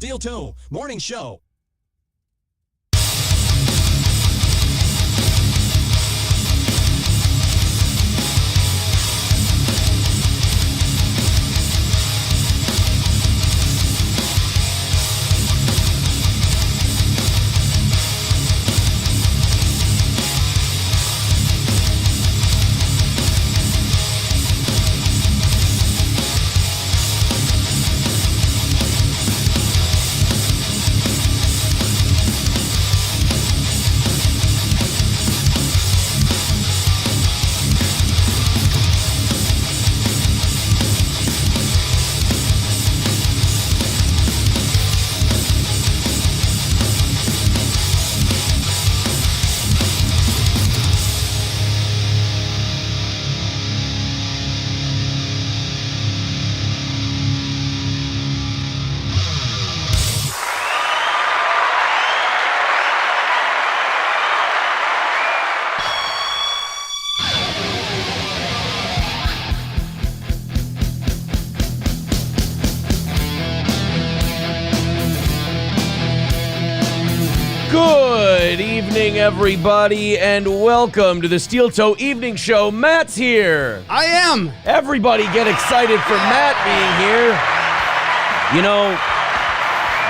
Steel Toe Morning Show. Good evening, everybody, and welcome to the Steel Toe Evening Show. Matt's here. I am. Everybody get excited for Matt being here. You know,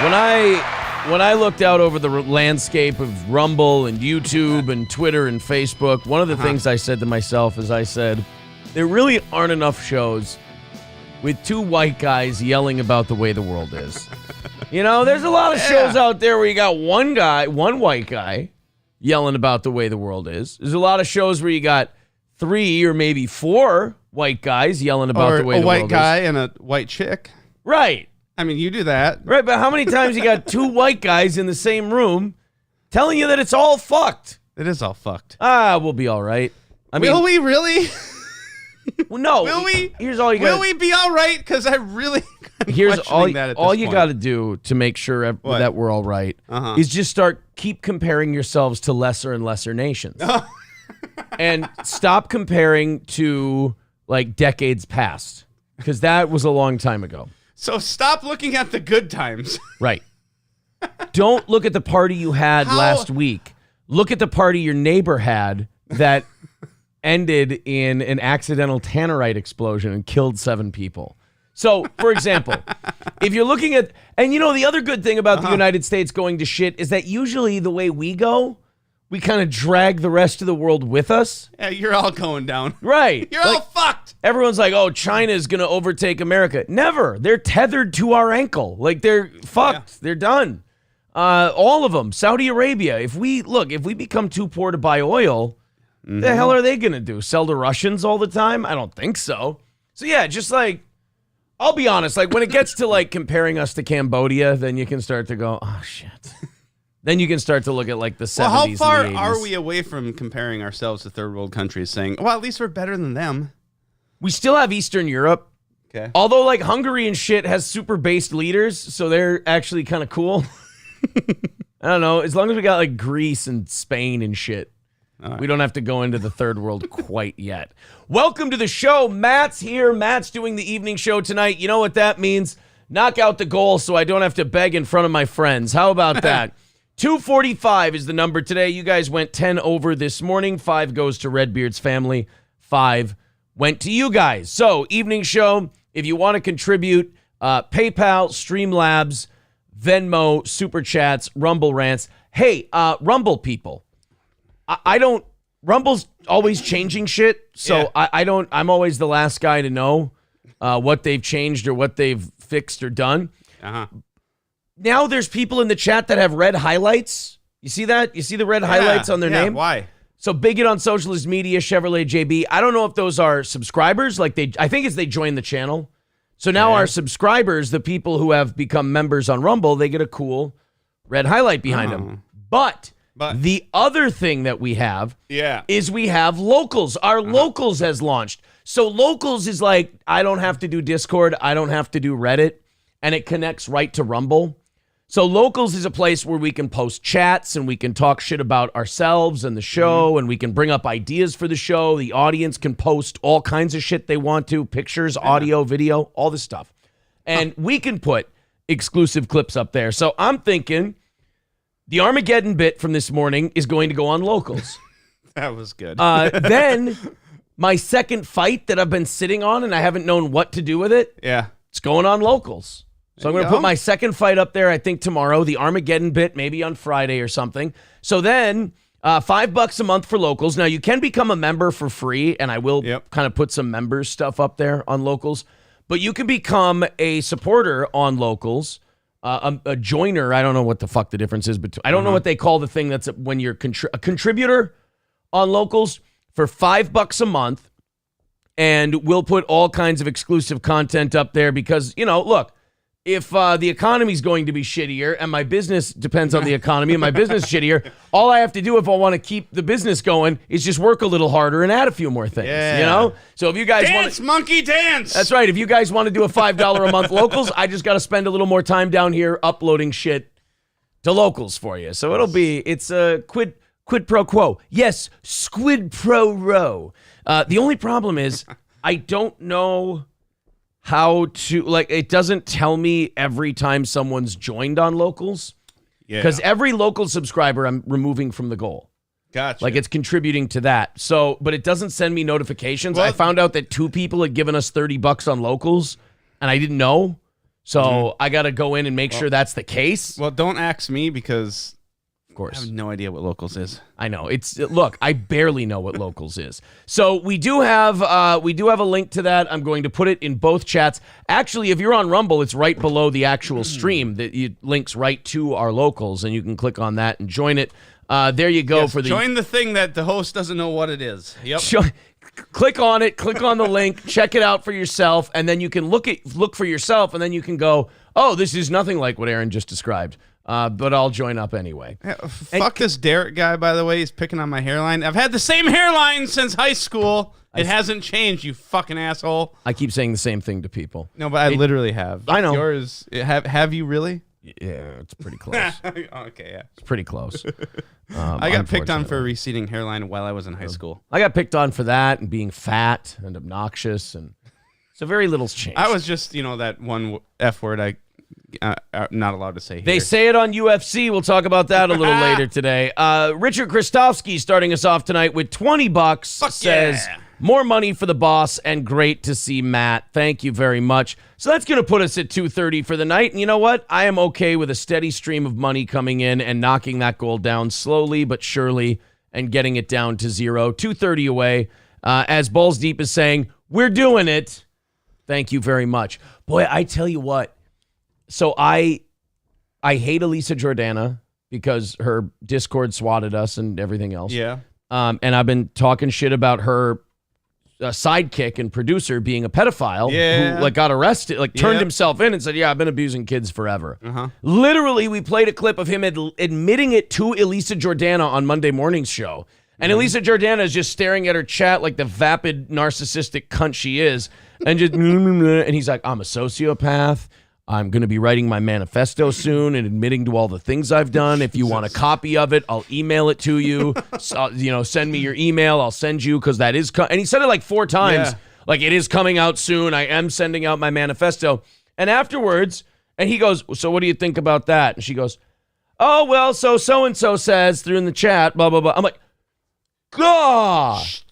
when I looked out over the landscape of Rumble and YouTube and Twitter and Facebook, one of the things I said to myself is I said, there really aren't enough shows with two white guys yelling about the way the world is. You know, there's a lot of shows out there where you got one white guy yelling about the way the world is. There's a lot of shows where you got 3 or maybe 4 white guys yelling about the way the world is. Or a white guy and a white chick. Right. I mean, you do that. Right, but how many times you got 2 white guys in the same room telling you that it's all fucked? It is all fucked. We'll be all right. Will we really? Well, no. Will we? Here's all you got. Will we be all right? Because I really. Here's all you point. got to do to make sure that we're all right is just keep comparing yourselves to lesser and lesser nations. And stop comparing to like decades past, because that was a long time ago. So stop looking at the good times. Right. Don't look at the party you had last week. Look at the party your neighbor had that ended in an accidental tannerite explosion and killed 7 people. So, for example, if you're looking at, and you know, the other good thing about the United States going to shit is that usually the way we go, we kind of drag the rest of the world with us. Yeah, you're all going down. Right. You're all fucked. Everyone's like, oh, China's going to overtake America. Never. They're tethered to our ankle. Like, they're fucked. Yeah. They're done. All of them. Saudi Arabia. If we become too poor to buy oil, the hell are they going to do? Sell to Russians all the time? I don't think so. So, yeah, just like, I'll be honest, like when it gets to like comparing us to Cambodia, then you can start to go, oh shit. Then you can start to look at like the 70s. Well, how far and the 80s. are we away from comparing ourselves to third world countries saying, well, at least we're better than them? We still have Eastern Europe. Okay. Although like Hungary and shit has super based leaders, so they're actually kind of cool. I don't know. As long as we got like Greece and Spain and shit. Right. We don't have to go into the third world quite yet. Welcome to the show. Matt's here. Matt's doing the evening show tonight. You know what that means? Knock out the goal so I don't have to beg in front of my friends. How about that? 245 is the number today. You guys went 10 over this morning. 5 goes to Redbeard's family. 5 went to you guys. So, evening show. If you want to contribute, PayPal, Streamlabs, Venmo, Super Chats, Rumble Rants. Hey, Rumble people. Rumble's always changing shit, so yeah. I'm always the last guy to know what they've changed or what they've fixed or done. Now there's people in the chat that have red highlights. You see that? You see the red highlights on their name? Why? So Bigot on Socialist Media, Chevrolet JB. I don't know if those are subscribers. I think it's they joined the channel. So now our subscribers, the people who have become members on Rumble, they get a cool red highlight behind them. But the other thing that we have is we have Locals. Our Locals has launched. So Locals is like, I don't have to do Discord. I don't have to do Reddit. And it connects right to Rumble. So Locals is a place where we can post chats and we can talk shit about ourselves and the show and we can bring up ideas for the show. The audience can post all kinds of shit they want to, pictures, audio, video, all this stuff. And we can put exclusive clips up there. So I'm thinking the Armageddon bit from this morning is going to go on Locals. That was good. Then my second fight that I've been sitting on and I haven't known what to do with it. Yeah. It's going on Locals. So I'm going to put my second fight up there, I think, tomorrow. The Armageddon bit, maybe on Friday or something. So then $5 a month for Locals. Now, you can become a member for free, and I will kind of put some members stuff up there on Locals. But you can become a supporter on Locals, a joiner. I don't know what the fuck the difference is. But I don't know what they call the thing that's when you're a contributor on Locals for $5 a month. And we'll put all kinds of exclusive content up there because, look, if the economy's going to be shittier and my business depends on the economy and my business shittier, all I have to do if I want to keep the business going is just work a little harder and add a few more things, So if you guys dance, monkey dance. That's right. If you guys want to do a $5 a month Locals, I just got to spend a little more time down here uploading shit to Locals for you. So it's a quid pro quo. Yes, squid pro row. The only problem is I don't know how to, it doesn't tell me every time someone's joined on Locals. Yeah. Because every Local subscriber I'm removing from the goal. Gotcha. It's contributing to that. So, but it doesn't send me notifications. Well, I found out that 2 people had given us $30 on Locals, and I didn't know. So I got to go in and make sure that's the case. Well, don't ask me because of course I have no idea what Locals is. I know. Look, I barely know what Locals is. So we do have a link to that. I'm going to put it in both chats. Actually, if you're on Rumble, it's right below the actual stream. It links right to our Locals, and you can click on that and join it. There you go for the join the thing that the host doesn't know what it is. Yep. Click on it. Click on the link. Check it out for yourself, and then you can look for yourself, and then you can go, oh, this is nothing like what Aaron just described. But I'll join up anyway. Yeah, fuck this Derek guy, by the way. He's picking on my hairline. I've had the same hairline since high school. It hasn't changed, you fucking asshole. I keep saying the same thing to people. No, but I literally have. I know. Yours, have you really? Yeah, it's pretty close. Okay, yeah. It's pretty close. I got picked on for a receding hairline while I was in high school. I got picked on for that and being fat and obnoxious. And so very little's changed. I was just, that one F word not allowed to say here. They say it on UFC. We'll talk about that a little later today. Richard Christofsky starting us off tonight with $20. Says, more money for the boss and great to see Matt. Thank you very much. So that's going to put us at 230 for the night. And you know what? I am okay with a steady stream of money coming in and knocking that goal down slowly but surely and getting it down to 0. 230 away. As Balls Deep is saying, we're doing it. Thank you very much. Boy, I tell you what. So I hate Elisa Jordana because her Discord swatted us and everything else. Yeah. And I've been talking shit about her sidekick and producer being a pedophile who got arrested, turned himself in and said, yeah, I've been abusing kids forever. Literally, we played a clip of him admitting it to Elisa Jordana on Monday morning's show. And Elisa Jordana is just staring at her chat like the vapid, narcissistic cunt she is. And just, and he's like, I'm a sociopath. I'm going to be writing my manifesto soon and admitting to all the things I've done. If you want a copy of it, I'll email it to you. So, send me your email. I'll send you because that is... and he said it like 4 times. Yeah. Like, it is coming out soon. I am sending out my manifesto. And afterwards, and he goes, so what do you think about that? And she goes, oh, well, so-and-so says through in the chat, blah, blah, blah. I'm like, gosh.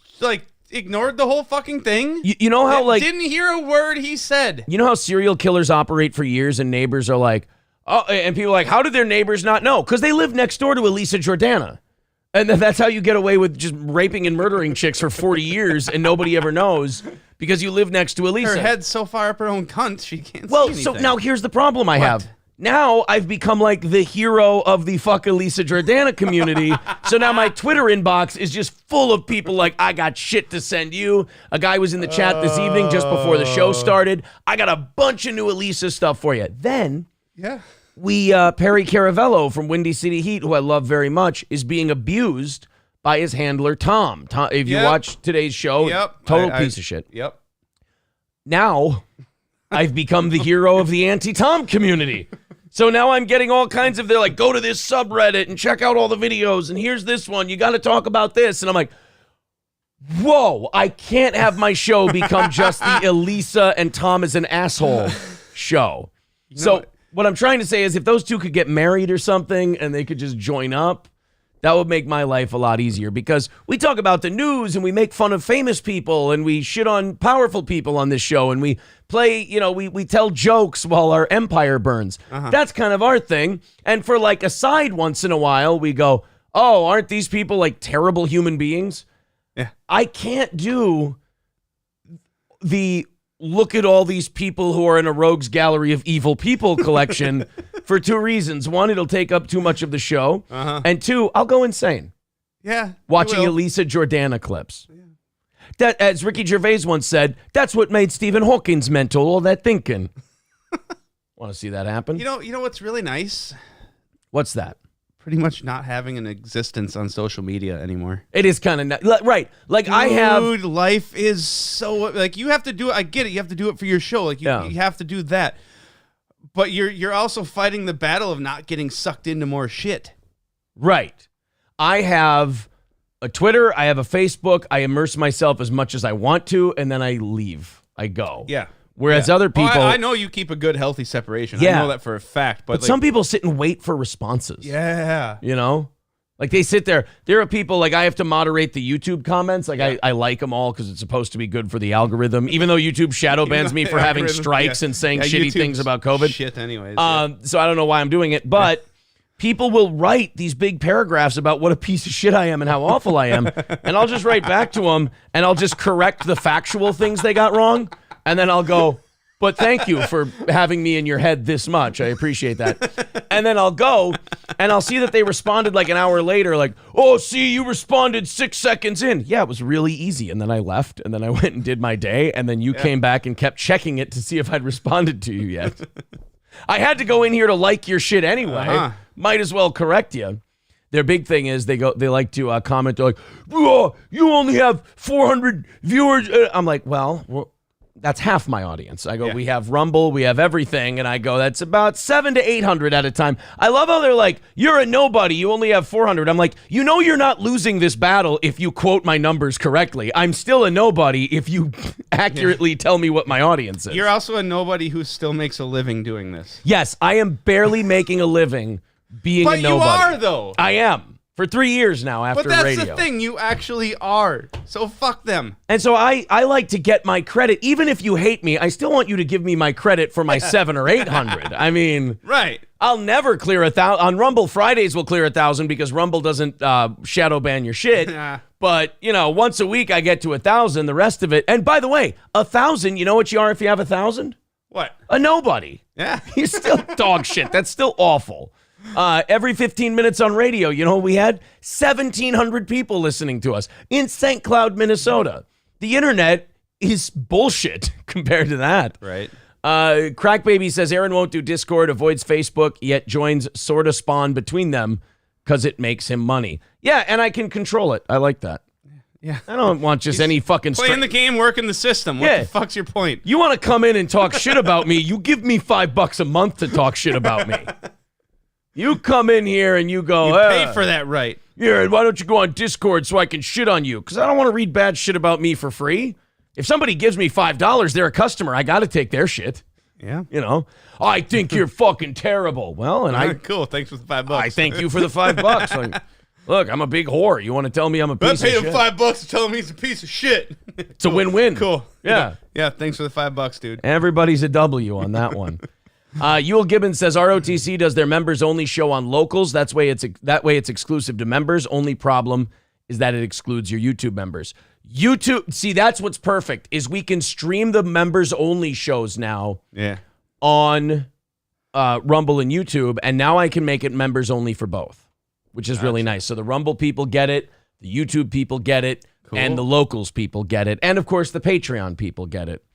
Ignored the whole fucking thing. You know how didn't hear a word he said. You know how serial killers operate for years and neighbors are like, oh, and people are like, how did their neighbors not know? Because they live next door to Elisa Jordana. And that's how you get away with just raping and murdering chicks for 40 years and nobody ever knows because you live next to Elisa. Her head's so far up her own cunt, she can't see anything. So now here's the problem I have. Now I've become like the hero of the fuck Elisa Jordana community. So now my Twitter inbox is just full of people like, I got shit to send you. A guy was in the chat this evening just before the show started. I got a bunch of new Elisa stuff for you. Then we Perry Caravello from Windy City Heat, who I love very much, is being abused by his handler, Tom. If you watch today's show, total piece of shit. Yep. Now I've become the hero of the anti-Tom community. So now I'm getting all kinds of, they're like, go to this subreddit and check out all the videos, and here's this one. You got to talk about this. And I'm like, whoa, I can't have my show become just the Elisa and Tom is an asshole show. what I'm trying to say is if those two could get married or something and they could just join up, that would make my life a lot easier, because we talk about the news and we make fun of famous people and we shit on powerful people on this show and we play, we tell jokes while our empire burns. That's kind of our thing. And for like a side once in a while, we go, oh, aren't these people like terrible human beings? Yeah. I can't do the look at all these people who are in a rogues gallery of evil people collection for two reasons. One, it'll take up too much of the show. And two, I'll go insane. Yeah. Watching Elisa Jordana clips. Yeah. That, as Ricky Gervais once said, that's what made Stephen Hawking's mental, all that thinking. Want to see that happen? You know what's really nice? What's that? Pretty much not having an existence on social media anymore. It is kind of right. Like, dude, I have life is so like you have to do it. I get it. You have to do it for your show. Like you have to do that. But you're also fighting the battle of not getting sucked into more shit. Right. I have a Twitter. I have a Facebook. I immerse myself as much as I want to, and then I leave. I go. Yeah. Whereas other people... I know you keep a good, healthy separation. Yeah. I know that for a fact. But some people sit and wait for responses. Yeah. Like they sit there. There are people, like I have to moderate the YouTube comments. Like I like them all because it's supposed to be good for the algorithm. Even though YouTube shadow bans me for having strikes and saying shitty things about COVID. Shit anyways. So I don't know why I'm doing it. But people will write these big paragraphs about what a piece of shit I am and how awful I am. And I'll just write back to them and I'll just correct the factual things they got wrong. And then I'll go, but thank you for having me in your head this much. I appreciate that. And then I'll go, and I'll see that they responded like an hour later, like, oh, see, you responded 6 seconds in. Yeah, it was really easy. And then I left, and then I went and did my day, and then you came back and kept checking it to see if I'd responded to you yet. I had to go in here to like your shit anyway. Might as well correct you. Their big thing is they like to comment. They're like, oh, you only have 400 viewers. I'm like, well, that's half my audience. I go, we have Rumble, we have everything, and I go, that's about 700 to 800 at a time. I love how they're like, you're a nobody, you only have 400. I'm like, you're not losing this battle if you quote my numbers correctly. I'm still a nobody if you accurately tell me what my audience is. You're also a nobody who still makes a living doing this. Yes, I am barely making a living being a nobody. But you are, though. I am. For 3 years now after radio. But that's the thing. You actually are. So fuck them. And so I like to get my credit. Even if you hate me, I still want you to give me my credit for my 700 or 800. I mean, right. I'll never clear 1,000. On Rumble, Fridays we'll clear 1,000 because Rumble doesn't shadow ban your shit. But, once a week I get to 1,000. The rest of it. And by the way, 1,000, you know what you are if you have 1,000? What? A nobody. Yeah. You're still dog shit. That's still awful. Every 15 minutes on radio, we had 1,700 people listening to us in St. Cloud, Minnesota. The internet is bullshit compared to that. Right. Crack Baby says Aaron won't do Discord, avoids Facebook, yet joins Sorta Spawn between them because it makes him money. Yeah, and I can control it. I like that. Yeah. I don't want just any fucking... Playing the game, working the system. What the fuck's your point? You want to come in and talk shit about me, you give me $5 a month to talk shit about me. You come in here and you go, you pay for that, right? Yeah, and why don't you go on Discord so I can shit on you? Because I don't want to read bad shit about me for free. If somebody gives me $5, they're a customer. I got to take their shit. Yeah. I think you're fucking terrible. Well, and cool. Thanks for the $5. I thank you for the $5. Like, look, I'm a big whore. You want to tell me I'm a piece of shit? I paid him $5 to tell him he's a piece of shit. It's a win-win. Cool. Yeah. Yeah, thanks for the $5, dude. Everybody's a W on that one. Yule Gibbons says ROTC does their members only show on locals. That way it's exclusive to members. Only problem is that it excludes your YouTube members. YouTube, see, that's what's perfect is we can stream the members only shows now on Rumble and YouTube, and now I can make it members only for both, which is really nice. So the Rumble people get it, the YouTube people get it, and the locals people get it, and of course the Patreon people get it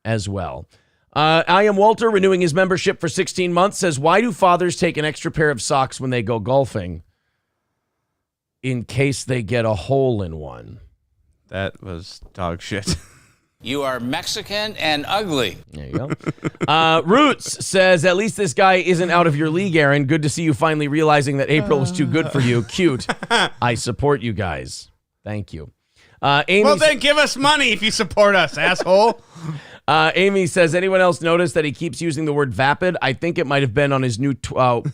as well. I Am Walter, renewing his membership for 16 months, says, why do fathers take an extra pair of socks when they go golfing? In case they get a hole in one. That was dog shit. You are Mexican and ugly. There you go. Roots says, at least this guy isn't out of your league, Aaron. Good to see you finally realizing that April was too good for you. Cute. I support you guys. Thank you. Amy well, then give us money if you support us, asshole. Amy says, anyone else notice that he keeps using the word vapid? I think it might have been on his new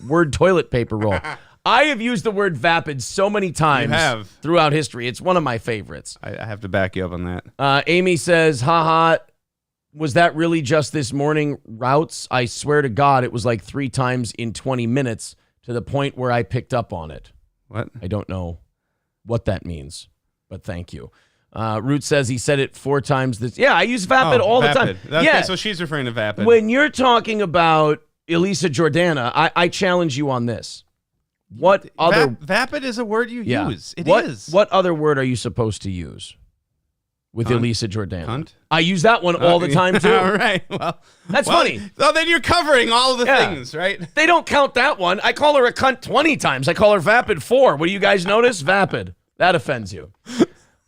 word toilet paper roll. I have used the word vapid so many times throughout history. It's one of my favorites. I have to back you up on that. Amy says, haha, was that really just this morning routes? I swear to God, it was like 3 times in 20 minutes to the point where I picked up on it. What? I don't know what that means, but thank you. Root says he said it 4 times this. Yeah, I use vapid all the time. Okay, yeah, so she's referring to vapid. When you're talking about Elisa Jordana, I challenge you on this. What other vapid is a word you use? It is. What other word are you supposed to use with Elisa Jordana? Cunt? I use that one all the time too. All right. Well, that's funny. Well, then you're covering all the things, right? They don't count that one. I call her a cunt 20 times. I call her vapid 4. What do you guys notice? Vapid. That offends you.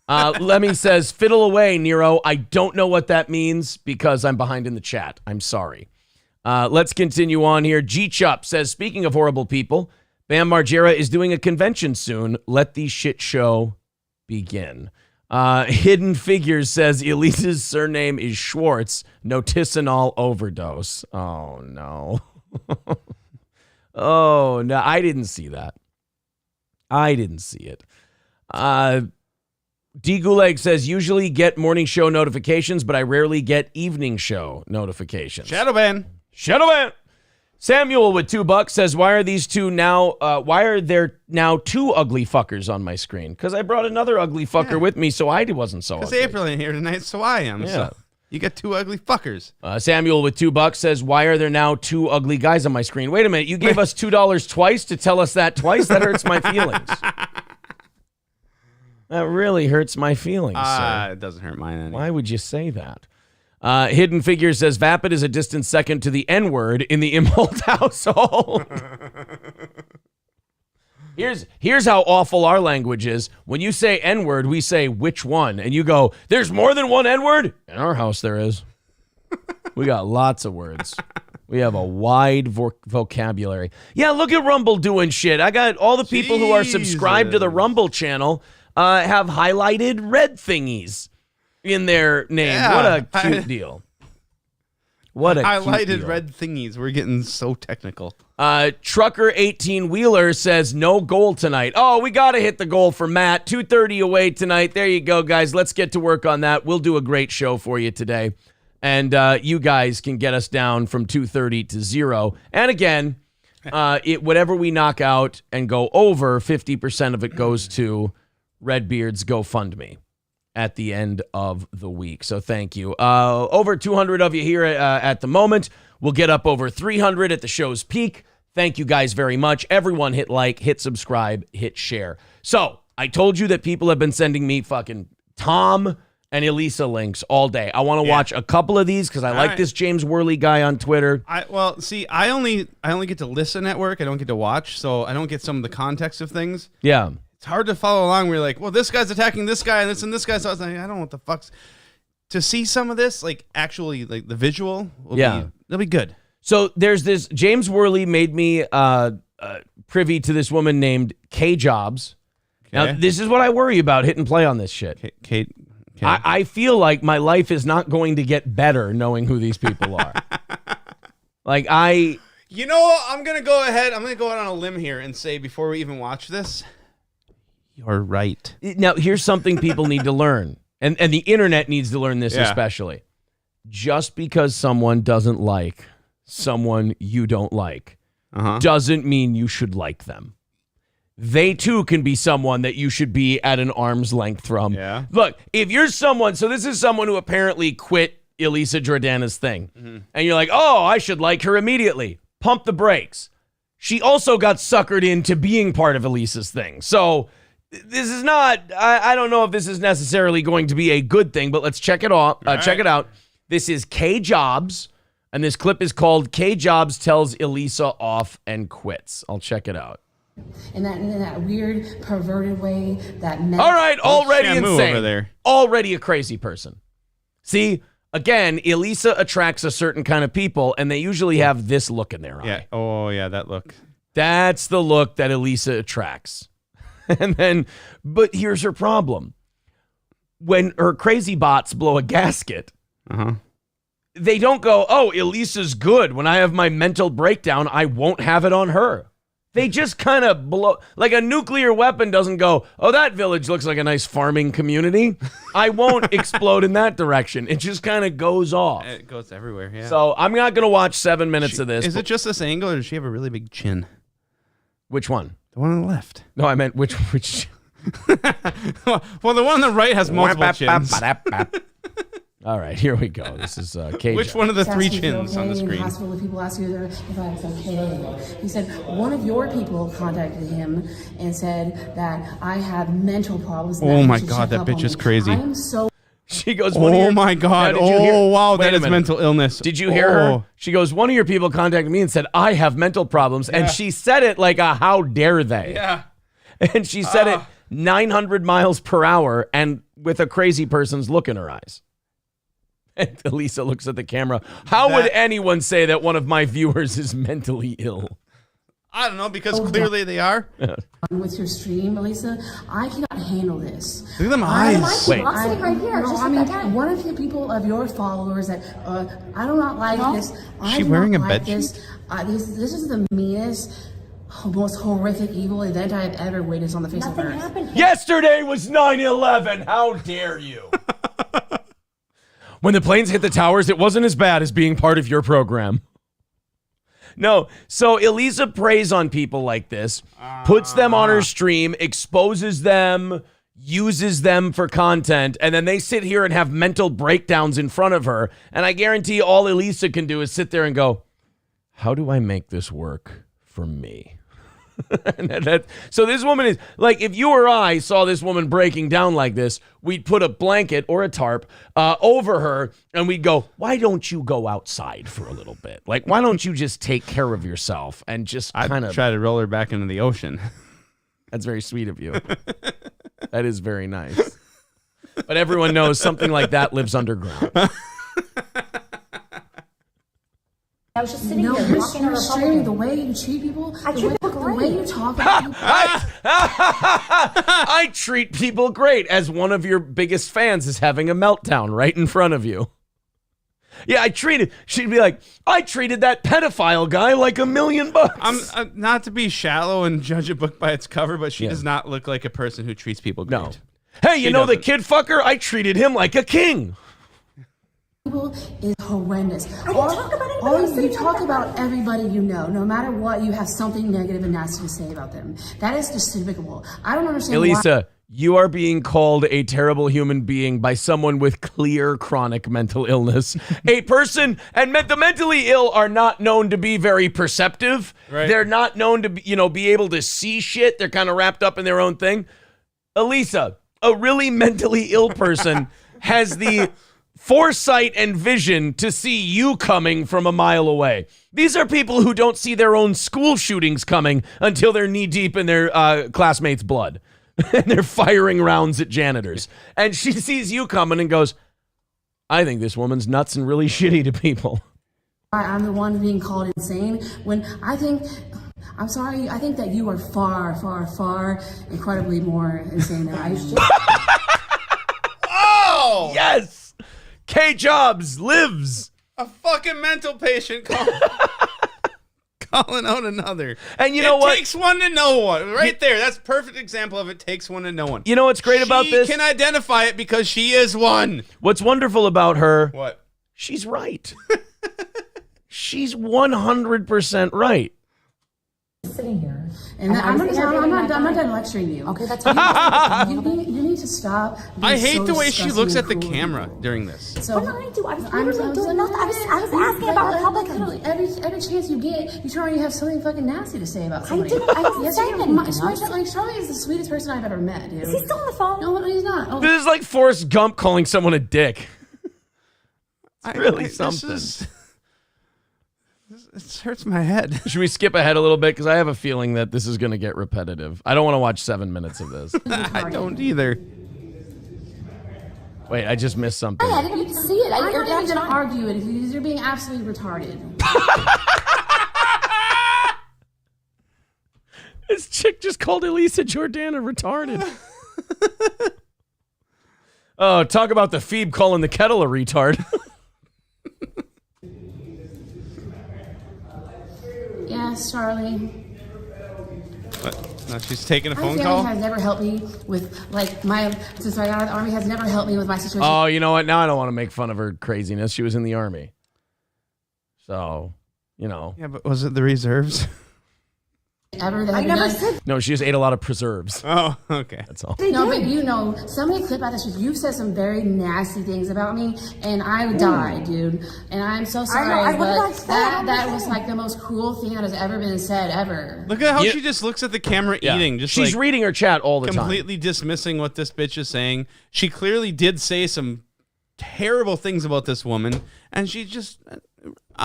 Lemmy says, fiddle away, Nero. I don't know what that means because I'm behind in the chat. I'm sorry. Let's continue on here. G-Chup says, speaking of horrible people, Bam Margera is doing a convention soon. Let the shit show begin. Hidden Figures says, Elisa's surname is Schwartz. Noticinol overdose. Oh, no. Oh, no. I didn't see that. I didn't see it. D. Gulag says, usually get morning show notifications, but I rarely get evening show notifications. Shadowban. Samuel with $2 says, why are there now 2 ugly fuckers on my screen? Because I brought another ugly fucker with me, so I wasn't so ugly. Because April ain't here tonight, so I am. Yeah. So you got 2 ugly fuckers. Samuel with $2 says, why are there now 2 ugly guys on my screen? Wait a minute, you gave us $2 twice to tell us that twice? That hurts my feelings. That really hurts my feelings, sir. It doesn't hurt mine anymore. Why would you say that? Hidden Figure says, vapid is a distant second to the N-word in the Imholt household. Here's how awful our language is. When you say N-word, we say, which one? And you go, there's more than one N-word? In our house, there is. We got lots of words. We have a wide vocabulary. Yeah, look at Rumble doing shit. I got all the people who are subscribed to the Rumble channel have highlighted red thingies in their name. Yeah. What a cute deal. What a highlighted cute deal. red thingies. We're getting so technical. Trucker 18-wheeler says no goal tonight. Oh, we got to hit the goal for Matt. 2:30 away tonight. There you go, guys. Let's get to work on that. We'll do a great show for you today. And you guys can get us down from 2:30 to 0. And again, whatever we knock out and go over, 50% of it goes to Redbeard's GoFundMe at the end of the week. So thank you. Over 200 of you here at the moment. We'll get up over 300 at the show's peak. Thank you guys very much. Everyone hit like, hit subscribe, hit share. So I told you that people have been sending me fucking Tom and Elisa links all day. I want to watch a couple of these because I like this James Worley guy on Twitter. I only get to listen at work. I don't get to watch, so I don't get some of the context of things. Yeah. It's hard to follow along. We're like, well, this guy's attacking this guy and this guy. So I was like, I don't know what the fuck's. To see some of this, like actually, like the visual, it'll be good. So there's this James Worley made me privy to this woman named K Jobs. Okay. Now this is what I worry about hitting play on this shit. Kate. I feel like my life is not going to get better knowing who these people are. You know, I'm gonna go out on a limb here and say before we even watch this, you're right. Now here's something people need to learn. And the internet needs to learn this especially. Just because someone doesn't like someone you don't like doesn't mean you should like them. They too can be someone that you should be at an arm's length from. Yeah. Look, if you're someone, so this is someone who apparently quit Elisa Jordana's thing. Mm-hmm. And you're like, oh, I should like her immediately. Pump the brakes. She also got suckered into being part of Elisa's thing. So this is not, I don't know if this is necessarily going to be a good thing, but let's check it out. Check it out. This is K Jobs, and this clip is called K Jobs Tells Elisa Off and Quits. I'll check it out. In that weird, perverted way that men... All right, already insane. Over there. Already a crazy person. See, again, Elisa attracts a certain kind of people, and they usually have this look in their eye. Yeah. Oh, yeah, that look. That's the look that Elisa attracts. And then, but here's her problem. When her crazy bots blow a gasket, they don't go, oh, Elisa's good. When I have my mental breakdown, I won't have it on her. They just kind of blow, like a nuclear weapon doesn't go, oh, that village looks like a nice farming community. I won't explode in that direction. It just kind of goes off. It goes everywhere, yeah. So I'm not going to watch 7 minutes of this. Is it just this angle, or does she have a really big chin? Which one? The one on the left. No, I meant which. Well, the one on the right has multiple chins. All right, here we go. This is Cage. Which one of the 3 Asked me if chins you're on the okay. In screen? hospital, when people ask you if I was okay. He said one of your people contacted him and said that I have mental problems. and Oh that he my should God, check that up bitch on is me. crazy. I am so. She goes, Oh my God. Now, did you hear- Oh, wow. Wait That a is minute. mental illness. Did you hear her? She goes, one of your people contacted me and said, I have mental problems. And she said it like a how dare they. Yeah. And she said it 900 miles per hour and with a crazy person's look in her eyes. And Elisa looks at the camera. How would anyone say that one of my viewers is mentally ill? I don't know, because clearly they are. With your stream, Elisa, I cannot handle this. Look at them eyes. Wait. I'm sitting right here. No, Just I like mean, that guy. one of the people of your followers that I do not like this. I she do wearing not a like bed this. This is the meanest, most horrific, evil event I have ever witnessed on the face of Nothing earth. happened. Yesterday was 9/11. How dare you? When the planes hit the towers, it wasn't as bad as being part of your program. No, so Elisa preys on people like this, puts them on her stream, exposes them, uses them for content, and then they sit here and have mental breakdowns in front of her. And I guarantee all Elisa can do is sit there and go, how do I make this work for me? So this woman is like, if you or I saw this woman breaking down like this, we'd put a blanket or a tarp over her and we'd go, why don't you go outside for a little bit? Like, why don't you just take care of yourself and just kind I'd of try to roll her back into the ocean. That's very sweet of you. That is very nice. But everyone knows something like that lives underground. I was just sitting No, here you're talking to a streaming the Republican. way you treat people, I treat people the way you great. talk about people. I treat people great, as one of your biggest fans is having a meltdown right in front of you. Yeah, she'd be like, I treated that pedophile guy like $1 million. I'm not to be shallow and judge a book by its cover, but she does not look like a person who treats people great. No. Hey, you She know the doesn't. kid fucker? I treated him like a king. People is horrendous. I didn't talk about anybody else. You talk about everybody you know. No matter what, you have something negative and nasty to say about them. That is despicable. I don't understand why. Elisa, you are being called a terrible human being by someone with clear chronic mental illness. A person, and the mentally ill are not known to be very perceptive. Right. They're not known to be able to see shit. They're kind of wrapped up in their own thing. Elisa, a really mentally ill person has the foresight and vision to see you coming from a mile away. These are people who don't see their own school shootings coming until they're knee deep in their classmates' blood. And they're firing rounds at janitors. And she sees you coming and goes, I think this woman's nuts and really shitty to people. I'm the one being called insane when I'm sorry, I think that you are far, far, far incredibly more insane than I used to. Oh! Yes! K Jobs lives. A fucking mental patient calling out another. And you know what? It takes one to know one. Right there. That's a perfect example of it takes one to know one. You know what's great about this? She can identify it because she is one. What's wonderful about her, What? she's right. She's 100% right. Sitting here. And I'm not done lecturing you. Okay, that's fine. You need to stop. I being hate so the way she disgusting looks and at the cruel. camera during this. So, What did I do? I was literally doing nothing. I was asking about Republicans. Every chance you get, you turn around and you have something fucking nasty to say about somebody. didn't say you do. anything. Like, Charlie is the sweetest person I've ever met, dude. Is he still on the phone? No, he's not. Oh, This is like Forrest Gump calling someone a dick. It's really something. It hurts my head. Should we skip ahead a little bit? Because I have a feeling that this is going to get repetitive. I don't want to watch 7 minutes of this. I don't either. Wait, I just missed something. I didn't even see it. I'm not even going to argue it because you're being absolutely retarded. This chick just called Elisa Jordana retarded. Oh, talk about the Phoebe calling the kettle a retard. Yes, Charlie. What? No, she's taking a phone My call? family has never helped me with, since I got out of the Army, has never helped me with my situation. Oh, you know what? Now I don't want to make fun of her craziness. She was in the Army. So, you know. Yeah, but was it the reserves? Ever that I I've never done. said No, she just ate a lot of preserves. Oh, okay. That's all. No, but you know, somebody clip out this. You've said some very nasty things about me, and I would die, dude. And I'm so sorry, I would but not say that was like the most cruel thing that has ever been said ever. Look at how Yeah. she just looks at the camera Yeah. eating. Just She's like reading her chat all the time. completely dismissing what this bitch is saying. She clearly did say some terrible things about this woman, and she just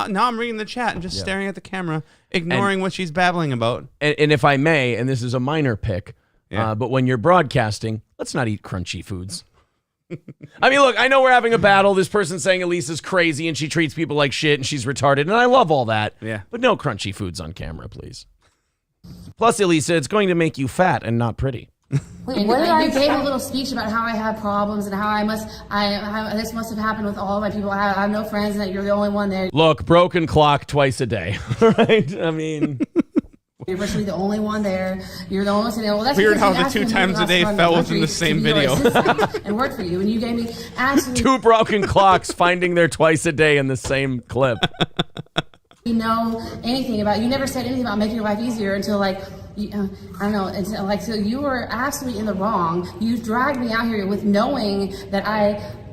now I'm reading the chat and just staring at the camera, ignoring what she's babbling about. And if I may, and this is a minor pick, Yeah. but when you're broadcasting, let's not eat crunchy foods. I mean, look, I know we're having a battle. This person's saying Elisa's crazy and she treats people like shit and she's retarded, and I love all that. Yeah. But no crunchy foods on camera, please. Plus, Elisa, it's going to make you fat and not pretty. And what did you I gave say? a little speech about how I have problems and how this must have happened with all of my people. I have no friends, and that you're the only one there. Look, broken clock twice a day, right? I mean, You're virtually the only one there. You're the only one saying, well, that's Weird because how you the asked 2 me to times a run day the fell country within the to same be your video. assistant and work for you, and you gave me absolutely two broken clocks finding their twice a day in the same clip. know anything about. You never said anything about making your life easier until I don't know. Until so you were absolutely in the wrong. You dragged me out here with knowing that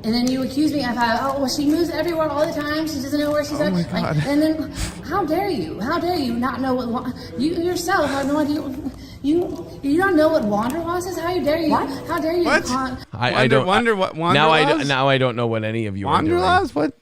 and then you accuse me of she moves everywhere all the time. She doesn't know where she's at. my God. And then how dare you? How dare you not know what you yourself have no idea. You don't know what wanderlust is? How dare you? What? How dare you? What? I don't wonder what now. Wanderlaws? Now I don't know what any of you are doing. Wanderlaws? What?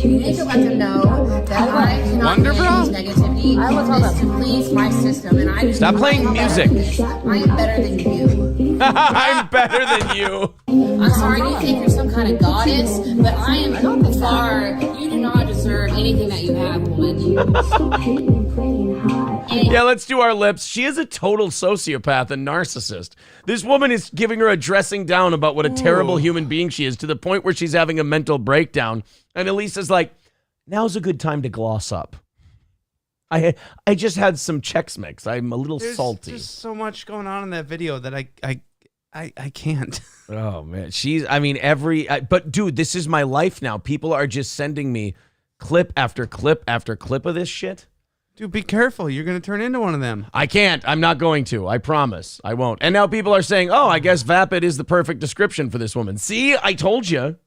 You need to let them know that I cannot Wonder Bra? manage negativity. I will tell This them. depletes my system, and I Stop playing music. I am better than you. I'm better than you. I'm sorry, you think you're some kind of goddess, but I am far. You do not deserve anything that you have, woman. Yeah, let's do our lips. She is a total sociopath and narcissist. This woman is giving her a dressing down about what a terrible human being she is, to the point where she's having a mental breakdown. And Elisa's like, now's a good time to gloss up. I just had some Chex Mix. I'm a little salty. There's so much going on in that video that I can't. Oh man, but dude, this is my life now. People are just sending me clip after clip after clip of this shit. Dude, be careful. You're going to turn into one of them. I can't. I'm not going to. I promise. I won't. And now people are saying, oh, I guess Vapid is the perfect description for this woman. See, I told you.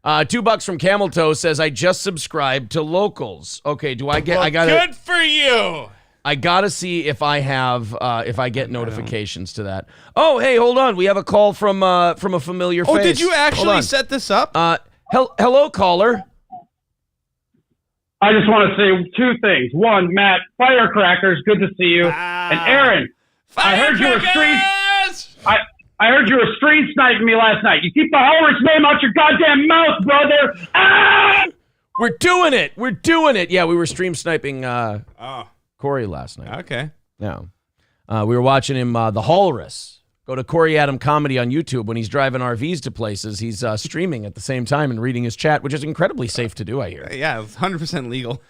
$2 from Camel Toe says, I just subscribed to Locals. Okay, Good for you. I gotta see if I have, if I get notifications to that. Oh, hey, hold on. We have a call from a familiar face. Oh, did you Hold actually on. set this up? Hello, caller. I just want to say 2 things. One, Matt, firecrackers, good to see you. And Aaron, I heard you were I heard you were stream sniping me last night. You keep the Howard's name out your goddamn mouth, brother. Ah! We're doing it. We're doing it. Yeah, we were stream sniping Corey last night. Okay. Yeah. We were watching him, The Walrus. Go to Corey Adam Comedy on YouTube. When he's driving RVs to places, he's streaming at the same time and reading his chat, which is incredibly safe to do, I hear. Yeah, it's 100% legal.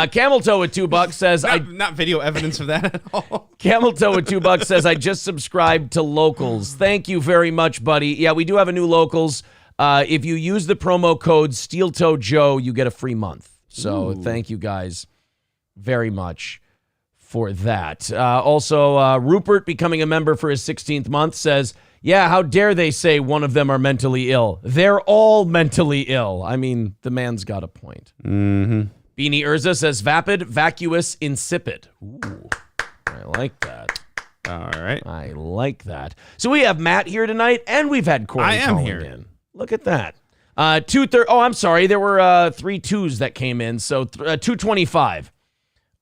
Camel Toe with $2 says, Not video evidence of that at all. Camel Toe with $2 says, I just subscribed to Locals. Thank you very much, buddy. Yeah, we do have a new Locals. If you use the promo code SteelToeJoe, you get a free month. So thank you guys very much for that. Also, Rupert becoming a member for his 16th month says, yeah, how dare they say one of them are mentally ill? They're all mentally ill. I mean, the man's got a point. Mm-hmm. Beanie Urza says, vapid, vacuous, insipid. Ooh, I like that. All right. I like that. So we have Matt here tonight, and we've had Corey I am calling here. in. Look at that. 230. Oh, I'm sorry. There were 3 2s that came in. So 225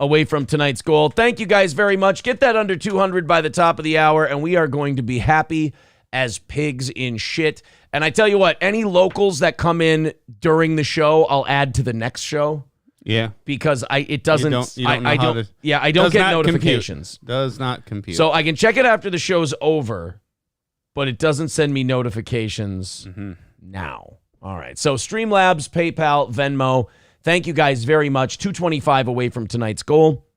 away from tonight's goal. Thank you guys very much. Get that under 200 by the top of the hour, and we are going to be happy as pigs in shit. And I tell you what, any locals that come in during the show, I'll add to the next show. Yeah. Because I don't get notifications. Does not compute. So I can check it after the show's over, but it doesn't send me notifications now. All right. So Streamlabs, PayPal, Venmo. Thank you guys very much. 225 away from tonight's goal.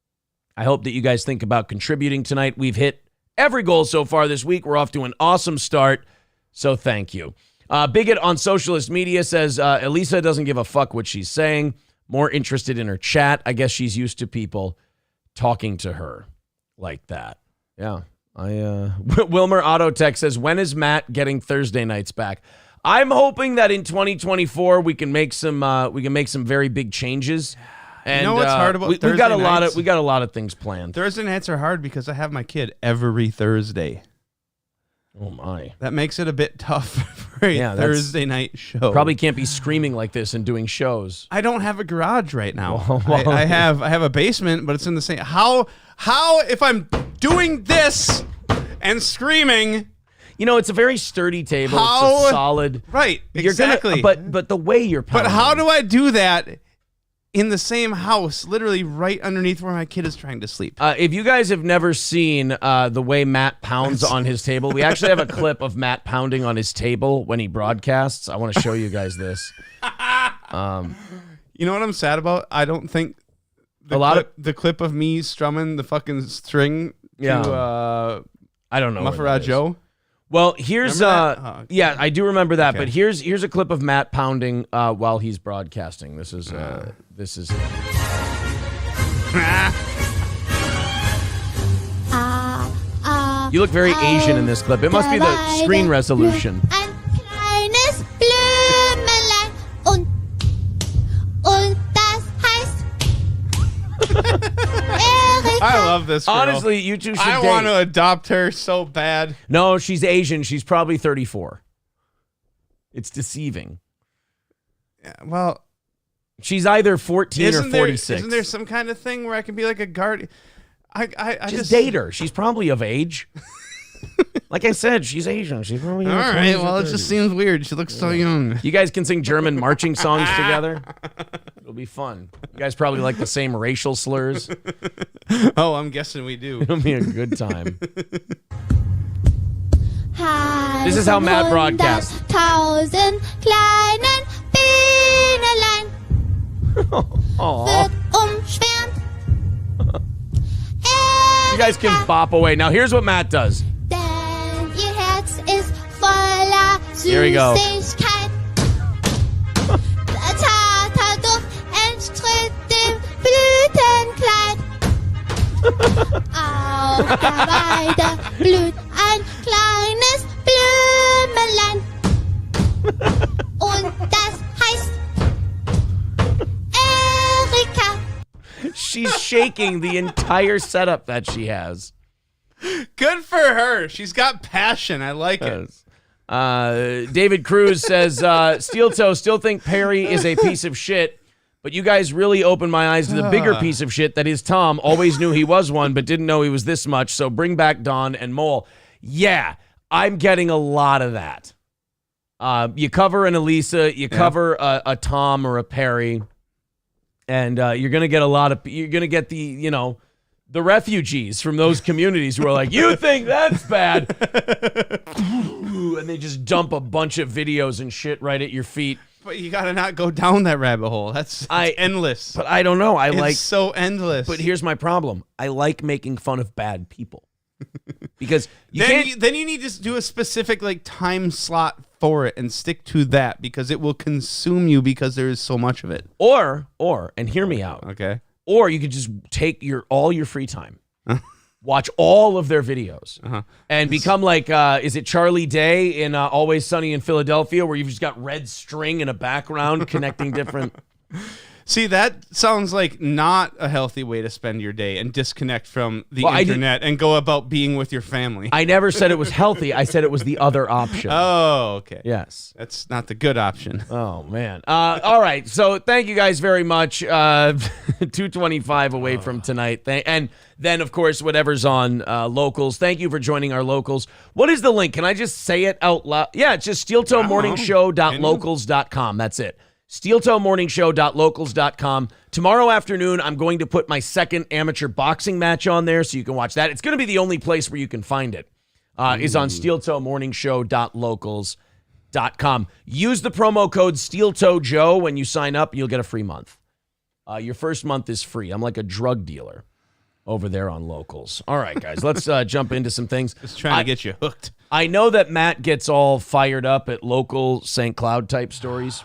I hope that you guys think about contributing tonight. We've hit every goal so far this week. We're off to an awesome start, so thank you. Bigot on socialist media says, Elisa doesn't give a fuck what she's saying. More interested in her chat. I guess she's used to people talking to her like that. Yeah. Wilmer Autotech says, when is Matt getting Thursday nights back? I'm hoping that in 2024 we can make some very big changes. And, you know what's hard about Thursday we got a lot of things planned. Thursday nights are hard because I have my kid every Thursday. Oh my! That makes it a bit tough for a Thursday night show. Probably can't be screaming like this and doing shows. I don't have a garage right now. I have a basement, but it's in the same. How if I'm doing this and screaming? You know, it's a very sturdy table. It's a solid. Right. Exactly. But the way you're pounding. But how do I do that in the same house, literally right underneath where my kid is trying to sleep? If you guys have never seen the way Matt pounds on his table, we actually have a clip of Matt pounding on his table when he broadcasts. I want to show you guys this. You know what I'm sad about? I don't think the clip of me strumming the fucking string to I don't know. Muffara Joe. Well, here's okay. Yeah, I do remember that, but here's a clip of Matt pounding while he's broadcasting. This is it. You look very Asian in this clip. It must be the screen resolution. I love this girl. Honestly, you two should I want to adopt her so bad. No, she's Asian. She's probably 34. It's deceiving. Yeah, well, she's either 14 or 46. Isn't there some kind of thing where I can be like a guardian? I just date her. She's probably of age. Like I said, she's Asian. She's probably all right. Well, it just seems weird. She looks so young. You guys can sing German marching songs together. It'll be fun. You guys probably like the same racial slurs. Oh, I'm guessing we do. It'll be a good time. This is how Matt broadcasts. You guys can bop away. Now here's what Matt does. Here we go. Auf der Weide blüht ein kleines Blümelein. Und das heißt Erika. She's shaking the entire setup that she has. Good for her. She's got passion. I like it. David Cruz says, Steel Toe, still think Perry is a piece of shit, but you guys really opened my eyes to the bigger piece of shit that is Tom. Always knew he was one, but didn't know he was this much, so bring back Don and Mole. Yeah, I'm getting a lot of that. You cover an Elisa, you cover a Tom or a Perry, and you're going to get the refugees from those communities who are like, you think that's bad? And they just dump a bunch of videos and shit right at your feet. But you got to not go down that rabbit hole. That's endless. But I don't know. It's so endless. But here's my problem. I like making fun of bad people. Because then you need to do a specific time slot for it and stick to that, because it will consume you because there is so much of it. Or, and hear me out. Okay. Or you could just take all your free time, watch all of their videos, and become like, is it Charlie Day in Always Sunny in Philadelphia, where you've just got red string in a background connecting different... See, that sounds like not a healthy way to spend your day and disconnect from the internet and go about being with your family. I never said it was healthy. I said it was the other option. Oh, okay. Yes. That's not the good option. Oh, man. All right. So thank you guys very much. 2:25 away from tonight. And then, of course, whatever's on locals. Thank you for joining our locals. What is the link? Can I just say it out loud? Yeah, it's just steeltoemorningshow.locals.com. That's it. steeltoemorningshow.locals.com. Tomorrow afternoon, I'm going to put my second amateur boxing match on there so you can watch that. It's going to be the only place where you can find it. Is on steeltoemorningshow.locals.com. Use the promo code SteelToeJoe when you sign up. You'll get a free month. Your first month is free. I'm like a drug dealer. over there on locals. All right, guys, let's jump into some things. Just trying to get you hooked. I know that Matt gets all fired up at local St. Cloud type stories.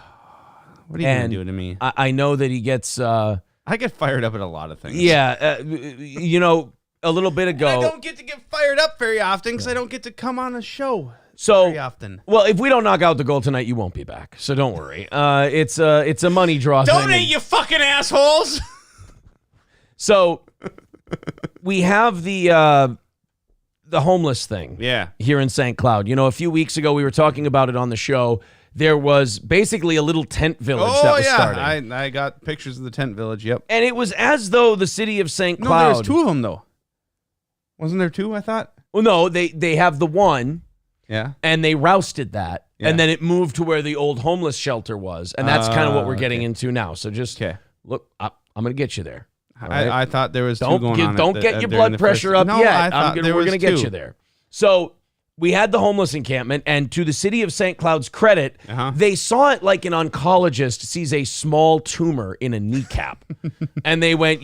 What are you going to do to me? I know that he gets... I get fired up at a lot of things. Yeah, a little bit ago... And I don't get to get fired up very often because I don't get to come on a show very often. Well, if we don't knock out the goal tonight, you won't be back, so don't worry. It's a money draw thing. Donate, you fucking assholes! So, we have the homeless thing here in St. Cloud. A few weeks ago, we were talking about it on the show. There was basically a little tent village that was starting. I got pictures of the tent village, yep. And it was as though the city of St. Cloud... No, there's two of them, though. Wasn't there two, I thought? Well, no, they have the one, and they rousted that, and then it moved to where the old homeless shelter was, and that's kind of what we're getting into now. So just look, I'm going to get you there. Right? I thought there was two going on. Don't get your blood pressure up yet. We're going to get you there. So... we had the homeless encampment, and to the city of St. Cloud's credit, they saw it like an oncologist sees a small tumor in a kneecap. And they went,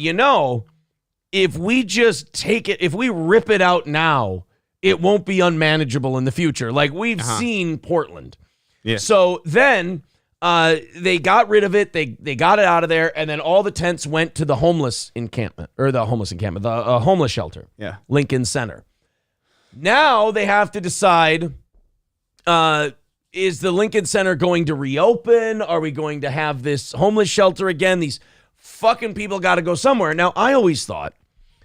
if we just take it, if we rip it out now, it won't be unmanageable in the future. Like we've seen Portland. Yeah. So then they got rid of it. They got it out of there, and then all the tents went to the homeless encampment, the homeless shelter. Yeah. Lincoln Center. Now they have to decide, is the Lincoln Center going to reopen? Are we going to have this homeless shelter again? These fucking people got to go somewhere. Now, I always thought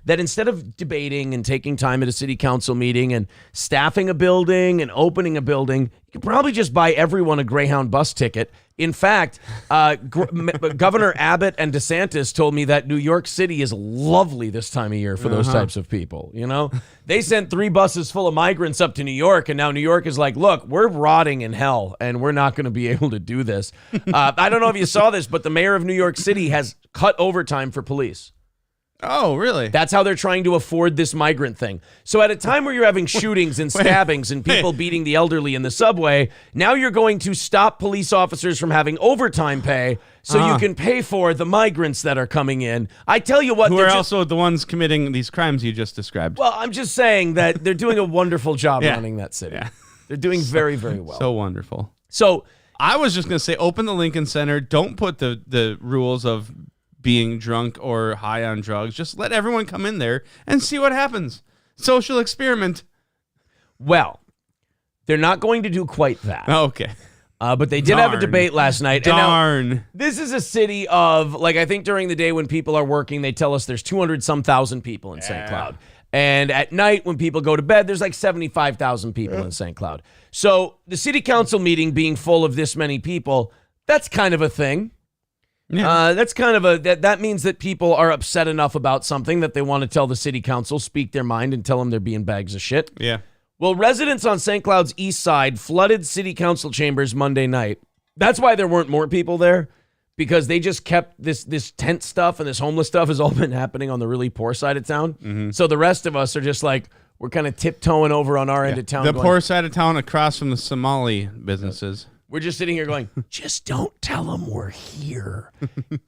that instead of debating and taking time at a city council meeting and staffing a building and opening a building, you could probably just buy everyone a Greyhound bus ticket. In fact, Governor Abbott and DeSantis told me that New York City is lovely this time of year for those types of people. They sent 3 buses full of migrants up to New York, and now New York is like, look, we're rotting in hell, and we're not going to be able to do this. I don't know if you saw this, but the mayor of New York City has cut overtime for police. Oh, really? That's how they're trying to afford this migrant thing. So at a time where you're having shootings and stabbings and people beating the elderly in the subway, now you're going to stop police officers from having overtime pay so you can pay for the migrants that are coming in. I tell you what. Who are also the ones committing these crimes you just described. Well, I'm just saying that they're doing a wonderful job running that city. Yeah. They're doing very, very well. So wonderful. So I was just going to say, open the Lincoln Center. Don't put the rules of being drunk or high on drugs. Just let everyone come in there and see what happens. Social experiment. Well, they're not going to do quite that. Okay. But they did have a debate last night. Darn. And now, this is a city of, I think during the day when people are working, they tell us there's 200-some thousand people in St. Cloud. And at night when people go to bed, there's 75,000 people in St. Cloud. So the city council meeting being full of this many people, that's kind of a thing. Yeah. That's kind of that means that people are upset enough about something that they want to tell the city council, speak their mind, and tell them they're being bags of shit. Yeah. Well, residents on St. Cloud's east side flooded city council chambers Monday night. That's why there weren't more people there, because they just kept this tent stuff and this homeless stuff has all been happening on the really poor side of town. Mm-hmm. So the rest of us are just we're kind of tiptoeing over on our end of town. The poor side of town across from the Somali businesses. We're just sitting here going, just don't tell them we're here.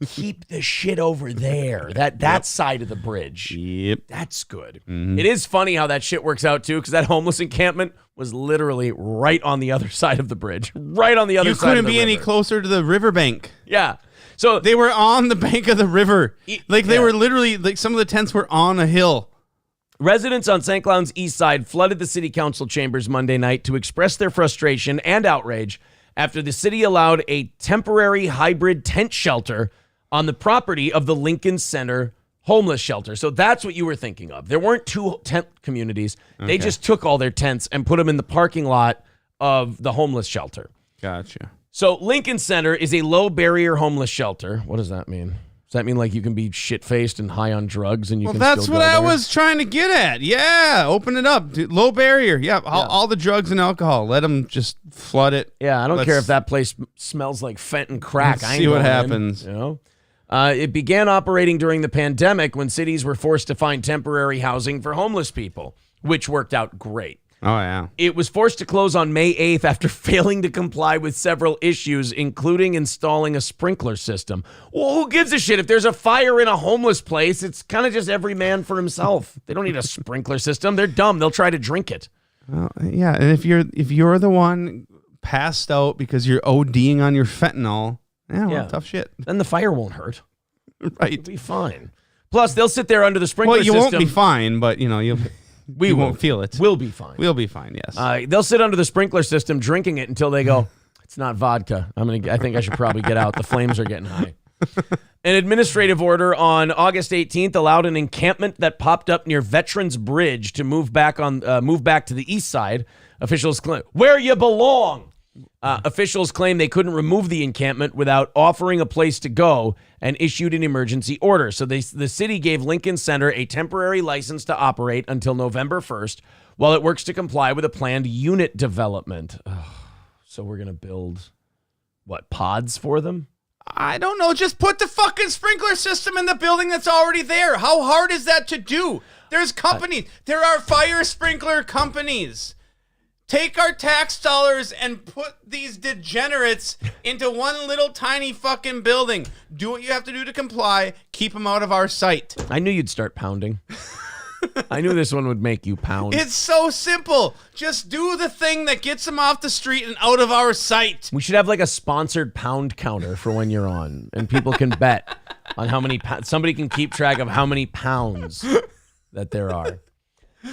Keep the shit over there. That side of the bridge. Yep. That's good. Mm-hmm. It is funny how that shit works out, too, because that homeless encampment was literally right on the other side of the bridge. Right on the other side of the river. You couldn't be any closer to the riverbank. Yeah. So they were on the bank of the river. They were literally, some of the tents were on a hill. Residents on St. Cloud's east side flooded the city council chambers Monday night to express their frustration and outrage after the city allowed a temporary hybrid tent shelter on the property of the Lincoln Center homeless shelter. So that's what you were thinking of. There weren't 2 tent communities. Okay. They just took all their tents and put them in the parking lot of the homeless shelter. Gotcha. So Lincoln Center is a low-barrier homeless shelter. What does that mean? Does that mean you can be shit-faced and high on drugs and you can still go there? Well, that's what I was trying to get at. Yeah, open it up. Dude, low barrier. Yeah, all the drugs and alcohol. Let them just flood it. Yeah, I don't care if that place smells like fentanyl crack. I ain't see what happens. It began operating during the pandemic when cities were forced to find temporary housing for homeless people, which worked out great. Oh, yeah. It was forced to close on May 8th after failing to comply with several issues, including installing a sprinkler system. Well, who gives a shit? If there's a fire in a homeless place, it's kind of just every man for himself. They don't need a sprinkler system. They're dumb. They'll try to drink it. Well, yeah, and if you're the one passed out because you're ODing on your fentanyl, tough shit. Then the fire won't hurt. Right. It'll be fine. Plus, they'll sit there under the sprinkler system. Well, you won't be fine, but you won't feel it. We'll be fine. We'll be fine, yes. They'll sit under the sprinkler system drinking it until they go, it's not vodka. I think I should probably get out. The flames are getting high. An administrative order on August 18th allowed an encampment that popped up near Veterans Bridge to move back to the east side. Officials claim where you belong. Officials claim they couldn't remove the encampment without offering a place to go and issued an emergency order. So the city gave Lincoln Center a temporary license to operate until November 1st while it works to comply with a planned unit development. So we're going to build, pods for them? I don't know. Just put the fucking sprinkler system in the building that's already there. How hard is that to do? There's companies. There are fire sprinkler companies. Take our tax dollars and put these degenerates into one little tiny fucking building. Do what you have to do to comply. Keep them out of our sight. I knew you'd start pounding. I knew this one would make you pound. It's so simple. Just do the thing that gets them off the street and out of our sight. We should have like a sponsored pound counter for when you're on, and people can bet on how many somebody can keep track of how many pounds that there are.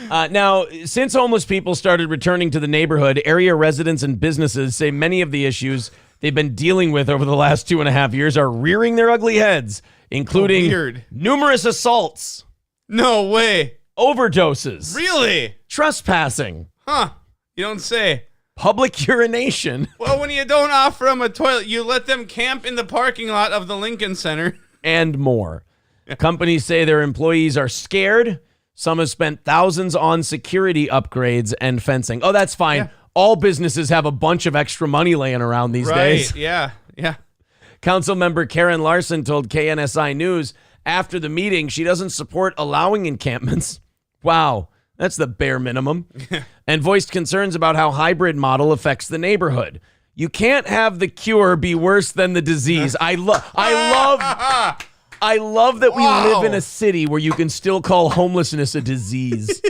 Now, since homeless people started returning to the neighborhood, area residents and businesses say many of the issues they've been dealing with over the last 2.5 years are rearing their ugly heads, including numerous assaults. No way. Overdoses. Really? Trespassing. Huh. You don't say. Public urination. Well, when you don't offer them a toilet, you let them camp in the parking lot of the Lincoln Center. And more. Companies say their employees are scared. Some have spent thousands on security upgrades and fencing. Oh, that's fine. Yeah. All businesses have a bunch of extra money laying around these days. Yeah. Council member Karen Larson told KNSI News after the meeting she doesn't support allowing encampments. Wow, that's the bare minimum. And voiced concerns about how hybrid model affects the neighborhood. You can't have the cure be worse than the disease. I love that we live in a city where you can still call homelessness a disease.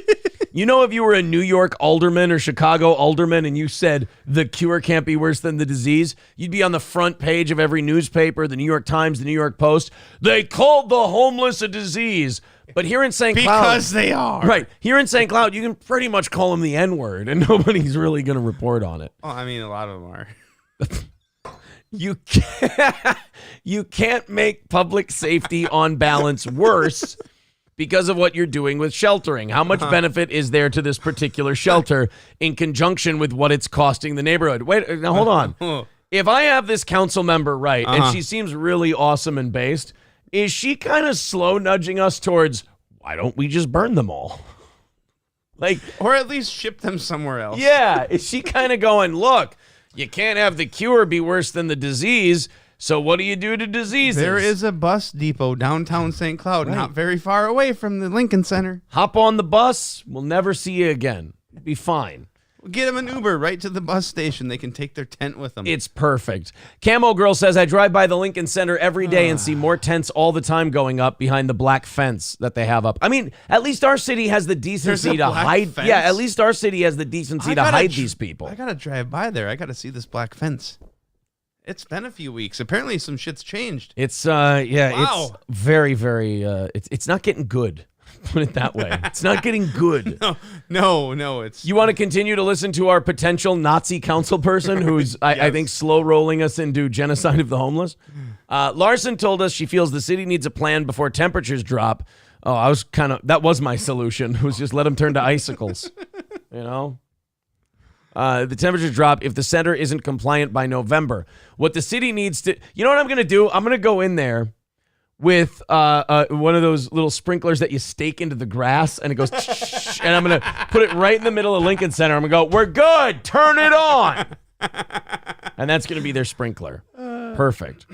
You know, if you were a New York alderman or Chicago alderman and you said the cure can't be worse than the disease, you'd be on the front page of every newspaper, the New York Times, the New York Post. They called the homeless a disease. But here in St. Cloud... Because they are. Right. Here in St. Cloud, you can pretty much call them the N-word and nobody's really going to report on it. Well, I mean, a lot of them are. You can't make public safety on balance worse because of what you're doing with sheltering. How much benefit is there to this particular shelter in conjunction with what it's costing the neighborhood? Wait, now hold on. If I have this council member right, and she seems really awesome and based, is she kind of slow nudging us towards, why don't we just burn them all? Or at least ship them somewhere else. Yeah. Is she kind of going, look, you can't have the cure be worse than the disease, so what do you do to diseases? There is a bus depot downtown St. Cloud, not very far away from the Lincoln Center. Hop on the bus. We'll never see you again. Be fine. Get them an Uber right to the bus station. They can take their tent with them. It's perfect. Camo Girl says, I drive by the Lincoln Center every day and see more tents all the time going up behind the black fence that they have up. I mean, at least our city has the decency to hide. Fence? Yeah, at least our city has the decency to hide these people. I got to drive by there. I got to see this black fence. It's been a few weeks. Apparently some shit's changed. It's, it's very, very, it's not getting good. Put it that way. It's not getting good. No, it's... You want to continue to listen to our potential Nazi council person who's, I think, slow rolling us into genocide of the homeless? Larson told us she feels the city needs a plan before temperatures drop. Oh, that was my solution, was just let them turn to icicles, you know? The temperatures drop if the center isn't compliant by November. What the city needs to... You know what I'm going to do? I'm going to go in there with one of those little sprinklers that you stake into the grass, and it goes, and I'm going to put it right in the middle of Lincoln Center. I'm going to go, we're good, turn it on. And that's going to be their sprinkler. Perfect.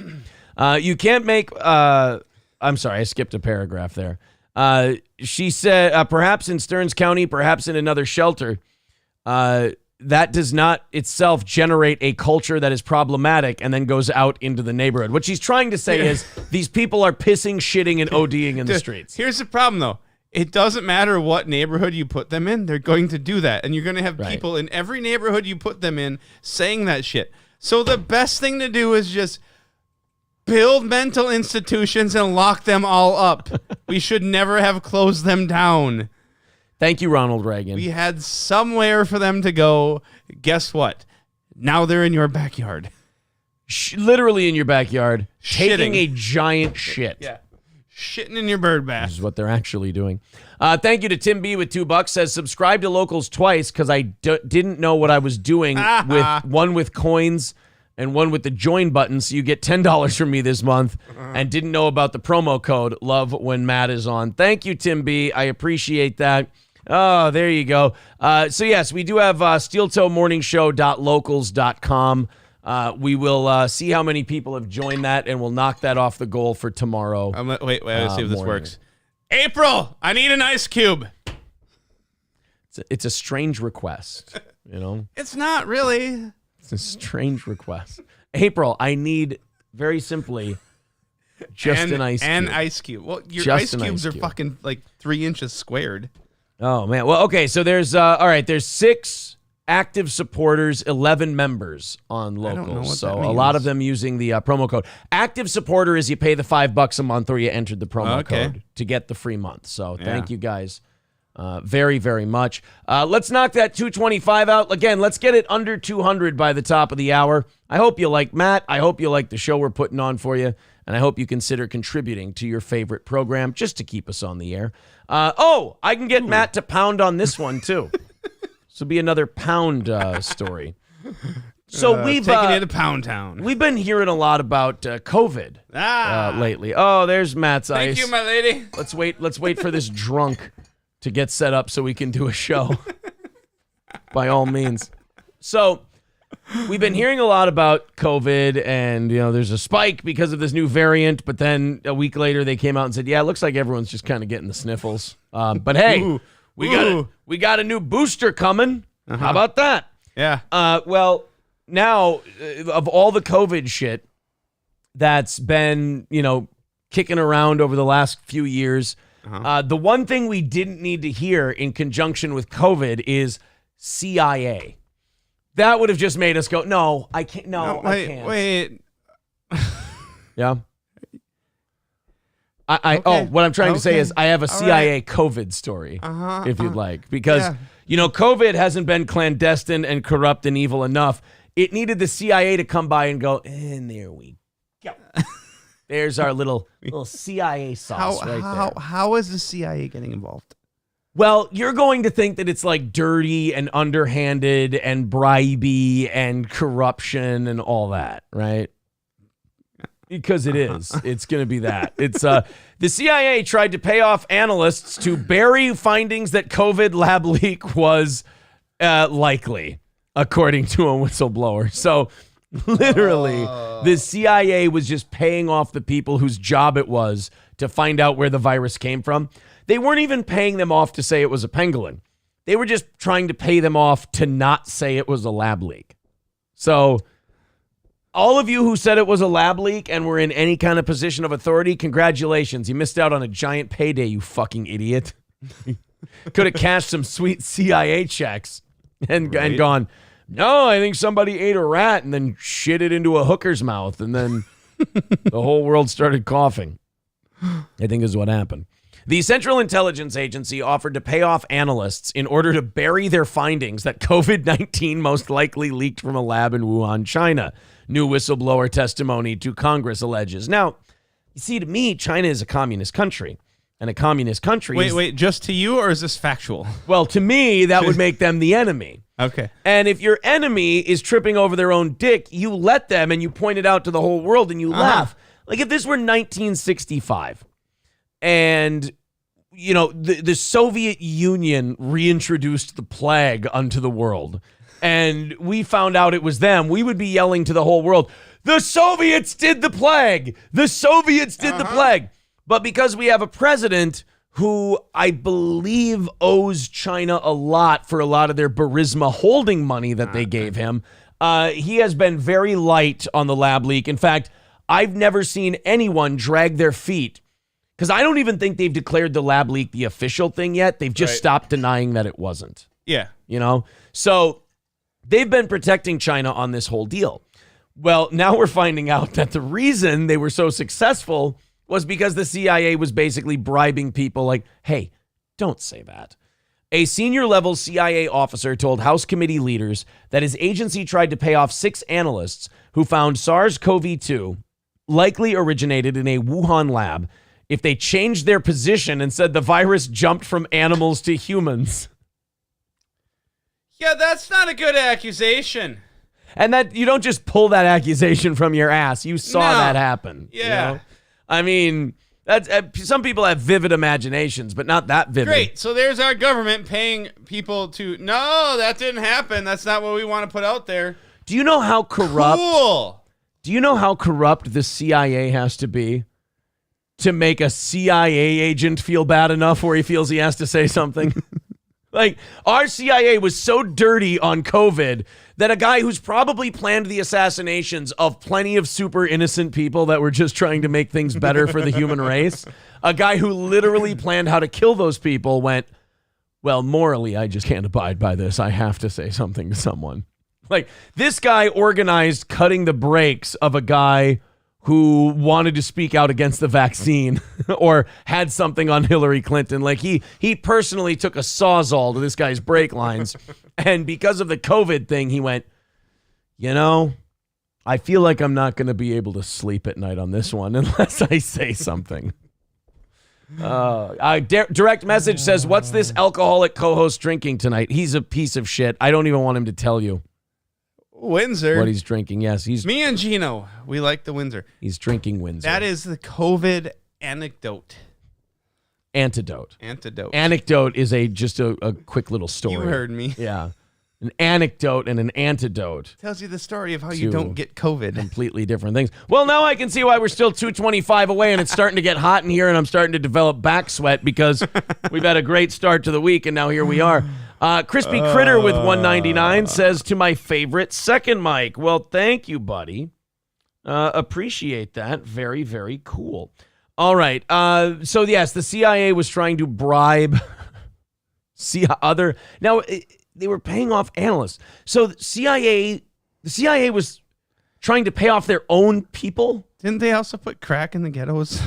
You can't make, I'm sorry, I skipped a paragraph there. She said, perhaps in Stearns County, perhaps in another shelter, that does not itself generate a culture that is problematic and then goes out into the neighborhood. What she's trying to say is these people are pissing, shitting, and ODing in the streets. Here's the problem, though. It doesn't matter what neighborhood you put them in. They're going to do that. And you're going to have people in every neighborhood you put them in saying that shit. So the best thing to do is just build mental institutions and lock them all up. We should never have closed them down. Thank you, Ronald Reagan. We had somewhere for them to go. Guess what? Now they're in your backyard. Literally in your backyard. Shitting. Taking a giant shit. Yeah. Shitting in your bird bath. This is what they're actually doing. Thank you to Tim B with $2. Says, subscribe to Locals twice because I didn't know what I was doing with one with coins and one with the join button. So you get $10 from me this month and didn't know about the promo code. Love when Matt is on. Thank you, Tim B. I appreciate that. Oh, there you go. So, yes, we do have steeltoemorningshow.locals.com. We will see how many people have joined that, and we'll knock that off the goal for tomorrow. Wait, let's see if this works. April, I need an ice cube. It's a strange request, you know? It's not really. It's a strange request. April, I need, very simply, just an ice cube. An ice cube. Well, your Just ice an cubes ice are cube. fucking like 3 inches squared. Oh, man. Well, okay, so there's, all right, there's 6 active supporters, 11 members on don't know Locals. what So that a means. lot of them using the promo code. Active supporter is you pay the $5 a month or you entered the promo code to get the free month. So thank you guys very, very much. Let's knock that 225 out. Again, let's get it under 200 by the top of the hour. I hope you like Matt. I hope you like the show we're putting on for you. And I hope you consider contributing to your favorite program just to keep us on the air. I can get Matt to pound on this one, too. This will be another pound story. So we've taking it to Pound Town. We've been hearing a lot about COVID lately. Oh, there's Matt's ice. Thank you, my lady. Let's wait for this drunk to get set up so we can do a show. By all means. So we've been hearing a lot about COVID, and there's a spike because of this new variant. But then a week later, they came out and said, "Yeah, it looks like everyone's just kind of getting the sniffles." But hey, we got a new booster coming. How about that? Yeah. Well, now of all the COVID shit that's been kicking around over the last few years, the one thing we didn't need to hear in conjunction with COVID is CIA. That would have just made us go, no, I can't. No, I can't. Wait. Yeah. What I'm trying to say is I have a CIA COVID story, if you'd like, because COVID hasn't been clandestine and corrupt and evil enough. It needed the CIA to come by and go, and there we go. There's our little CIA sauce right there. How is the CIA getting involved? Well, you're going to think that it's like dirty and underhanded and bribey and corruption and all that, right? Because it is. It's going to be that. It's the CIA tried to pay off analysts to bury findings that COVID lab leak was likely, according to a whistleblower. So literally, the CIA was just paying off the people whose job it was to find out where the virus came from. They weren't even paying them off to say it was a pangolin. They were just trying to pay them off to not say it was a lab leak. So all of you who said it was a lab leak and were in any kind of position of authority, congratulations. You missed out on a giant payday, you fucking idiot. Could have cashed some sweet CIA checks and gone, no, I think somebody ate a rat and then shit it into a hooker's mouth. And then the whole world started coughing. I think is what happened. The Central Intelligence Agency offered to pay off analysts in order to bury their findings that COVID-19 most likely leaked from a lab in Wuhan, China. New whistleblower testimony to Congress alleges. Now, you see, to me, China is a communist country. And a communist country Wait, just to you, or is this factual? Well, to me, that would make them the enemy. Okay. And if your enemy is tripping over their own dick, you let them and you point it out to the whole world and you laugh. Like if this were 1965 and the Soviet Union reintroduced the plague unto the world and we found out it was them, we would be yelling to the whole world, the Soviets did the plague! The Soviets did the plague! But because we have a president who I believe owes China a lot for a lot of their Burisma holding money that they gave him. He has been very light on the lab leak. In fact, I've never seen anyone drag their feet, because I don't even think they've declared the lab leak the official thing yet. They've just stopped denying that it wasn't. Yeah. So they've been protecting China on this whole deal. Well, now we're finding out that the reason they were so successful was because the CIA was basically bribing people like, hey, don't say that. A senior-level CIA officer told House committee leaders that his agency tried to pay off 6 analysts who found SARS-CoV-2 likely originated in a Wuhan lab if they changed their position and said the virus jumped from animals to humans. Yeah, that's not a good accusation. And that you don't just pull that accusation from your ass. You saw that happen. Yeah. I mean, that's some people have vivid imaginations, but not that vivid. Great. So there's our government paying people to, no, that didn't happen. That's not what we want to put out there. Do you know how corrupt? Cool. Do you know how corrupt the CIA has to be to make a CIA agent feel bad enough where he feels he has to say something? Like, our CIA was so dirty on COVID that a guy who's probably planned the assassinations of plenty of super innocent people that were just trying to make things better for the human race, a guy who literally planned how to kill those people went, well, morally, I just can't abide by this. I have to say something to someone. Like, this guy organized cutting the brakes of a guy who wanted to speak out against the vaccine or had something on Hillary Clinton. Like, he personally took a sawzall to this guy's brake lines. And because of the COVID thing, he went, I feel like I'm not going to be able to sleep at night on this one unless I say something. Direct message says, what's this alcoholic co-host drinking tonight? He's a piece of shit. I don't even want him to tell you. Windsor. What he's drinking. Yes, me and Gino, we like the Windsor. He's drinking Windsor. That is the COVID antidote. Antidote is just a quick little story. You heard me. Yeah. An anecdote and an antidote. Tells you the story of how you don't get COVID. Completely different things. Well, now I can see why we're still 225 away and it's starting to get hot in here and I'm starting to develop back sweat because we've had a great start to the week and now here we are. Crispy Critter with 199 says, to my favorite second mic. Well, thank you, buddy. Appreciate that. Very, very cool. All right. So, yes, the CIA was trying to bribe Now, they were paying off analysts. So the CIA was trying to pay off their own people. Didn't they also put crack in the ghettos?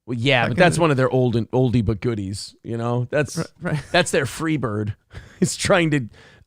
Well, yeah, but that's one of their oldie but goodies. That's their free bird. It's trying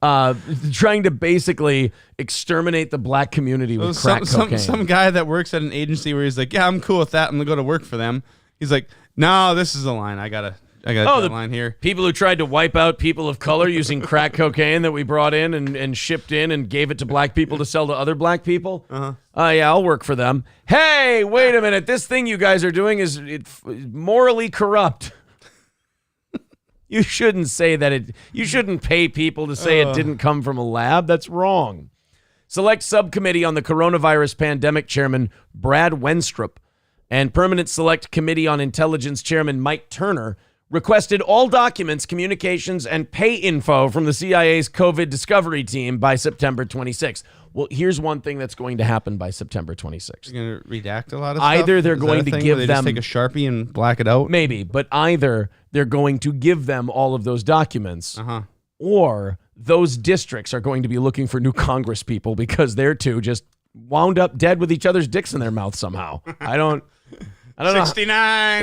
to basically exterminate the black community with crack cocaine. Some guy that works at an agency where he's like, yeah, I'm cool with that. I'm gonna go to work for them. He's like, no, this is the line. I got the line here. People who tried to wipe out people of color using crack cocaine that we brought in and shipped in and gave it to black people to sell to other black people. Yeah, I'll work for them. Hey, wait a minute. This thing you guys are doing is morally corrupt. You shouldn't say that you shouldn't pay people to say it didn't come from a lab. That's wrong. Select Subcommittee on the Coronavirus Pandemic Chairman Brad Wenstrup and Permanent Select Committee on Intelligence Chairman Mike Turner requested all documents, communications, and pay info from the CIA's COVID discovery team by September 26th. Well, here's one thing that's going to happen by September 26th. You're going to redact a lot of stuff? Either they're going to give them... Just take a Sharpie and black it out? Maybe, but either they're going to give them all of those documents, or those districts are going to be looking for new Congress people because they're two just wound up dead with each other's dicks in their mouth somehow. I don't know. 69.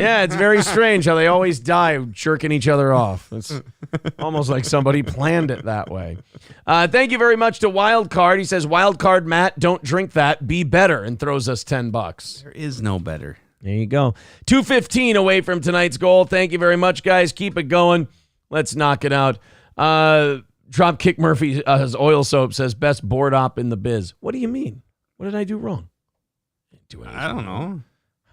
Yeah, it's very strange how they always die jerking each other off. It's almost like somebody planned it that way. Thank you very much to Wildcard. He says, Wildcard Matt, don't drink that. Be better, and throws us $10. There is no better. There you go. 2:15 away from tonight's goal. Thank you very much, guys. Keep it going. Let's knock it out. Dropkick Murphy's oil soap says, best board op in the biz. What do you mean? What did I do wrong? I don't know.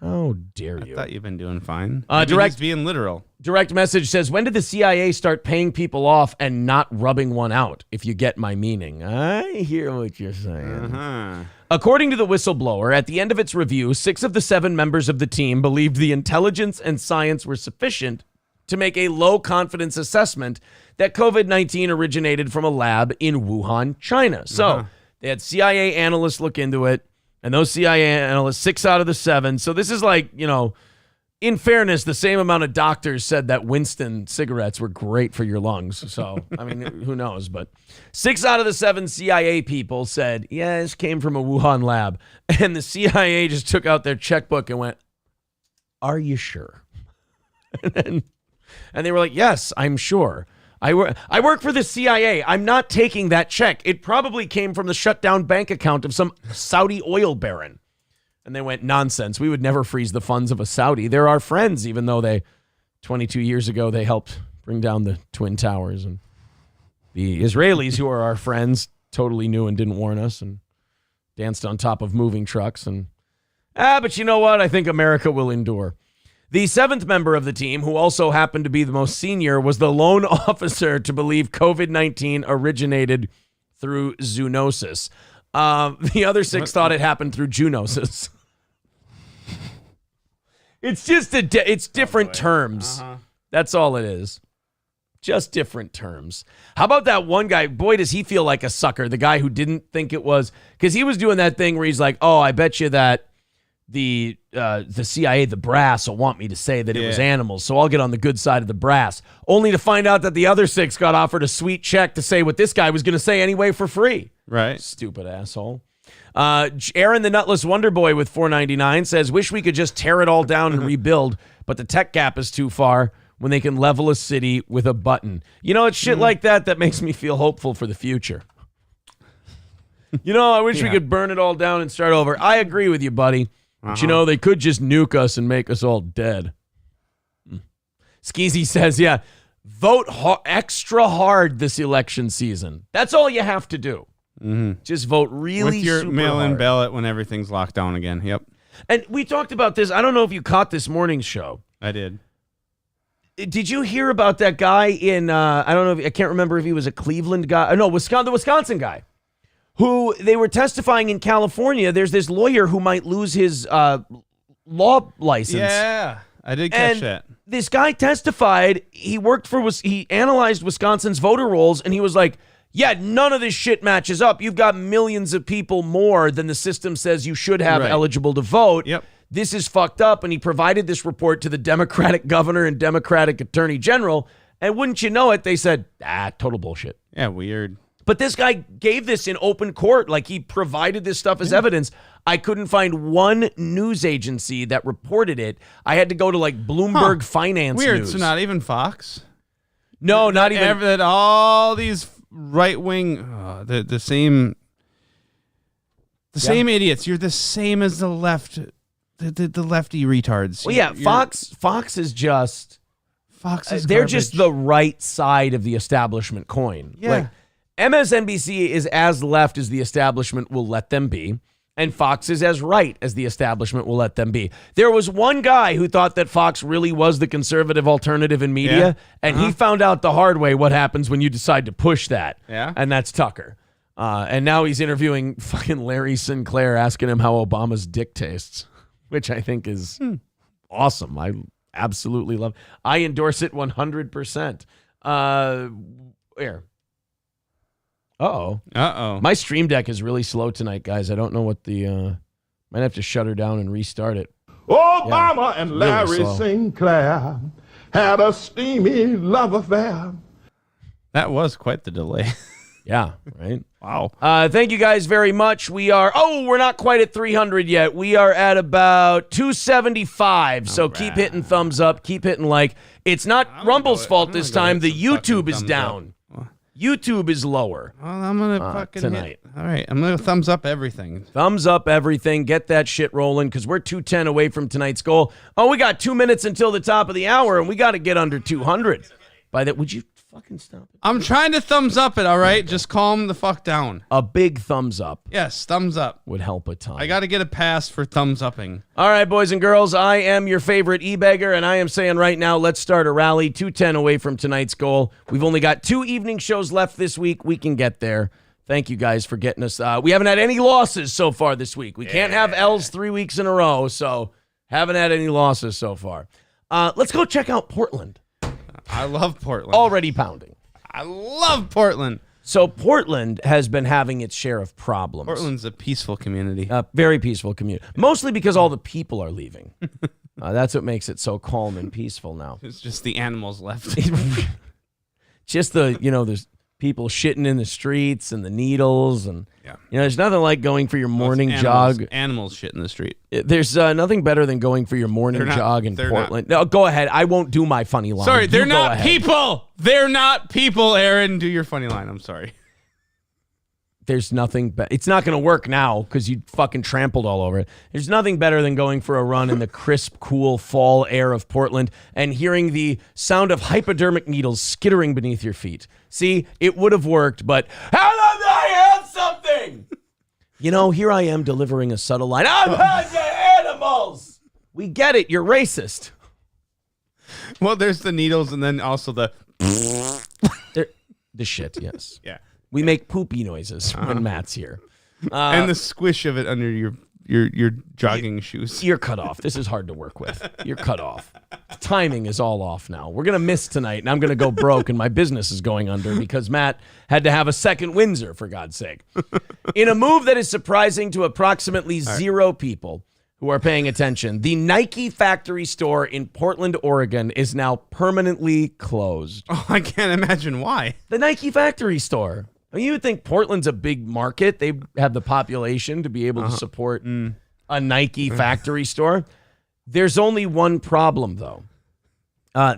How dare you? I thought you've been doing fine. Direct being literal. Direct message says, when did the CIA start paying people off and not rubbing one out? If you get my meaning. I hear what you're saying. According to the whistleblower, at the end of its review, 6 of the 7 members of the team believed the intelligence and science were sufficient to make a low-confidence assessment that COVID-19 originated from a lab in Wuhan, China. So they had CIA analysts look into it, and those CIA analysts, 6 out of the 7. So this is like, in fairness, the same amount of doctors said that Winston cigarettes were great for your lungs. So, I mean, who knows? But 6 out of the 7 CIA people said, yeah, this came from a Wuhan lab. And the CIA just took out their checkbook and went, are you sure? And they were like, yes, I'm sure. I work for the CIA. I'm not taking that check. It probably came from the shut down bank account of some Saudi oil baron. And they went, nonsense. We would never freeze the funds of a Saudi. They're our friends, even though 22 years ago, they helped bring down the Twin Towers. And the Israelis, who are our friends, totally knew and didn't warn us and danced on top of moving trucks. And but you know what? I think America will endure. The 7th member of the team, who also happened to be the most senior, was the lone officer to believe COVID-19 originated through zoonosis. The other 6 thought it happened through Junosis. It's just it's different terms. That's all it is. Just different terms. How about that one guy? Boy, does he feel like a sucker. The guy who didn't think it was, because he was doing that thing where he's like, oh, I bet you that the CIA, the brass, will want me to say that it was animals, so I'll get on the good side of the brass. Only to find out that the other 6 got offered a sweet check to say what this guy was going to say anyway for free. Right. Stupid asshole. Aaron the Nutless Wonder Boy with $4.99 says, wish we could just tear it all down and rebuild, but the tech gap is too far when they can level a city with a button. It's shit like that makes me feel hopeful for the future. I wish we could burn it all down and start over. I agree with you, buddy. But they could just nuke us and make us all dead. Skeezy says, vote extra hard this election season. That's all you have to do. Just vote really with your super mail-in hard. ballot when everything's locked down again. Yep. And we talked about this. I don't know if you caught this morning's show. I did. Did you hear about that guy in, I don't know, I can't remember if he was a Cleveland guy. No, the Wisconsin guy. Who they were testifying in California. There's this lawyer who might lose his law license. Yeah, I did catch that. This guy testified. He analyzed Wisconsin's voter rolls, and he was like, yeah, none of this shit matches up. You've got millions of people more than the system says you should have eligible to vote. Yep. This is fucked up. And he provided this report to the Democratic governor and Democratic attorney general. And wouldn't you know it, they said, total bullshit. Yeah, weird. But this guy gave this in open court. Like, he provided this stuff as evidence. I couldn't find one news agency that reported it. I had to go to, like, Bloomberg Finance Weird. News. So not even Fox? No, not even. That all these right-wing, the same idiots. You're the same as the left, the lefty retards. Well, yeah, Fox is just. Fox is they're garbage. just the right side of the establishment coin. Yeah. Like, MSNBC is as left as the establishment will let them be, and Fox is as right as the establishment will let them be. There was one guy who thought that Fox really was the conservative alternative in media, and he found out the hard way what happens when you decide to push that. Yeah. And that's Tucker. And now he's interviewing fucking Larry Sinclair, asking him how Obama's dick tastes, which I think is awesome. I absolutely love. I endorse it 100%. Where? Uh-oh. My Stream Deck is really slow tonight, guys. I don't know what the... might have to shut her down and restart it. Obama and Larry really Sinclair had a steamy love affair. That was quite the delay. Yeah, right? Wow. Thank you guys very much. We're not quite at 300 yet. We are at about 275. So keep hitting thumbs up. Keep hitting like. It's not Rumble's fault this time. The YouTube is down. YouTube is lower. Well, I'm going to fucking tonight. All right. I'm going to thumbs up everything. Thumbs up everything. Get that shit rolling because we're 210 away from tonight's goal. Oh, we got 2 minutes until the top of the hour, and we got to get under 200. By that, would you fucking stop it? I'm trying to thumbs up it, all right? Just calm the fuck down. A big thumbs up. Yes, thumbs up. Would help a ton. I got to get a pass for thumbs upping. All right, boys and girls, I am your favorite e-beggar, and I am saying right now, let's start a rally. 210 away from tonight's goal. We've only got 2 evening shows left this week. We can get there. Thank you guys for getting us. We haven't had any losses so far this week. We can't have L's 3 weeks in a row, so haven't had any losses so far. Let's go check out Portland. I love Portland. Already pounding. I love Portland. So Portland has been having its share of problems. Portland's a peaceful community. Very peaceful community. Mostly because all the people are leaving. That's what makes it so calm and peaceful now. It's just the animals left. Just there's people shitting in the streets and the needles. And, there's nothing like going for your morning jog. Animals shit in the street. There's nothing better than going for your morning jog in Portland. No, go ahead. I won't do my funny line. Sorry, they're not people. They're not people, Aaron. Do your funny line. I'm sorry. There's nothing it's not going to work now because you fucking trampled all over it. There's nothing better than going for a run in the crisp, cool fall air of Portland and hearing the sound of hypodermic needles skittering beneath your feet. See, it would have worked, but how did I have something? Here I am delivering a subtle line. I'm animals. We get it. You're racist. Well, there's the needles and then also the shit, yes. Yeah. We make poopy noises when Matt's here. And the squish of it under your jogging shoes. You're cut off. This is hard to work with. You're cut off. Timing is all off now. We're going to miss tonight, and I'm going to go broke, and my business is going under because Matt had to have a second Windsor, for God's sake. In a move that is surprising to approximately zero people who are paying attention, the Nike factory store in Portland, Oregon is now permanently closed. Oh, I can't imagine why. The Nike factory store. I mean, you would think Portland's a big market. They have the population to be able to support a Nike factory store. There's only one problem, though.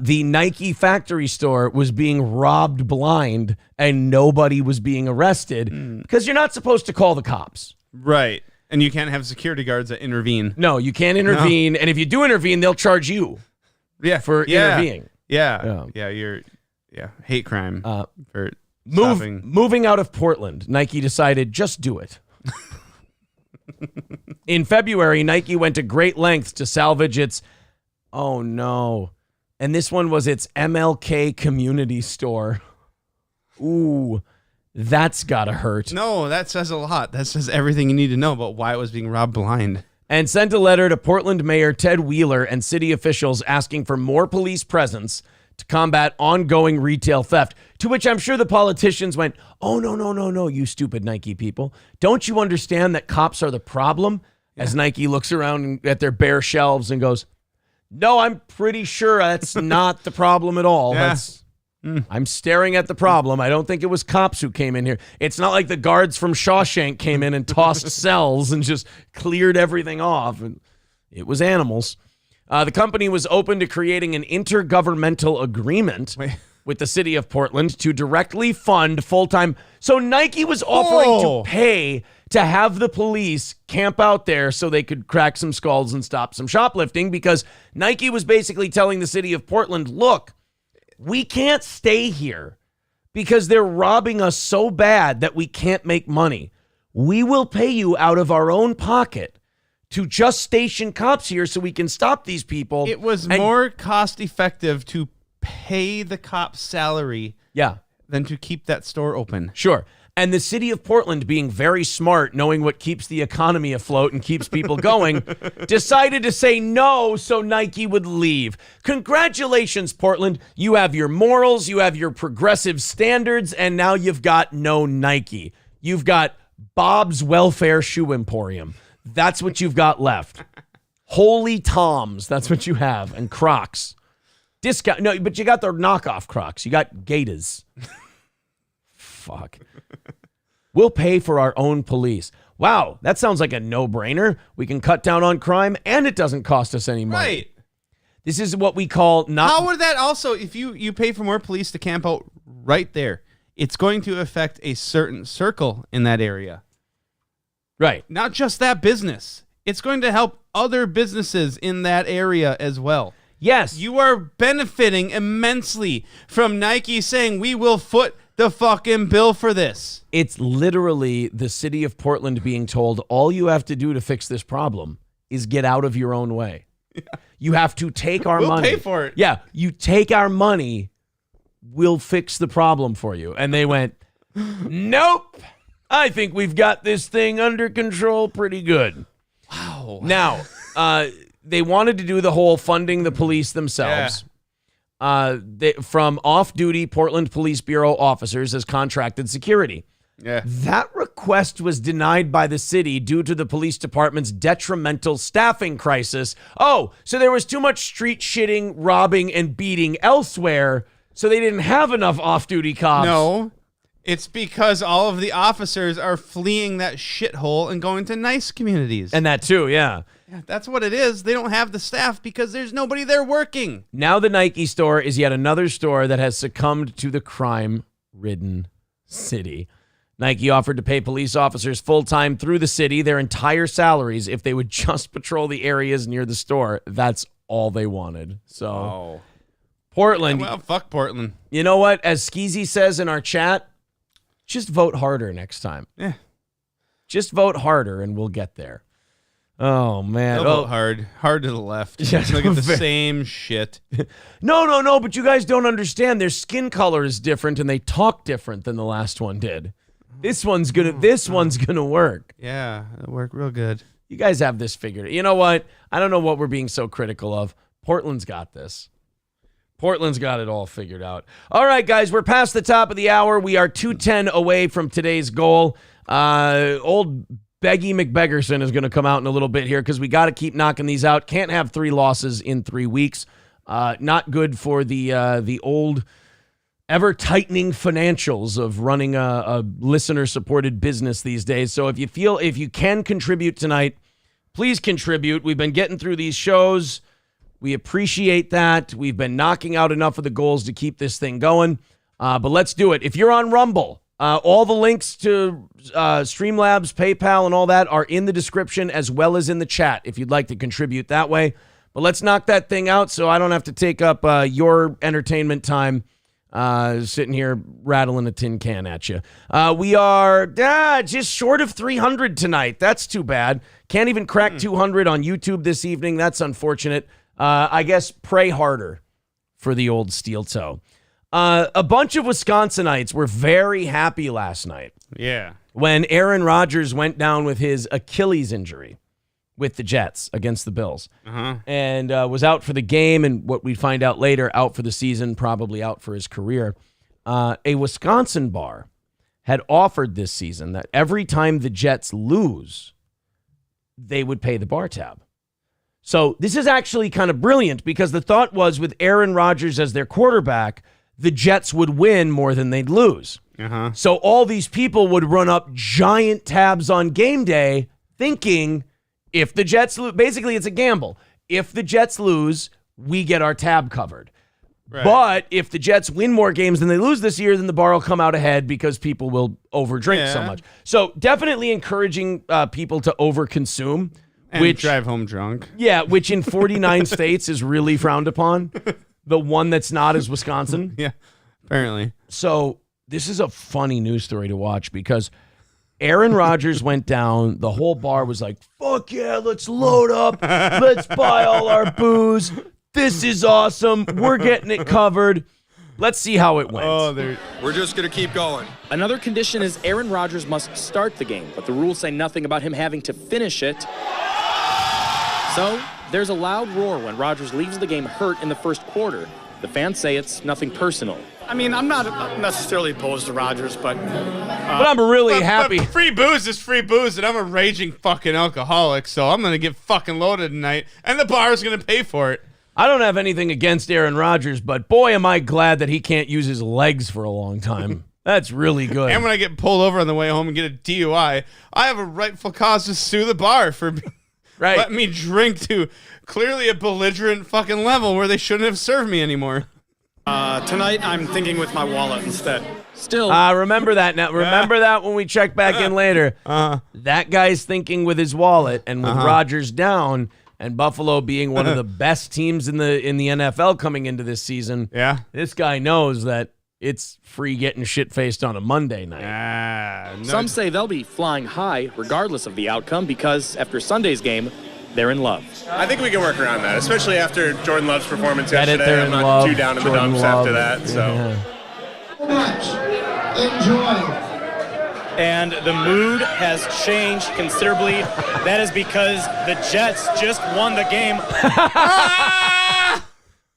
The Nike factory store was being robbed blind and nobody was being arrested because you're not supposed to call the cops. Right. And you can't have security guards that intervene. No, you can't intervene. No. And if you do intervene, they'll charge you for intervening. Yeah. Hate crime for stopping. Moving out of Portland, Nike decided just do it. In February, Nike went to great lengths to salvage its, oh no. And this one was its MLK community store. Ooh. That's gotta hurt. No, that says a lot. That says everything you need to know about why it was being robbed blind. And sent a letter to Portland Mayor Ted Wheeler and city officials asking for more police presence to combat ongoing retail theft, to which I'm sure the politicians went, oh, no, you stupid Nike people. Don't you understand that cops are the problem? Yeah. As Nike looks around at their bare shelves and goes, no, I'm pretty sure that's not the problem at all. Yeah. I'm staring at the problem. I don't think it was cops who came in here. It's not like the guards from Shawshank came in and tossed cells and just cleared everything off. It was animals. The company was open to creating an intergovernmental agreement with the city of Portland to directly fund full-time. So Nike was offering to pay to have the police camp out there so they could crack some skulls and stop some shoplifting, because Nike was basically telling the city of Portland, look, we can't stay here because they're robbing us so bad that we can't make money. We will pay you out of our own pocket to just station cops here so we can stop these people. It was more cost effective to pay the cop's salary than to keep that store open. Sure. And the city of Portland, being very smart, knowing what keeps the economy afloat and keeps people going, decided to say no so Nike would leave. Congratulations, Portland. You have your morals, you have your progressive standards, and now you've got no Nike. You've got Bob's Welfare Shoe Emporium. That's what you've got left. Holy Toms, that's what you have, and Crocs. Discount. No, but you got the knockoff Crocs. You got Gators. Fuck. We'll pay for our own police. Wow, that sounds like a no-brainer. We can cut down on crime, and it doesn't cost us any money. Right. This is what we call not... How would that also, if you pay for more police to camp out right there, it's going to affect a certain circle in that area. Right. Not just that business. It's going to help other businesses in that area as well. Yes. You are benefiting immensely from Nike saying we will foot the fucking bill for this. It's literally the city of Portland being told all you have to do to fix this problem is get out of your own way. Yeah. You have to take our money. We'll pay for it. Yeah, you take our money, we'll fix the problem for you. And they went, nope, I think we've got this thing under control pretty good. Wow. Now, they wanted to do the whole funding the police themselves. from off-duty Portland Police Bureau officers as contracted security. Yeah. That request was denied by the city due to the police department's detrimental staffing crisis. Oh, so there was too much street shitting, robbing, and beating elsewhere, so they didn't have enough off-duty cops. No, it's because all of the officers are fleeing that shithole and going to nice communities. And that too, yeah. That's what it is. They don't have the staff because there's nobody there working. Now the Nike store is yet another store that has succumbed to the crime-ridden city. Nike offered to pay police officers full-time through the city their entire salaries if they would just patrol the areas near the store. That's all they wanted. So, Portland. Yeah, well, fuck Portland. You know what? As Skeezy says in our chat, just vote harder next time. Yeah. Just vote harder and we'll get there. Oh, man. Vote hard. Hard to the left. Yeah, Look at the same shit. No, but you guys don't understand. Their skin color is different and they talk different than the last one did. This one's gonna work. Yeah, it worked real good. You guys have this figured. You know what? I don't know what we're being so critical of. Portland's got this. Portland's got it all figured out. All right, guys, we're past the top of the hour. We are 2:10 away from today's goal. Old Beggy McBeggerson is going to come out in a little bit here because we got to keep knocking these out. Can't have 3 losses in 3 weeks. Not good for the old ever-tightening financials of running a listener-supported business these days. So if you can contribute tonight, please contribute. We've been getting through these shows. We appreciate that. We've been knocking out enough of the goals to keep this thing going. But let's do it. If you're on Rumble, all the links to Streamlabs, PayPal, and all that are in the description as well as in the chat if you'd like to contribute that way. But let's knock that thing out so I don't have to take up your entertainment time sitting here rattling a tin can at you. We are just short of 300 tonight. That's too bad. Can't even crack 200 on YouTube this evening. That's unfortunate. I guess pray harder for the old steel toe. A bunch of Wisconsinites were very happy last night. Yeah. When Aaron Rodgers went down with his Achilles injury with the Jets against the Bills. And was out for the game, and what we find out later, out for the season, probably out for his career. A Wisconsin bar had offered this season that every time the Jets lose, they would pay the bar tab. So this is actually kind of brilliant because the thought was with Aaron Rodgers as their quarterback, the Jets would win more than they'd lose. So all these people would run up giant tabs on game day thinking if the Jets lose, basically it's a gamble. If the Jets lose, we get our tab covered. Right. But if the Jets win more games than they lose this year, then the bar will come out ahead because people will overdrink so much. So definitely encouraging people to overconsume. And drive home drunk. Yeah, which in 49 states is really frowned upon. The one that's not is Wisconsin. Yeah, apparently. So this is a funny news story to watch because Aaron Rodgers went down. The whole bar was like, fuck yeah, let's load up. Let's buy all our booze. This is awesome. We're getting it covered. Let's see how it went. We're just going to keep going. Another condition is Aaron Rodgers must start the game, but the rules say nothing about him having to finish it. So there's a loud roar when Rodgers leaves the game hurt in the first quarter. The fans say it's nothing personal. I mean, I'm not necessarily opposed to Rodgers, but I'm really happy. But free booze is free booze, and I'm a raging fucking alcoholic, so I'm going to get fucking loaded tonight, and the bar's going to pay for it. I don't have anything against Aaron Rodgers, but boy, am I glad that he can't use his legs for a long time. That's really good. And when I get pulled over on the way home and get a DUI, I have a rightful cause to sue the bar for letting me drink to clearly a belligerent fucking level where they shouldn't have served me anymore. tonight I'm thinking with my wallet instead. Still. Remember that now. Remember that when we check back in later. That guy's thinking with his wallet, and with Rodgers down and Buffalo being one of the best teams in the NFL coming into this season. Yeah. This guy knows that it's free getting shit-faced on a Monday night. Some say they'll be flying high regardless of the outcome because after Sunday's game, they're in love. I think we can work around that, especially after Jordan Love's performance yesterday. They're I'm in not love. too down in Jordan the dumps Love. after that. So. Much. Enjoy. And the mood has changed considerably. That is because the Jets just won the game.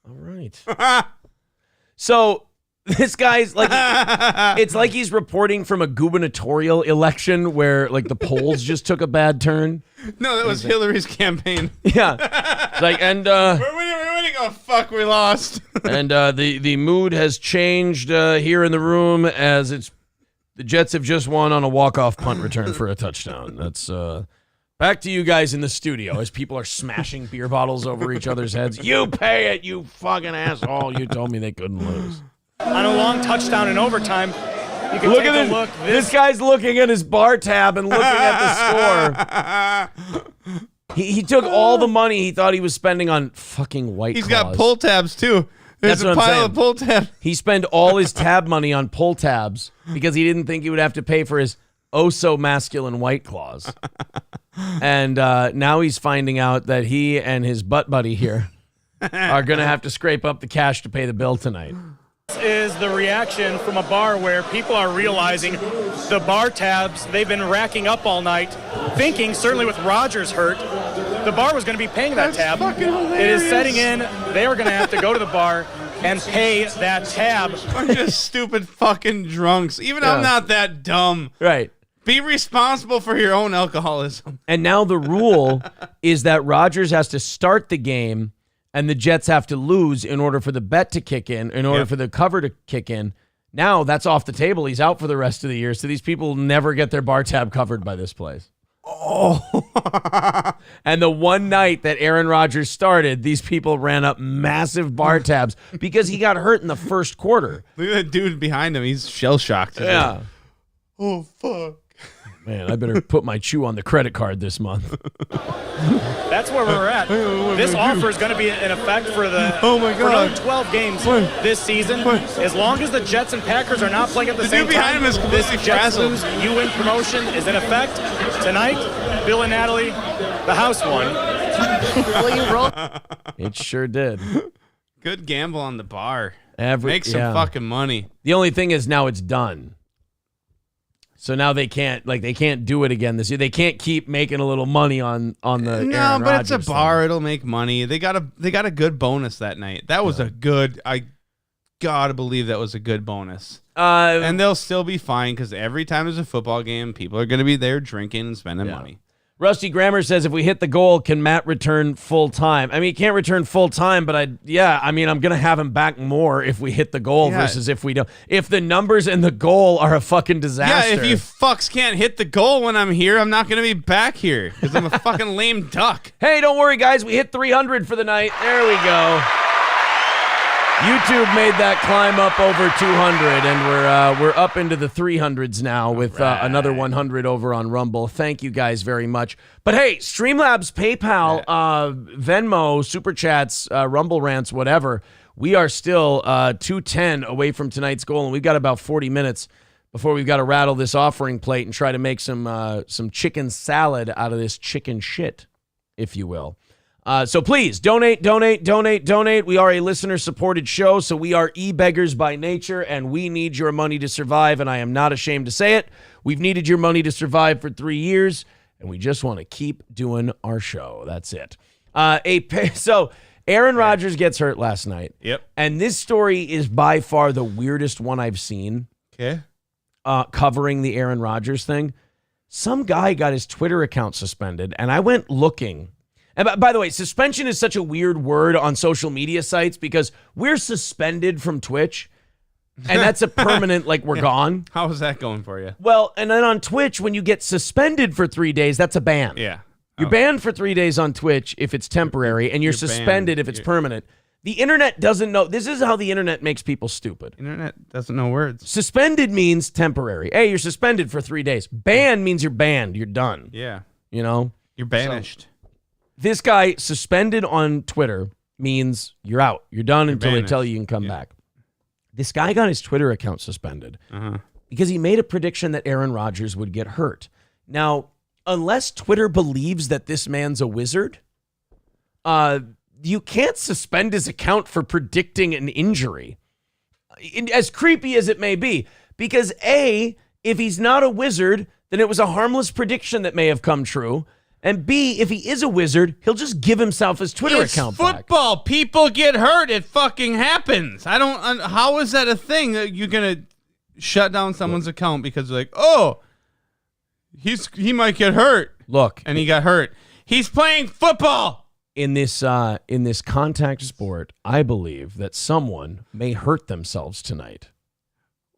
All right. So this guy's like, it's like he's reporting from a gubernatorial election where like the polls just took a bad turn. No, that was Hillary's campaign. Yeah. It's like, and we're winning. Oh fuck, we lost. And the mood has changed here in the room as the Jets have just won on a walk-off punt return for a touchdown. That's back to you guys in the studio as people are smashing beer bottles over each other's heads. You pay it, you fucking asshole. You told me they couldn't lose. On a long touchdown in overtime, you can take a look. This guy's looking at his bar tab and looking at the score. He took all the money he thought he was spending on fucking White Claws. He's got pull tabs, too. There's a pile of pull tabs. He spent all his tab money on pull tabs because he didn't think he would have to pay for his oh-so-masculine White Claws. And now he's finding out that he and his butt buddy here are going to have to scrape up the cash to pay the bill tonight. This is the reaction from a bar where people are realizing the bar tabs they've been racking up all night, thinking, certainly with Rodgers hurt, the bar was going to be paying that tab. It is setting in. They are going to have to go to the bar and pay that tab. We're just stupid fucking drunks. Even I'm not that dumb. Right. Be responsible for your own alcoholism. And now the rule is that Rodgers has to start the game and the Jets have to lose in order for the bet to kick in order for the cover to kick in. Now that's off the table. He's out for the rest of the year, so these people will never get their bar tab covered by this place. Oh. And the one night that Aaron Rodgers started, these people ran up massive bar tabs because he got hurt in the first quarter. Look at that dude behind him. He's shell-shocked. Yeah. Oh, fuck. Man, I better put my chew on the credit card this month. That's where we're at. This offer is going to be in effect for another 12 games this season. As long as the Jets and Packers are not playing at the same time, this Jets lose, you win promotion is in effect. Tonight, Bill and Natalie, the house won. Will you roll? It sure did. Good gamble on the bar. Make some fucking money. The only thing is now it's done. So now they can't do it again this year. They can't keep making a little money on the Aaron but Rodgers it's a bar. thing. It'll make money. They got a good bonus that night. That was a good. I gotta believe that was a good bonus. And they'll still be fine because every time there's a football game, people are gonna be there drinking and spending money. Rusty Grammer says, if we hit the goal, can Matt return full time? I mean, he can't return full time, but I'm going to have him back more if we hit the goal versus if we don't. If the numbers and the goal are a fucking disaster. Yeah, if you fucks can't hit the goal when I'm here, I'm not going to be back here because I'm a fucking lame duck. Hey, don't worry, guys. We hit 300 for the night. There we go. YouTube made that climb up over 200, and we're up into the 300s now with another 100 over on Rumble. Thank you guys very much. But hey, Streamlabs, PayPal, Venmo, Super Chats, Rumble Rants, whatever. We are still 210 away from tonight's goal, and we've got about 40 minutes before we've got to rattle this offering plate and try to make some chicken salad out of this chicken shit, if you will. So please, donate. We are a listener-supported show, so we are e-beggars by nature, and we need your money to survive, and I am not ashamed to say it. We've needed your money to survive for 3 years, and we just want to keep doing our show. That's it. So Aaron Rodgers gets hurt last night. Yep. And this story is by far the weirdest one I've seen. Okay. Covering the Aaron Rodgers thing. Some guy got his Twitter account suspended, and I went looking. And by the way, suspension is such a weird word on social media sites because we're suspended from Twitch, and that's a permanent, like, we're gone. How is that going for you? Well, and then on Twitch, when you get suspended for 3 days, that's a ban. Yeah. You're banned for 3 days on Twitch if it's temporary, and you're suspended if it's permanent. The internet doesn't know. This is how the internet makes people stupid. Internet doesn't know words. Suspended means temporary. Hey, you're suspended for 3 days. Banned means you're banned. You're done. Yeah. You know? You're banished. So, this guy suspended on Twitter means you're out. You're done until they tell you can come back. This guy got his Twitter account suspended because he made a prediction that Aaron Rodgers would get hurt. Now, unless Twitter believes that this man's a wizard, you can't suspend his account for predicting an injury, as creepy as it may be. Because A, if he's not a wizard, then it was a harmless prediction that may have come true. And B, if he is a wizard, he'll just give himself his Twitter account back. It's football. People get hurt. It fucking happens. I don't. How is that a thing that you're gonna shut down someone's account because they're like, oh, he might get hurt. Look, and he got hurt. He's playing football. In this contact sport, I believe that someone may hurt themselves tonight.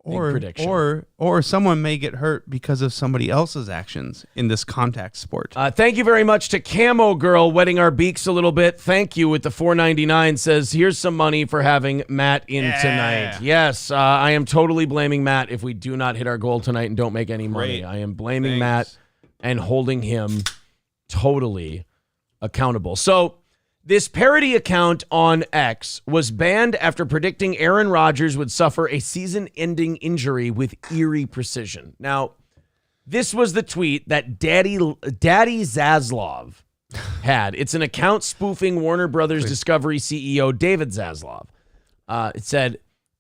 Or someone may get hurt because of somebody else's actions in this contact sport. Thank you very much to Camo Girl wetting our beaks a little bit. Thank you with the $4.99 says, here's some money for having Matt in tonight. Yes, I am totally blaming Matt if we do not hit our goal tonight and don't make any money. I am blaming Matt and holding him totally accountable. So this parody account on X was banned after predicting Aaron Rodgers would suffer a season-ending injury with eerie precision. Now, this was the tweet that Daddy Zaslav had. It's an account spoofing Warner Brothers Discovery CEO David Zaslav. It said,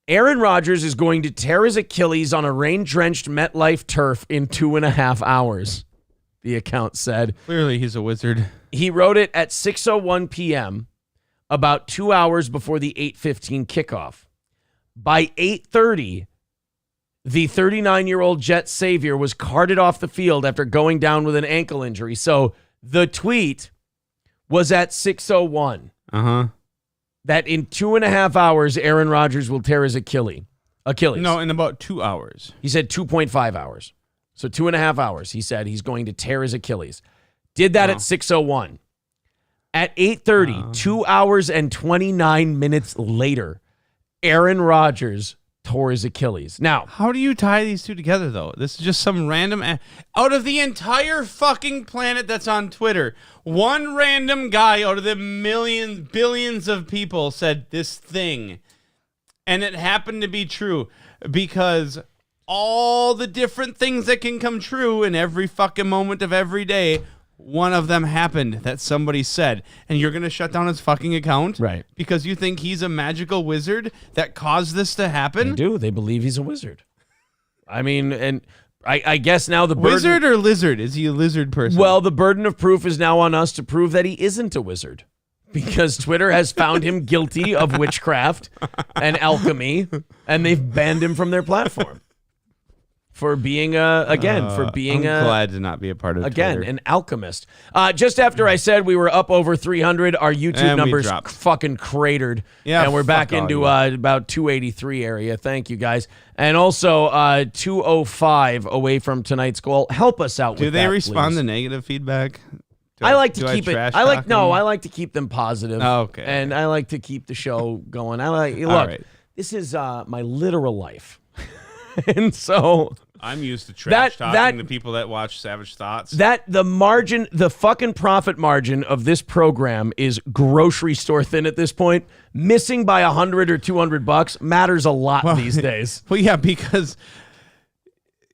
Aaron Rodgers is going to tear his Achilles on a rain-drenched MetLife turf in 2.5 hours, the account said. Clearly, he's a wizard. He wrote it at 6:01 p.m., about 2 hours before the 8:15 kickoff. By 8:30, the 39-year-old Jets savior was carted off the field after going down with an ankle injury. So the tweet was at 6:01. That in 2.5 hours, Aaron Rodgers will tear his Achilles. No, in about 2 hours. He said 2.5 hours. So 2.5 hours, he said he's going to tear his Achilles. Did that at 6:01. At 8:30, 2 hours and 29 minutes later, Aaron Rodgers tore his Achilles. Now, how do you tie these two together, though? This is just some random... out of the entire fucking planet that's on Twitter, one random guy out of the billions of people said this thing. And it happened to be true because all the different things that can come true in every fucking moment of every day... one of them happened that somebody said, and you're going to shut down his fucking account? Right. Because you think he's a magical wizard that caused this to happen? They do. They believe he's a wizard. I mean, and I guess now the burden... Wizard or lizard? Is he a lizard person? Well, the burden of proof is now on us to prove that he isn't a wizard. Because Twitter has found him guilty of witchcraft and alchemy, and they've banned him from their platform. For being I'm glad to not be a part of Twitter. An alchemist. Just after I said we were up over 300, our YouTube numbers fucking cratered. Yeah, and we're back into about 283 area. Thank you guys. And also 205 away from tonight's goal. Help us out with that, Do they respond please. to negative feedback? I like to keep it. I like to keep them positive. Oh, okay. And I like to keep the show going. This is my literal life. And so I'm used to trash talking to people that watch Savage Thoughts. The fucking profit margin of this program is grocery store thin at this point. Missing by $100 or $200 matters a lot these days. Well, yeah, because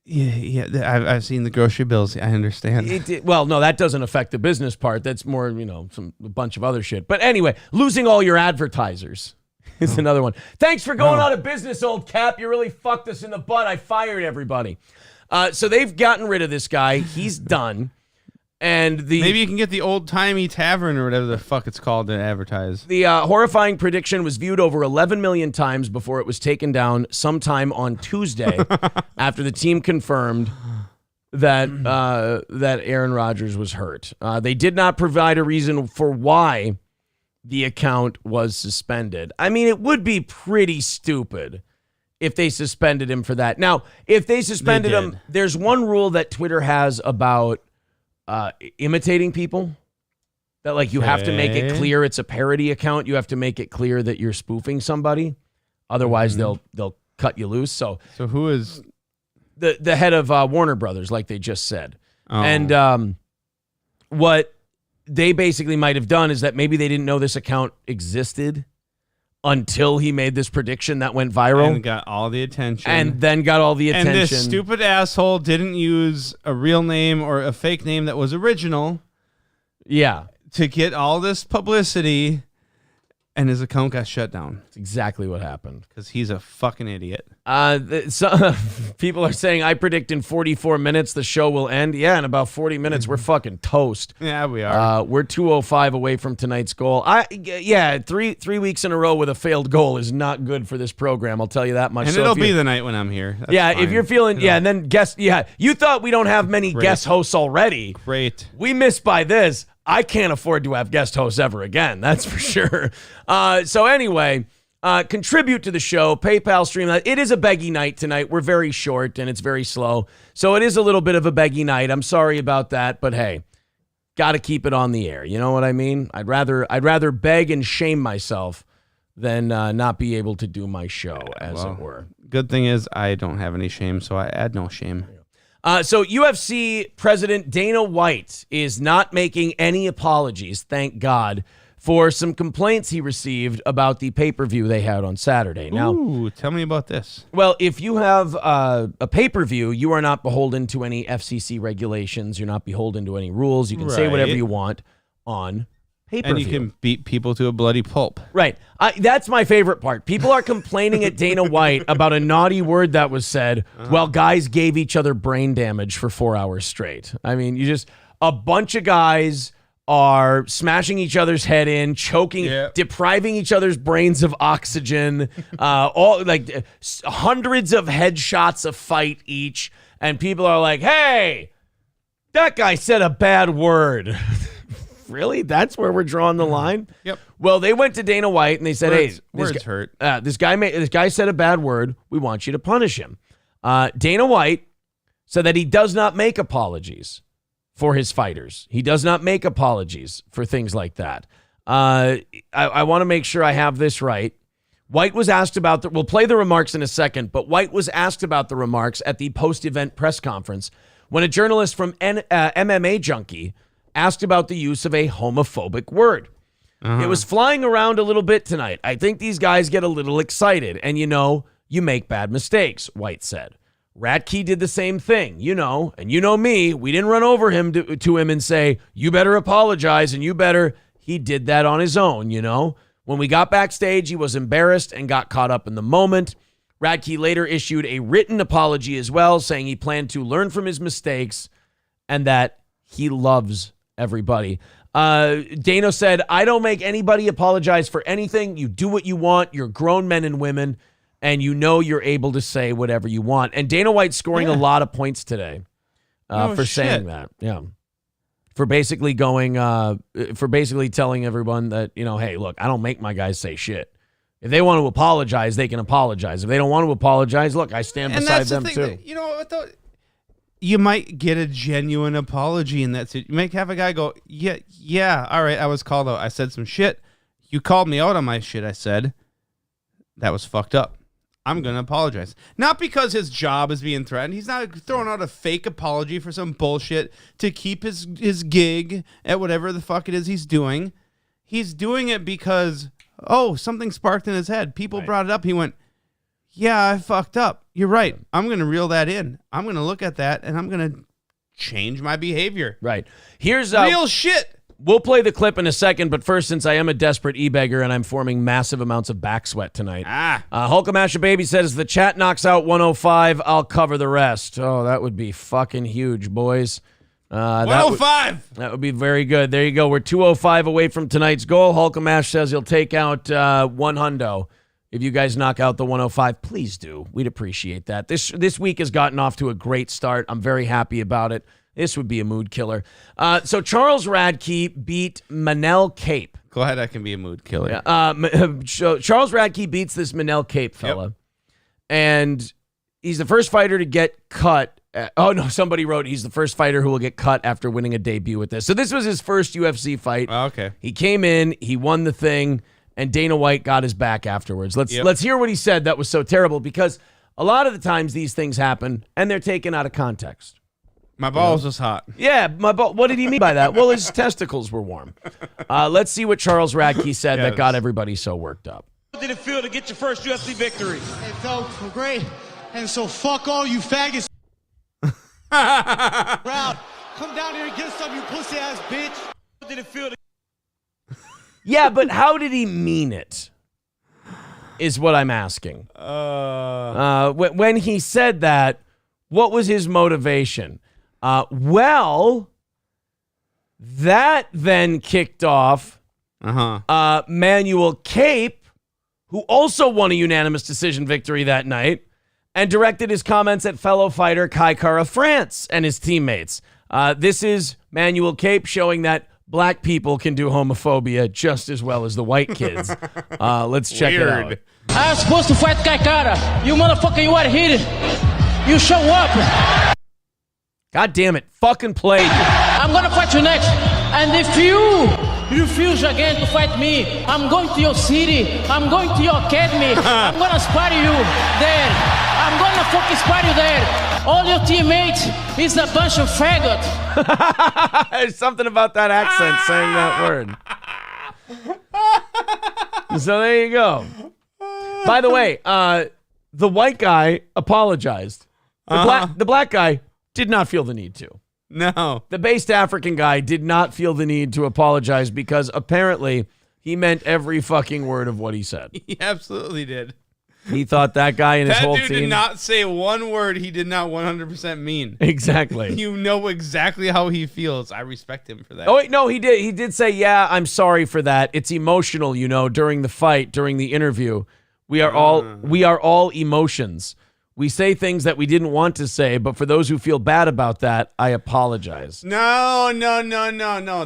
I've seen the grocery bills. I understand. Well, no, that doesn't affect the business part. That's more, a bunch of other shit. But anyway, losing all your advertisers. Is another one. Thanks for going out of business, old Cap. You really fucked us in the butt. I fired everybody. So they've gotten rid of this guy. He's done. And maybe you can get the old-timey tavern or whatever the fuck it's called to advertise. The horrifying prediction was viewed over 11 million times before it was taken down sometime on Tuesday after the team confirmed that Aaron Rodgers was hurt. They did not provide a reason for why the account was suspended. I mean, it would be pretty stupid if they suspended him for that. Now, if they suspended him, there's one rule that Twitter has about imitating people. That you have to make it clear it's a parody account. You have to make it clear that you're spoofing somebody. Otherwise, they'll cut you loose. So who is the head of Warner Brothers, like they just said? Oh. And what they basically might have done is that maybe they didn't know this account existed until he made this prediction that went viral. And got all the attention. And then got all the attention. And this stupid asshole didn't use a real name or a fake name that was original. Yeah. To get all this publicity. And his account got shut down. That's exactly what happened. Because he's a fucking idiot. People are saying, I predict in 44 minutes the show will end. Yeah, in about 40 minutes, we're fucking toast. Yeah, we are. We're 205 away from tonight's goal. Three weeks in a row with a failed goal is not good for this program. I'll tell you that much. And it'll be the night when I'm here. That's fine. If you're feeling, and then you thought we don't have many guest hosts already. Great. We missed by this. I can't afford to have guest hosts ever again. That's for sure. So anyway, contribute to the show. PayPal, Streamline. It is a beggy night tonight. We're very short and it's very slow. So it is a little bit of a beggy night. I'm sorry about that, but hey, got to keep it on the air. You know what I mean? I'd rather beg and shame myself than not be able to do my show, as it were. Good thing is I don't have any shame, so I add no shame. So UFC President Dana White is not making any apologies, thank God, for some complaints he received about the pay-per-view they had on Saturday. Now, tell me about this. Well, if you have a pay-per-view, you are not beholden to any FCC regulations. You're not beholden to any rules. You can say whatever you want on pay-per-view. And you can beat people to a bloody pulp. Right. That's my favorite part. People are complaining at Dana White about a naughty word that was said while guys gave each other brain damage for 4 hours straight. I mean, a bunch of guys are smashing each other's head in, choking, depriving each other's brains of oxygen, hundreds of headshots a fight each. And people are like, hey, that guy said a bad word. Really? That's where we're drawing the line? Yep. Well, they went to Dana White and they said, words hurt. This guy said a bad word. We want you to punish him. Dana White said that he does not make apologies for his fighters. He does not make apologies for things like that. I want to make sure I have this right. White was asked about we'll play the remarks in a second, but White was asked about the remarks at the post-event press conference when a journalist from MMA Junkie asked about the use of a homophobic word. It was flying around a little bit tonight. I think these guys get a little excited, and you make bad mistakes, White said. Radke did the same thing, and me, we didn't run over him to him and say, you better apologize, and you better. He did that on his own, When we got backstage, he was embarrassed and got caught up in the moment. Radke later issued a written apology as well, saying he planned to learn from his mistakes and that he loves everybody. Dana said, I don't make anybody apologize for anything. You do what you want. You're grown men and women, and you're able to say whatever you want. And Dana White's scoring a lot of points today saying that. Yeah. For basically telling everyone that, hey, look, I don't make my guys say shit. If they want to apologize, they can apologize. If they don't want to apologize, look, I stand beside them too. You might get a genuine apology in that situation. You might have a guy go, yeah, all right, I was called out. I said some shit. You called me out on my shit I said. That was fucked up. I'm going to apologize. Not because his job is being threatened. He's not throwing out a fake apology for some bullshit to keep his gig at whatever the fuck it is he's doing. He's doing it because, something sparked in his head. People brought it up. He went, yeah, I fucked up. You're right. I'm going to reel that in. I'm going to look at that, and I'm going to change my behavior. Right. Here's real shit. We'll play the clip in a second, but first, since I am a desperate e-beggar and I'm forming massive amounts of back sweat tonight, Hulkamasha Baby says, the chat knocks out 105, I'll cover the rest. Oh, that would be fucking huge, boys. 105! That would be very good. There you go. We're 205 away from tonight's goal. Hulkamash says he'll take out one hundo. If you guys knock out the 105, please do. We'd appreciate that. This week has gotten off to a great start. I'm very happy about it. This would be a mood killer. So Charles Radke beat Manel Cape. Glad I can be a mood killer. Charles Radke beats this Manel Cape fella. Yep. And he's the first fighter to get cut. Somebody wrote he's the first fighter who will get cut after winning a debut with this. So this was his first UFC fight. Oh, okay. He came in, he won the thing, and Dana White got his back afterwards. Let's hear what he said that was so terrible, because a lot of the times these things happen and they're taken out of context. My balls was hot. Yeah, what did he mean by that? Well, his testicles were warm. Let's see what Charles Radke said that got everybody so worked up. How did it feel to get your first UFC victory? It felt great, and so fuck all you faggots. Round, come down here and get some, you pussy ass bitch. How did it feel to Yeah, but how did he mean it? Is what I'm asking. When he said that, what was his motivation? Well, that then kicked off Manuel Cape, who also won a unanimous decision victory that night, and directed his comments at fellow fighter Kai Kara France and his teammates. This is Manuel Cape showing that black people can do homophobia just as well as the white kids. Let's check it out. I was supposed to fight Kai Kara. You motherfucker, you are here. You show up. God damn it. Fucking play. I'm going to fight you next. And if you refuse again to fight me, I'm going to your city. I'm going to your academy. I'm going to spar you there. I'm going to fucking spar you there. All your teammates is a bunch of faggots. There's something about that accent saying that word. So there you go. By the way, the white guy apologized. The black guy did not feel the need to. No. The based African guy did not feel the need to apologize because apparently he meant every fucking word of what he said. He absolutely did. He thought that guy and his whole team. That dude did not say one word he did not 100% mean. Exactly. You know exactly how he feels. I respect him for that. Oh, wait, no, he did. He did say, yeah, I'm sorry for that. It's emotional, during the fight, during the interview. We are all emotions. We say things that we didn't want to say, but for those who feel bad about that, I apologize. No.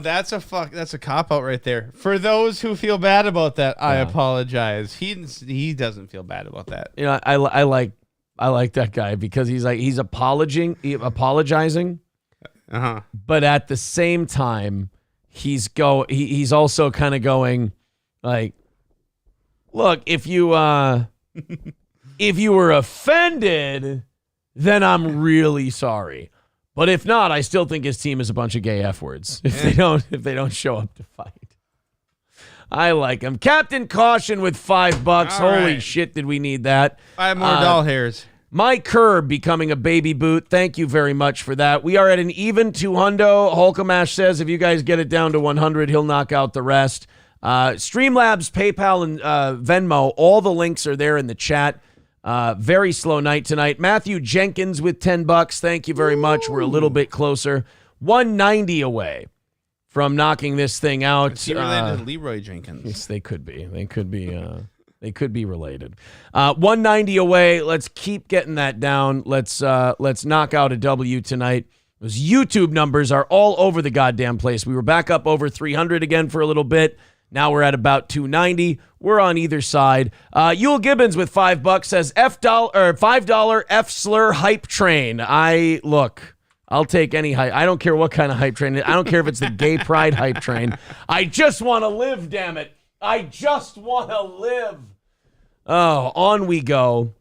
That's a cop-out right there. For those who feel bad about that, I apologize. He doesn't feel bad about that. I like that guy because he's apologizing, but at the same time, he's also kind of going like, look, if you were offended, then I'm really sorry. But if not, I still think his team is a bunch of gay F-words if they don't show up to fight. I like him. Captain Caution with $5. All Holy right. shit, did we need that? 5 more doll hairs. Mike Curb becoming a baby boot. Thank you very much for that. We are at an even 200. Hulkamash says if you guys get it down to 100, he'll knock out the rest. Streamlabs, PayPal, and Venmo, all the links are there in the chat. Very slow night tonight. Matthew Jenkins with $10. Thank you very much. We're a little bit closer. 190 away from knocking this thing out. Is he related to Leroy Jenkins? Yes, they could be. They could be related. 190 away. Let's keep getting that down. Let's knock out a W tonight. Those YouTube numbers are all over the goddamn place. We were back up over 300 again for a little bit. Now we're at about 290. We're on either side. Yule Gibbons with $5 says $5 F slur hype train. I'll take any hype. I don't care what kind of hype train. I don't care if it's the gay pride hype train. I just want to live, damn it. I just want to live. Oh, on we go.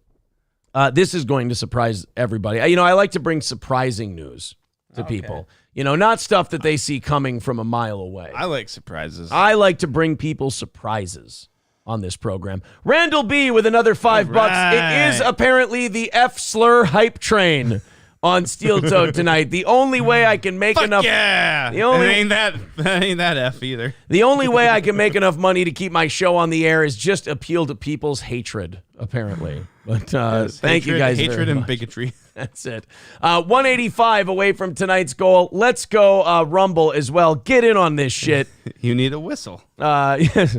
This is going to surprise everybody. I like to bring surprising news to people. Not stuff that they see coming from a mile away. I like surprises. I like to bring people surprises on this program. Randall B with another $5. Right. It is apparently the F slur hype train on Steel Toe tonight. The only way I can make enough. Yeah. Ain't that F either. The only way I can make enough money to keep my show on the air is just appeal to people's hatred, apparently. But thank you guys. Hatred very and much. bigotry. That's it. 185 away from tonight's goal. Let's go Rumble as well. Get in on this shit. You need a whistle. Yes.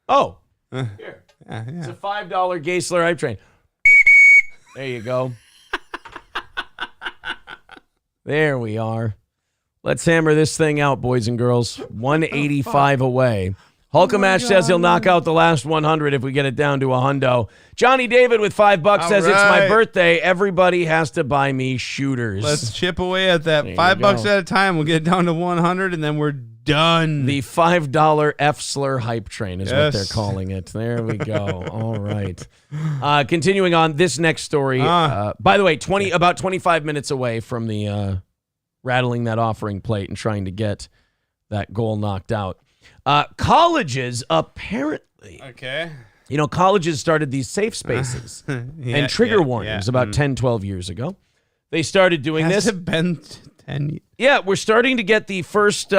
Oh. Here. Yeah. It's a $5 gay slur hype train. There you go. There we are. Let's hammer this thing out, boys and girls. 185 away. Hulkamash says he'll knock out the last 100 if we get it down to a hundo. Johnny David with $5 says it's my birthday. Everybody has to buy me shooters. Let's chip away at that. $5 at a time. We'll get it down to 100, and then we're done. The $5 F slur hype train is what they're calling it. There we go. All right. Continuing on this next story. By the way, about 25 minutes away from the rattling that offering plate and trying to get that goal knocked out. Colleges apparently. Okay. Colleges started these safe spaces and trigger warnings about 10, 12 years ago. They started doing this. Has it been 10 years? Yeah, we're starting to get the first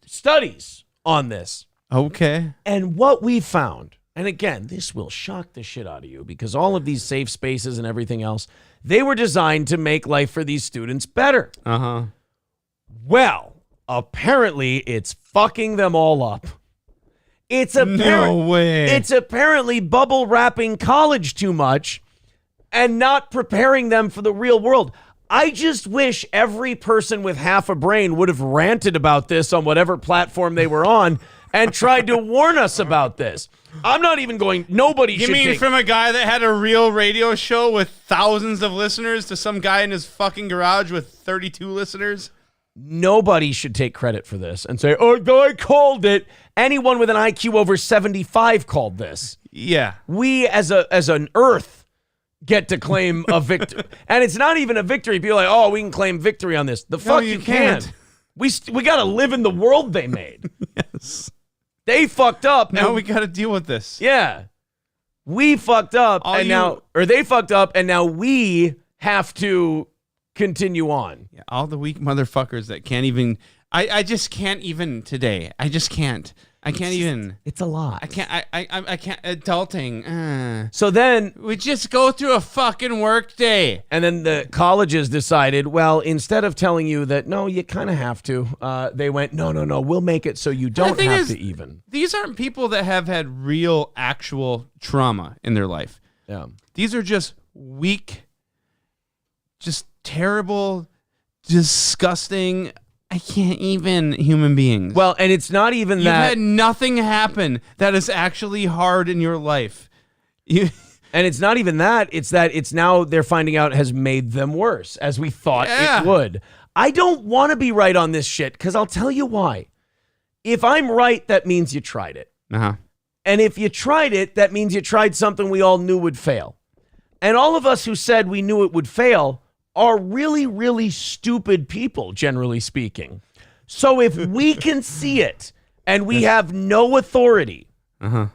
studies on this. Okay. And what we found, and again, this will shock the shit out of you because all of these safe spaces and everything else, they were designed to make life for these students better. Uh-huh. Well, apparently it's fucking them all up. No way. It's apparently bubble wrapping college too much and not preparing them for the real world. I just wish every person with half a brain would have ranted about this on whatever platform they were on and tried to warn us about this. I'm not even going, nobody should You mean take... from a guy that had a real radio show with thousands of listeners to some guy in his fucking garage with 32 listeners? Nobody should take credit for this and say, oh, I called it. Anyone with an IQ over 75 called this. Yeah. We as an Earth get to claim a victory. And it's not even a victory. People are like, oh, we can claim victory on this. The fuck you can't. We got to live in the world they made. Yes. They fucked up. Now we got to deal with this. Yeah. We fucked up they fucked up and now we have to continue on. Yeah, all the weak motherfuckers that can't even I just can't even today. I just can't. I can't even. It's a lot. I can't. I can't. Adulting. So then we just go through a fucking work day. And then the colleges decided, well, instead of telling you that, no, you kind of have to, they went, no, we'll make it so you don't have to even. These aren't people that have had real, actual trauma in their life. Yeah. These are just weak, just terrible, disgusting, I can't even human beings. Well, and it's not even You've that. had nothing happen that is actually hard in your life. And it's not even that. It's that it's now they're finding out has made them worse, as we thought it would. I don't want to be right on this shit because I'll tell you why. If I'm right, that means you tried it. Uh-huh. And if you tried it, that means you tried something we all knew would fail. And all of us who said we knew it would fail are really, really stupid people, generally speaking. So if we can see it and we have no authority, and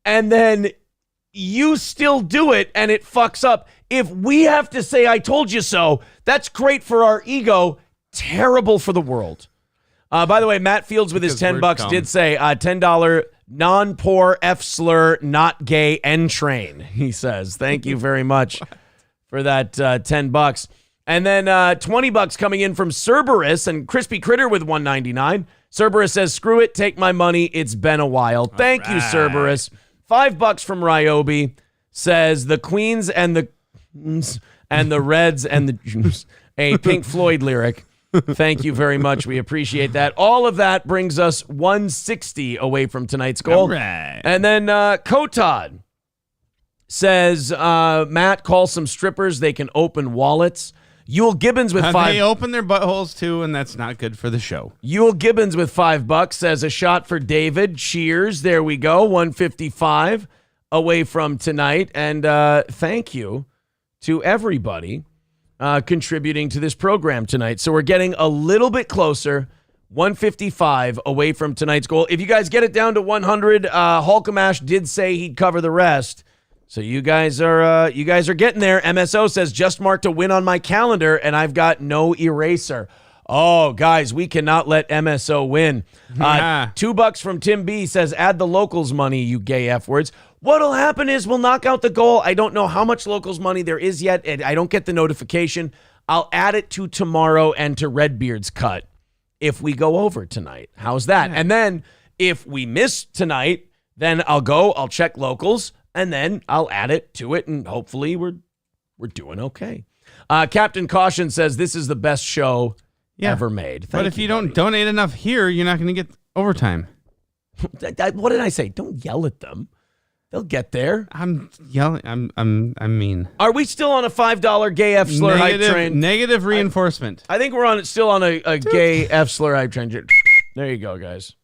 then you still do it and it fucks up, if we have to say, I told you so, that's great for our ego, terrible for the world. By the way, Matt Fields with his $10 did say $10 non-poor F slur, not gay N train. He says, thank you very much for that $10. And then $20 coming in from Cerberus and Crispy Critter with $1.99. Cerberus says, screw it, take my money. It's been a while. Thank you, Cerberus. $5 from Ryobi says the Queens and the Reds and the Jews. A Pink Floyd lyric. Thank you very much. We appreciate that. All of that brings us 160 away from tonight's goal. All right. And then Kotod says, Matt, call some strippers. They can open wallets. Yule Gibbons with $5. They open their buttholes too, and that's not good for the show. Yule Gibbons with $5 says a shot for David. Cheers. There we go. 155 away from tonight. And thank you to everybody contributing to this program tonight. So we're getting a little bit closer. 155 away from tonight's goal. If you guys get it down to 100, Hulkamash did say he'd cover the rest. So you guys are getting there. MSO says just marked a win on my calendar, and I've got no eraser. Oh, guys, we cannot let MSO win. $2 from Tim B says add the locals money, you gay F words. What'll happen is we'll knock out the goal. I don't know how much locals money there is yet, and I don't get the notification. I'll add it to tomorrow and to Redbeard's cut if we go over tonight. How's that? And then if we miss tonight, then I'll check locals. And then I'll add it to it, and hopefully we're doing okay. Captain Caution says this is the best show ever made. But if you don't donate enough here, you're not going to get overtime. What did I say? Don't yell at them. They'll get there. I'm yelling. I'm mean. Are we still on a $5 gay F slur hype train? Negative reinforcement. I think we're still on a gay F slur hype train. There you go, guys.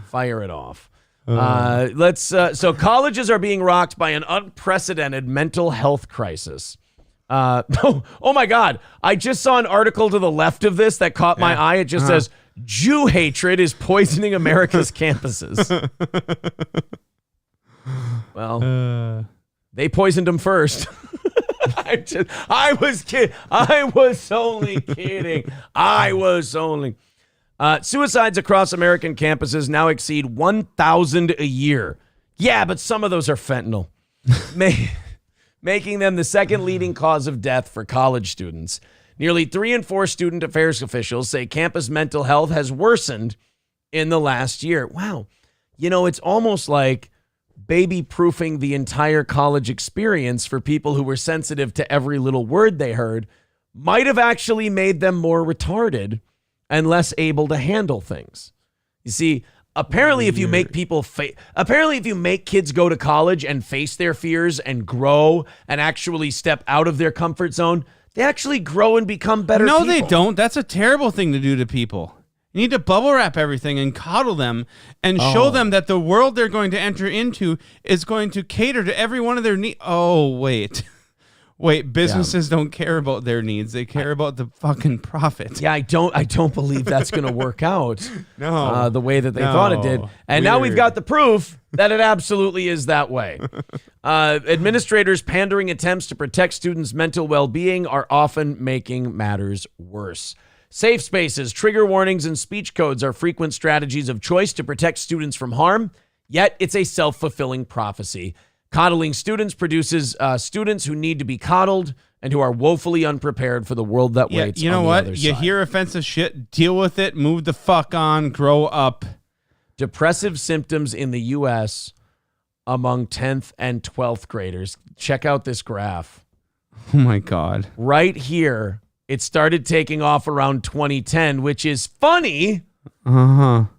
Fire it off. So colleges are being rocked by an unprecedented mental health crisis. Oh my God. I just saw an article to the left of this that caught my eye. It just says, Jew hatred is poisoning America's campuses. Well, they poisoned them first. I was kidding. I was only kidding. Suicides across American campuses now exceed 1,000 a year. Yeah, but some of those are fentanyl, making them the second leading cause of death for college students. Nearly 3 in 4 student affairs officials say campus mental health has worsened in the last year. Wow. You know, it's almost like baby-proofing the entire college experience for people who were sensitive to every little word they heard might have actually made them more retarded and less able to handle things. You see, apparently if you make people if you make kids go to college and face their fears and grow and actually step out of their comfort zone, they actually grow and become better people. No, they don't. That's a terrible thing to do to people. You need to bubble wrap everything and coddle them and show them that the world they're going to enter into is going to cater to every one of their needs. Oh, wait. Businesses don't care about their needs. They care about the fucking profit. Yeah, I don't believe that's going to work out. No. The way that they thought it did. And now we've got the proof that it absolutely is that way. Administrators' pandering attempts to protect students' mental well-being are often making matters worse. Safe spaces, trigger warnings, and speech codes are frequent strategies of choice to protect students from harm, yet it's a self-fulfilling prophecy. Coddling students produces students who need to be coddled and who are woefully unprepared for the world that waits. You know on the what? other You side. hear offensive shit, deal with it, move the fuck on, grow up. Depressive symptoms in the U.S. among 10th and 12th graders. Check out this graph. Oh, my God. Right here, it started taking off around 2010, which is funny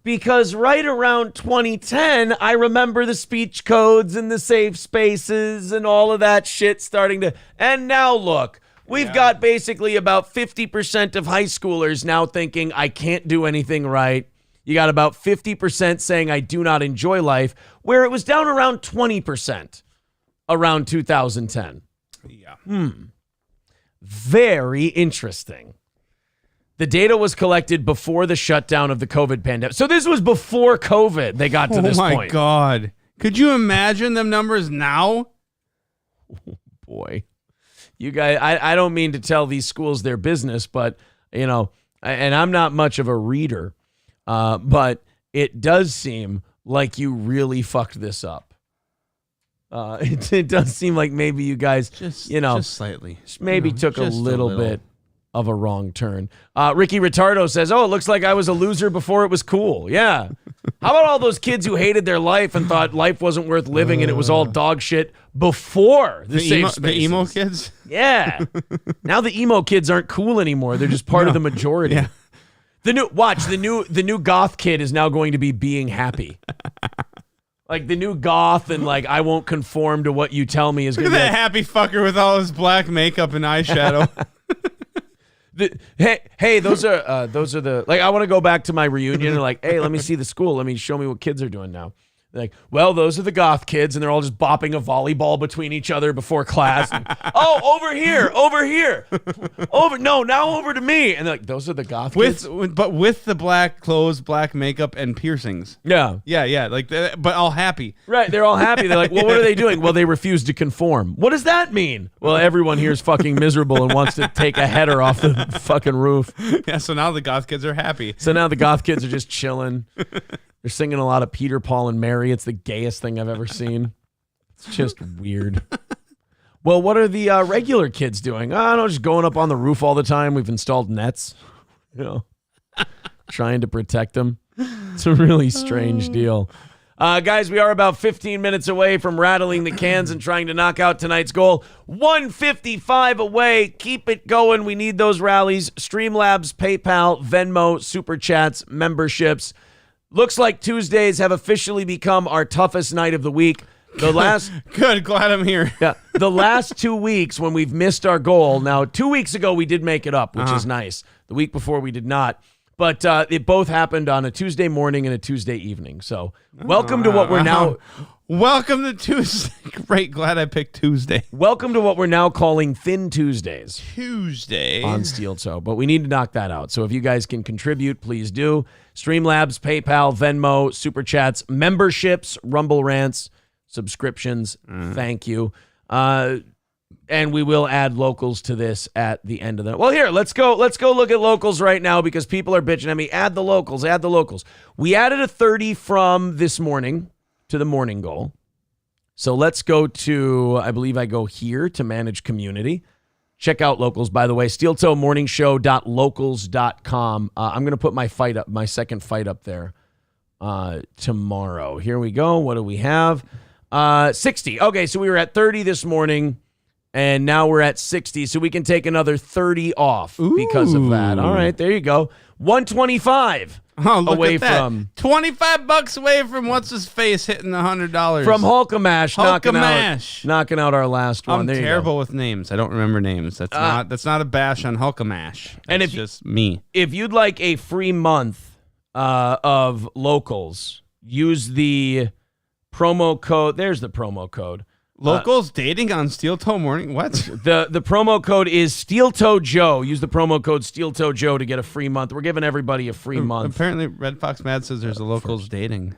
because right around 2010, I remember the speech codes and the safe spaces and all of that shit starting to... And now look, we've got basically about 50% of high schoolers now thinking, I can't do anything right. You got about 50% saying, I do not enjoy life, where it was down around 20% around 2010. Yeah. Very interesting. The data was collected before the shutdown of the COVID pandemic. So this was before COVID they got to this point. Oh, my God. Could you imagine them numbers now? Oh, boy. You guys, I don't mean to tell these schools their business, but, you know, and I'm not much of a reader, but it does seem like you really fucked this up. It does seem like maybe you guys, just slightly, maybe took a little bit of a wrong turn. Ricky Retardo says, oh, it looks like I was a loser before it was cool. Yeah. How about all those kids who hated their life and thought life wasn't worth living and it was all dog shit before the safe spaces? The emo kids? Yeah. Now the emo kids aren't cool anymore. They're just part of the majority. Yeah. The new goth kid is now going to be being happy. Like the new goth and like I won't conform to what you tell me is going to be that happy fucker with all his black makeup and eyeshadow. Hey, those are the, like, I want to go back to my reunion and like, hey, let me see the school. Let me show me what kids are doing now. They're like, well, those are the goth kids, and they're all just bopping a volleyball between each other before class. And, oh, over here, now over to me. And they're like, those are the goth kids, but with the black clothes, black makeup, and piercings. Yeah, like that, but all happy. Right, they're all happy. They're like, well, what are they doing? Well, they refuse to conform. What does that mean? Well, everyone here is fucking miserable and wants to take a header off the fucking roof. Yeah, so now the goth kids are happy. So now the goth kids are just chilling. They're singing a lot of Peter, Paul, and Mary. It's the gayest thing I've ever seen. It's just weird. Well, what are the regular kids doing? I don't know, just going up on the roof all the time. We've installed nets, trying to protect them. It's a really strange deal. Guys, we are about 15 minutes away from rattling the cans and trying to knock out tonight's goal. 155 away. Keep it going. We need those rallies. Streamlabs, PayPal, Venmo, Super Chats, memberships. Looks like Tuesdays have officially become our toughest night of the week. The last Good, glad I'm here. Yeah, the last 2 weeks when we've missed our goal. Now, 2 weeks ago we did make it up, which is nice. The week before we did not. But it both happened on a Tuesday morning and a Tuesday evening. So welcome to what we're now... Welcome to Tuesday. Great, glad I picked Tuesday. Welcome to what we're now calling Thin Tuesdays. Tuesday. On Steel Toe. But we need to knock that out. So if you guys can contribute, please do. Streamlabs, PayPal, Venmo, Super Chats, memberships, Rumble Rants, subscriptions. Thank you. And we will add locals to this at the end of the. Well, here, let's go look at locals right now because people are bitching at me. Add the locals. We added a 30 from this morning to the morning goal. So let's go to, I believe I go here to manage community. Check out locals, by the way, steeltoemorningshow.locals.com. I'm going to put my second fight up there tomorrow. Here we go. What do we have? 60. Okay, so we were at 30 this morning. And now we're at 60, so we can take another 30 off because of that. All right, there you go. 125 away from $25 away from what's his face hitting the $100 from Hulkamash knocking out our last one. I'm there terrible with names. I don't remember names. That's not a bash on Hulkamash. And it's just me. If you'd like a free month of locals, use the promo code. There's the promo code. Locals dating on Steel Toe Morning? What? The promo code is Steel Toe Joe. Use the promo code Steel Toe Joe to get a free month. We're giving everybody a free month. Apparently, Red Fox Mad says there's a locals dating.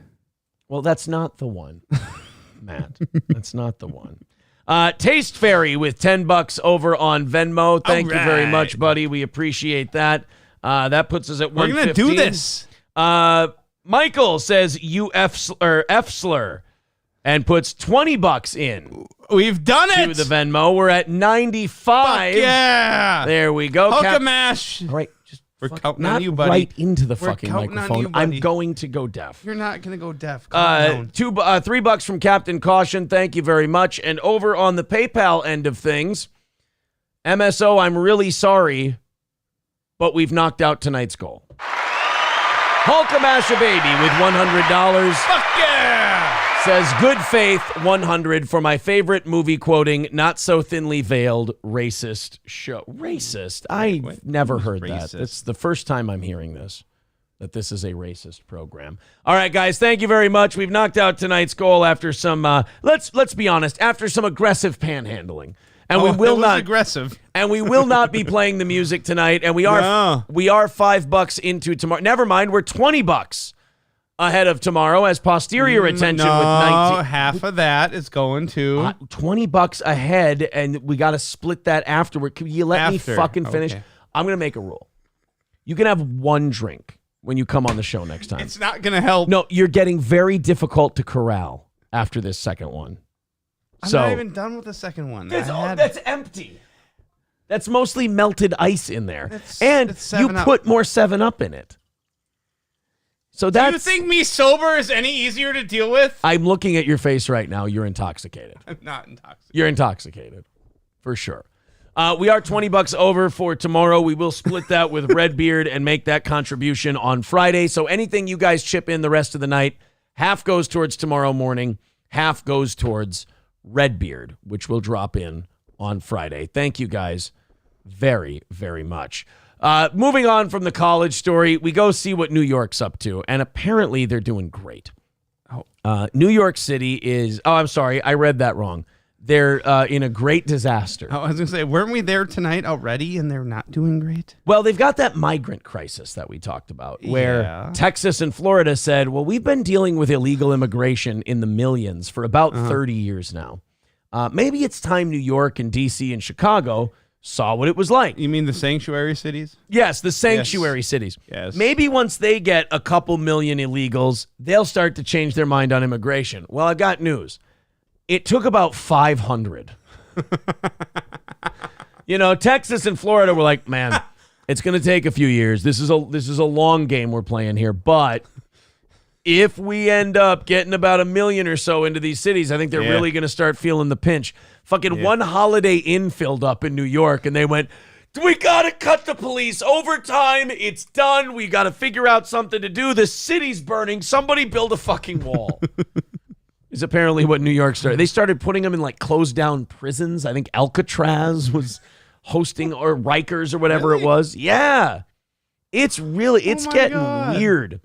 Well, that's not the one, Matt. That's not the one. Taste Fairy with $10 over on Venmo. Thank you very much, buddy. We appreciate that. That puts us at 115. We're gonna do this. Michael says F slur. And puts $20 in. We've done it. To the Venmo. We're at 95. Fuck yeah. There we go. Hulkamash. All right. We're counting not on you, buddy. Right into the We're fucking counting microphone. on you, buddy. I'm going to go deaf. You're not going to go deaf. Calm down. $3 from Captain Caution. Thank you very much. And over on the PayPal end of things, MSO, I'm really sorry, but we've knocked out tonight's goal. Hulkamash a baby with $100. Fuck yeah. Says good faith 100 for my favorite movie quoting not so thinly veiled racist show. Racist? I never heard that. It's the first time I'm hearing this, that this is a racist program. All right, guys, thank you very much. We've knocked out tonight's goal after some let's be honest, after some aggressive panhandling. And we will not aggressive. And we will not be playing the music tonight. And we are $5 into tomorrow. Never mind, we're $20 ahead of tomorrow as posterior attention with 19. Half of that is going to $20 ahead, and we got to split that afterward. Can you let me fucking finish? Okay. I'm going to make a rule. You can have one drink when you come on the show next time. It's not going to help. No, you're getting very difficult to corral after this second one. I'm not even done with the second one. That's empty. That's mostly melted ice in there. And you put more 7-Up in it. So do you think me sober is any easier to deal with? I'm looking at your face right now. You're intoxicated. I'm not intoxicated. You're intoxicated, for sure. We are $20 over for tomorrow. We will split that with Redbeard and make that contribution on Friday. So anything you guys chip in the rest of the night, half goes towards tomorrow morning, half goes towards Redbeard, which will drop in on Friday. Thank you guys very, very much. Moving on from the college story, we go see what New York's up to, and apparently they're doing great. New York City is... Oh, I'm sorry. I read that wrong. They're in a great disaster. I was going to say, weren't we there tonight already, and they're not doing great? Well, they've got that migrant crisis that we talked about, where Texas and Florida said, well, we've been dealing with illegal immigration in the millions for about 30 years now. Maybe it's time New York and D.C. and Chicago saw what it was like. You mean the sanctuary cities? Yes, the sanctuary cities. Yes. Maybe once they get a couple million illegals, they'll start to change their mind on immigration. Well, I've got news. It took about 500. Texas and Florida were like, man, it's going to take a few years. This is a long game we're playing here, but if we end up getting about 1 million or so into these cities, I think they're really going to start feeling the pinch. Fucking one Holiday Inn filled up in New York, and they went, we got to cut the police overtime. It's done. We got to figure out something to do. The city's burning. Somebody build a fucking wall. Is apparently what New York started. They started putting them in like closed down prisons. I think Alcatraz was hosting, or Rikers or whatever it was. Yeah. It's getting weird.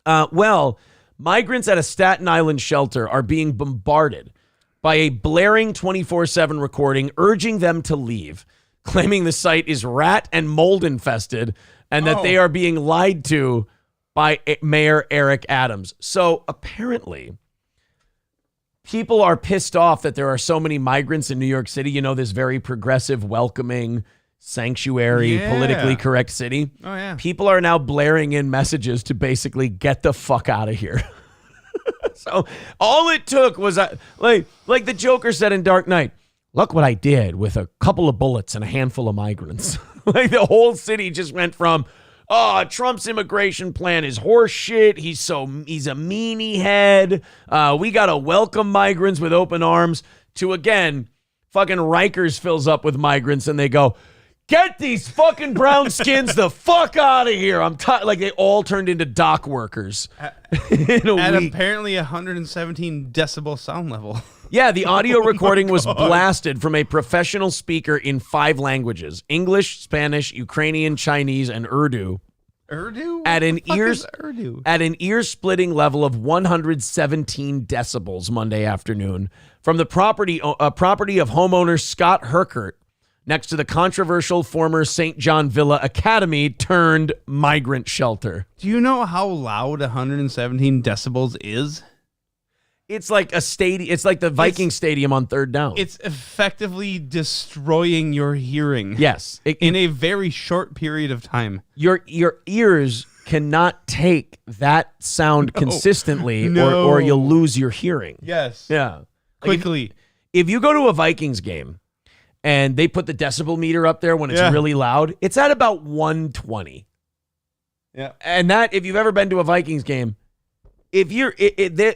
Well, migrants at a Staten Island shelter are being bombarded by a blaring 24/7 recording urging them to leave, claiming the site is rat and mold infested and that they are being lied to by Mayor Eric Adams. So apparently, people are pissed off that there are so many migrants in New York City. You know, this very progressive, welcoming, sanctuary, politically correct city. Oh, yeah. People are now blaring in messages to basically get the fuck out of here. So all it took was like the Joker said in Dark Knight, look what I did with a couple of bullets and a handful of migrants. Like the whole city just went from, oh, Trump's immigration plan is horse shit. He's a meanie head. We got to welcome migrants with open arms, to again, fucking Rikers fills up with migrants and they go, get these fucking brown skins the fuck out of here. I'm like they all turned into dock workers in a week. Apparently 117 decibel sound level. Yeah, the audio recording was blasted from a professional speaker in 5 languages: English, Spanish, Ukrainian, Chinese, and Urdu. Urdu? At an Urdu? At an ear-splitting level of 117 decibels Monday afternoon from the property of homeowner Scott Herkert, next to the controversial former St. John Villa Academy turned migrant shelter. Do you know how loud 117 decibels is? It's like a stadium. It's like the Viking stadium on third down. It's effectively destroying your hearing. Yes. In a very short period of time. Your ears cannot take that sound consistently or you'll lose your hearing. Yes. Yeah. Quickly. Like if you go to a Vikings game and they put the decibel meter up there when it's really loud, it's at about 120. Yeah. And that, if you've ever been to a Vikings game, if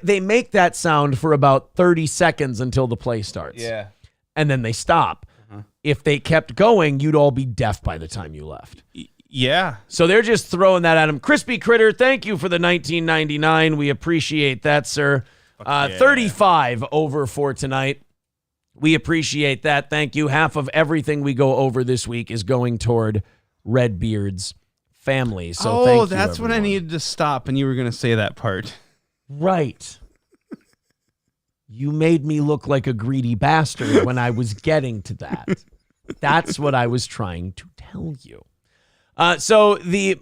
they make that sound for about 30 seconds until the play starts. Yeah. And then they stop. If they kept going, you'd all be deaf by the time you left. Yeah. So they're just throwing that at him. Crispy Critter, thank you for the $19.99. We appreciate that, sir. 35 over for tonight. We appreciate that. Thank you. Half of everything we go over this week is going toward Redbeard's family. So thank you, that's everyone. when I needed to stop, and you were going to say that part. Right. You made me look like a greedy bastard when I was getting to that. That's what I was trying to tell you. So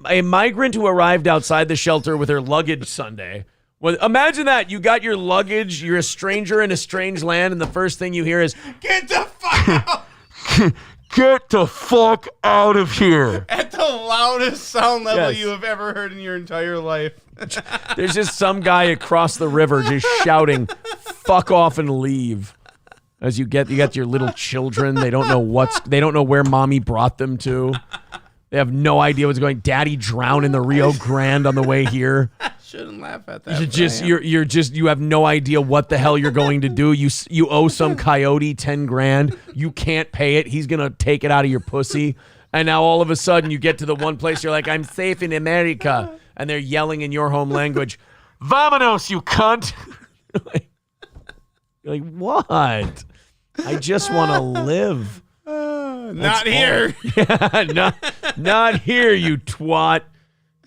a migrant who arrived outside the shelter with her luggage Sunday. Well, imagine that. You got your luggage, you're a stranger in a strange land, and the first thing you hear is, get the fuck out! Get the fuck out of here. At the loudest sound level Yes. you have ever heard in your entire life. There's just some guy across the river just shouting, fuck off and leave. As you got your little children, they don't know where mommy brought them to. They have no idea what's going. Daddy drowned in the Rio Grande on the way here. Shouldn't laugh at that. You have no idea what the hell you're going to do. You owe some coyote $10,000. You can't pay it. He's gonna take it out of your pussy. And now all of a sudden you get to the one place you're like, I'm safe in America, and they're yelling in your home language, "Vamonos, you cunt!" You're like, what? I just want to live. Not here. Yeah, not here, you twat.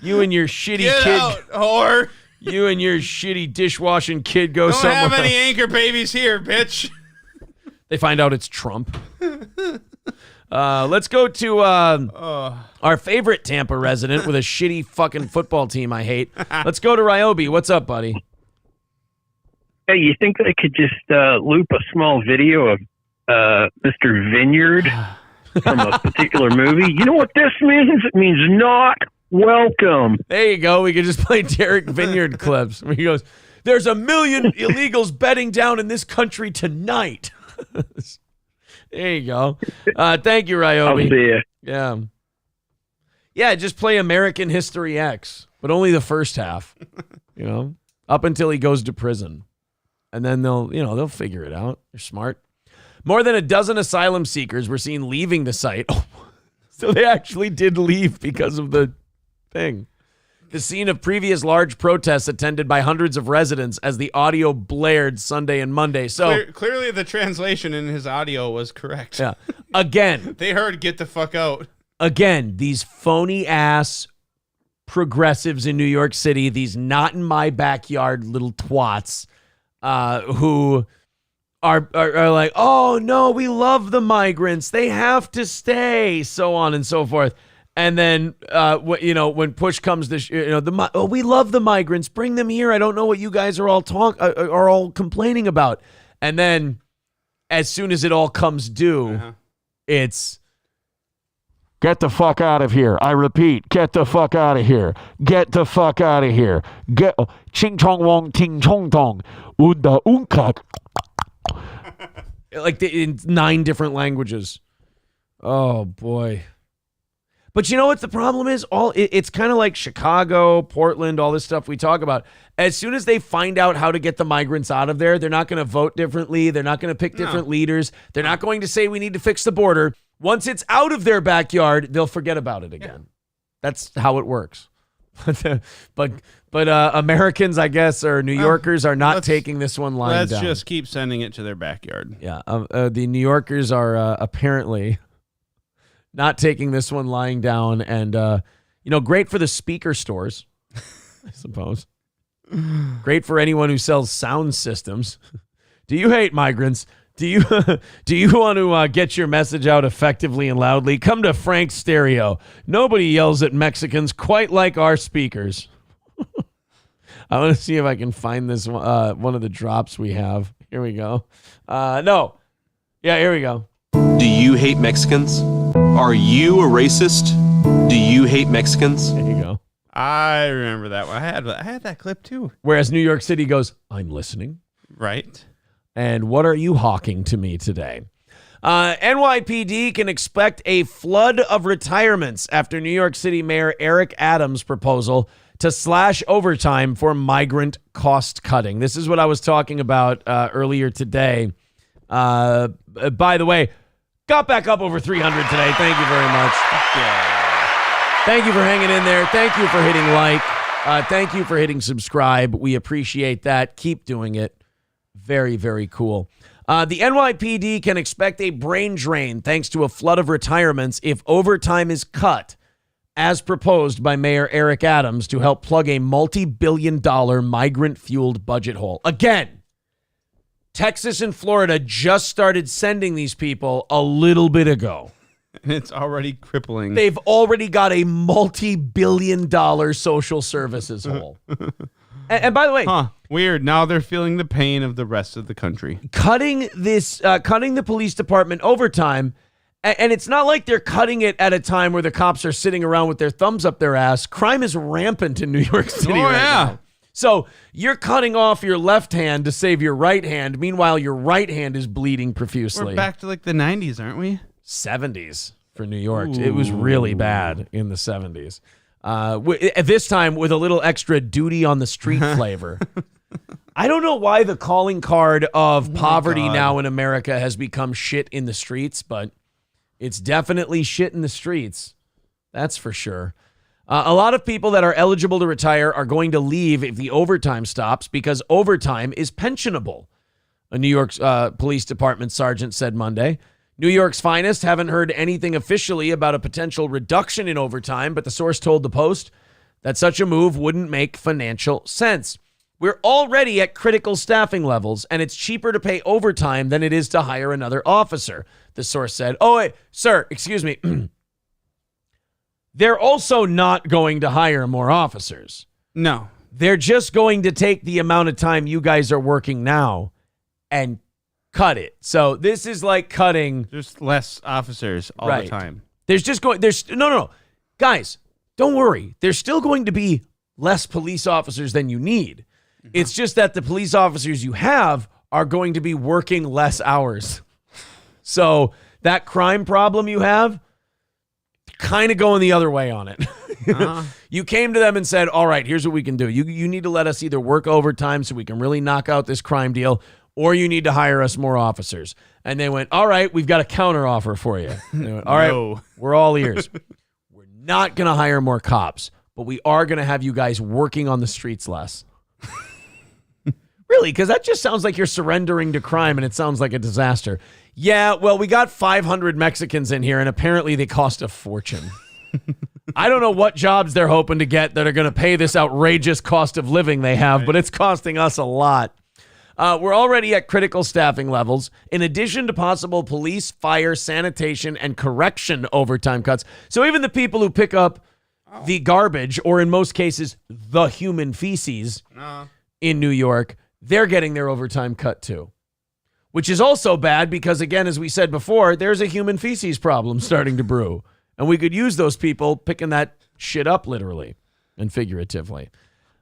You and your shitty Get kid. out, whore. You and your shitty dishwashing kid go Don't somewhere. have any anchor babies here, bitch. They find out it's Trump. Let's go to our favorite Tampa resident with a shitty fucking football team I hate. Let's go to Ryobi. What's up, buddy? Hey, you think they could just loop a small video of Mr. Vineyard from a particular movie? You know what this means? It means not welcome. There you go. We could just play Derek Vineyard clips where he goes, "There's 1 million illegals bedding down in this country tonight." There you go. Thank you, Ryobi. I'll see you. Yeah. Yeah, just play American History X, but only the first half, up until he goes to prison. And then they'll figure it out. They're smart. More than a dozen asylum seekers were seen leaving the site. So they actually did leave because of the thing. The scene of previous large protests attended by hundreds of residents as the audio blared Sunday and Monday. So clearly the translation in his audio was correct. Yeah. Again. They heard "get the fuck out." Again, these phony ass progressives in New York City, these not in my backyard little twats, who are like, oh no, we love the migrants, they have to stay, so on and so forth. And then, when push comes to, we love the migrants. Bring them here. I don't know what you guys are all complaining about. And then, as soon as it all comes due, it's get the fuck out of here. I repeat, get the fuck out of here. Get the fuck out of here. Get ching chong wong ting chong tong unda unkak. Like in 9 different languages. Oh boy. But you know what the problem is? It's kind of like Chicago, Portland, all this stuff we talk about. As soon as they find out how to get the migrants out of there, they're not going to vote differently. They're not going to pick different leaders. They're not going to say we need to fix the border. Once it's out of their backyard, they'll forget about it again. That's how it works. But Americans, I guess, or New Yorkers are not taking this one lying down. Let's just keep sending it to their backyard. Yeah, the New Yorkers are apparently not taking this one lying down, and great for the speaker stores, I suppose. Great for anyone who sells sound systems. Do you hate migrants? Do you want to get your message out effectively and loudly? Come to Frank's Stereo. Nobody yells at Mexicans quite like our speakers. I want to see if I can find this one of the drops we have. Here we go. No. Yeah, here we go. Do you hate Mexicans? Are you a racist? Do you hate Mexicans? There you go. I remember that one. I had that clip too. Whereas New York City goes, I'm listening. Right. And what are you hawking to me today? NYPD can expect a flood of retirements after New York City Mayor Eric Adams' proposal to slash overtime for migrant cost cutting. This is what I was talking about earlier today. By the way, got back up over 300 today. Thank you very much. Yeah. Thank you for hanging in there. Thank you for hitting like. Thank you for hitting subscribe. We appreciate that. Keep doing it. Very, very cool. The NYPD can expect a brain drain thanks to a flood of retirements if overtime is cut, as proposed by Mayor Eric Adams to help plug a multi-billion-dollar migrant-fueled budget hole. Again, Texas and Florida just started sending these people a little bit ago. And it's already crippling. They've already got a multi-billion-dollar social services hole. And by the way, weird. Now they're feeling the pain of the rest of the country. Cutting the police department overtime, and it's not like they're cutting it at a time where the cops are sitting around with their thumbs up their ass. Crime is rampant in New York City now. So you're cutting off your left hand to save your right hand. Meanwhile, your right hand is bleeding profusely. We're back to like the 90s, aren't we? 70s for New York. Ooh. It was really bad in the 70s. At this time with a little extra duty on the street flavor. I don't know why the calling card of poverty now in America has become shit in the streets, but it's definitely shit in the streets. That's for sure. A lot of people that are eligible to retire are going to leave if the overtime stops because overtime is pensionable. A New York Police Department sergeant said Monday. New York's finest haven't heard anything officially about a potential reduction in overtime, but the source told the Post that such a move wouldn't make financial sense. We're already at critical staffing levels, and it's cheaper to pay overtime than it is to hire another officer, the source said. Oh, wait, sir, excuse me. They're also not going to hire more officers. No. They're just going to take the amount of time you guys are working now and cut it. So this is like cutting. There's less officers all the time. No. Guys, don't worry. There's still going to be less police officers than you need. Mm-hmm. It's just that the police officers you have are going to be working less hours. So that crime problem you have, kind of going the other way on it. You came to them and said, all right, here's what we can do. You need to let us either work overtime so we can really knock out this crime deal, or you need to hire us more officers. And they went, all right, we've got a counter offer for you. They went, all right, we're all ears. We're not going to hire more cops, but we are going to have you guys working on the streets less. Really? Because that just sounds like you're surrendering to crime, and it sounds like a disaster. Yeah, well, we got 500 Mexicans in here, and apparently they cost a fortune. I don't know what jobs they're hoping to get that are going to pay this outrageous cost of living they have, but it's costing us a lot. We're already at critical staffing levels, in addition to possible police, fire, sanitation, and correction overtime cuts. So even the people who pick up the garbage, or in most cases, the human feces in New York, they're getting their overtime cut too. Which is also bad because, again, as we said before, there's a human feces problem starting to brew. And we could use those people picking that shit up literally and figuratively.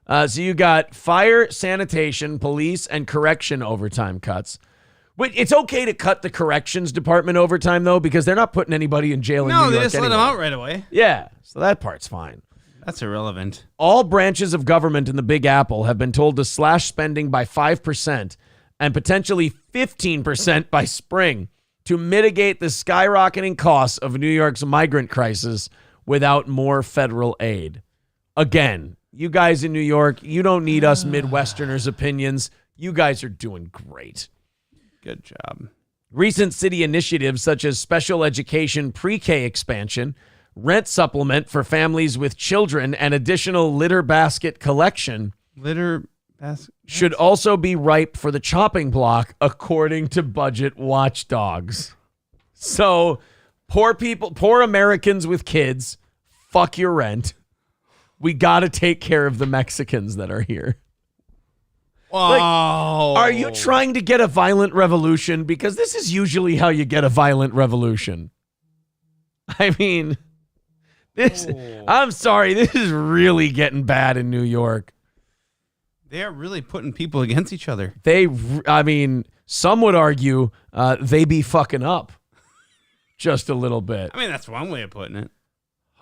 So you got fire, sanitation, police, and correction overtime cuts. It's okay to cut the corrections department overtime, though, because they're not putting anybody in jail in New York. No, they just anyway. let them out right away. Yeah, so that part's fine. That's irrelevant. All branches of government in the Big Apple have been told to slash spending by 5% and potentially 15% by spring to mitigate the skyrocketing costs of New York's migrant crisis without more federal aid. Again, you guys in New York, you don't need us Midwesterners' opinions. You guys are doing great. Good job. Recent city initiatives such as special education pre-K expansion, rent supplement for families with children, and additional litter basket collection should also be ripe for the chopping block, according to budget watchdogs. So, poor Americans with kids, fuck your rent. We got to take care of the Mexicans that are here. Wow. Are you trying to get a violent revolution? Because this is usually how you get a violent revolution. I mean, I'm sorry, this is really getting bad in New York. They are really putting people against each other. Some would argue they be fucking up just a little bit. I mean, that's one way of putting it.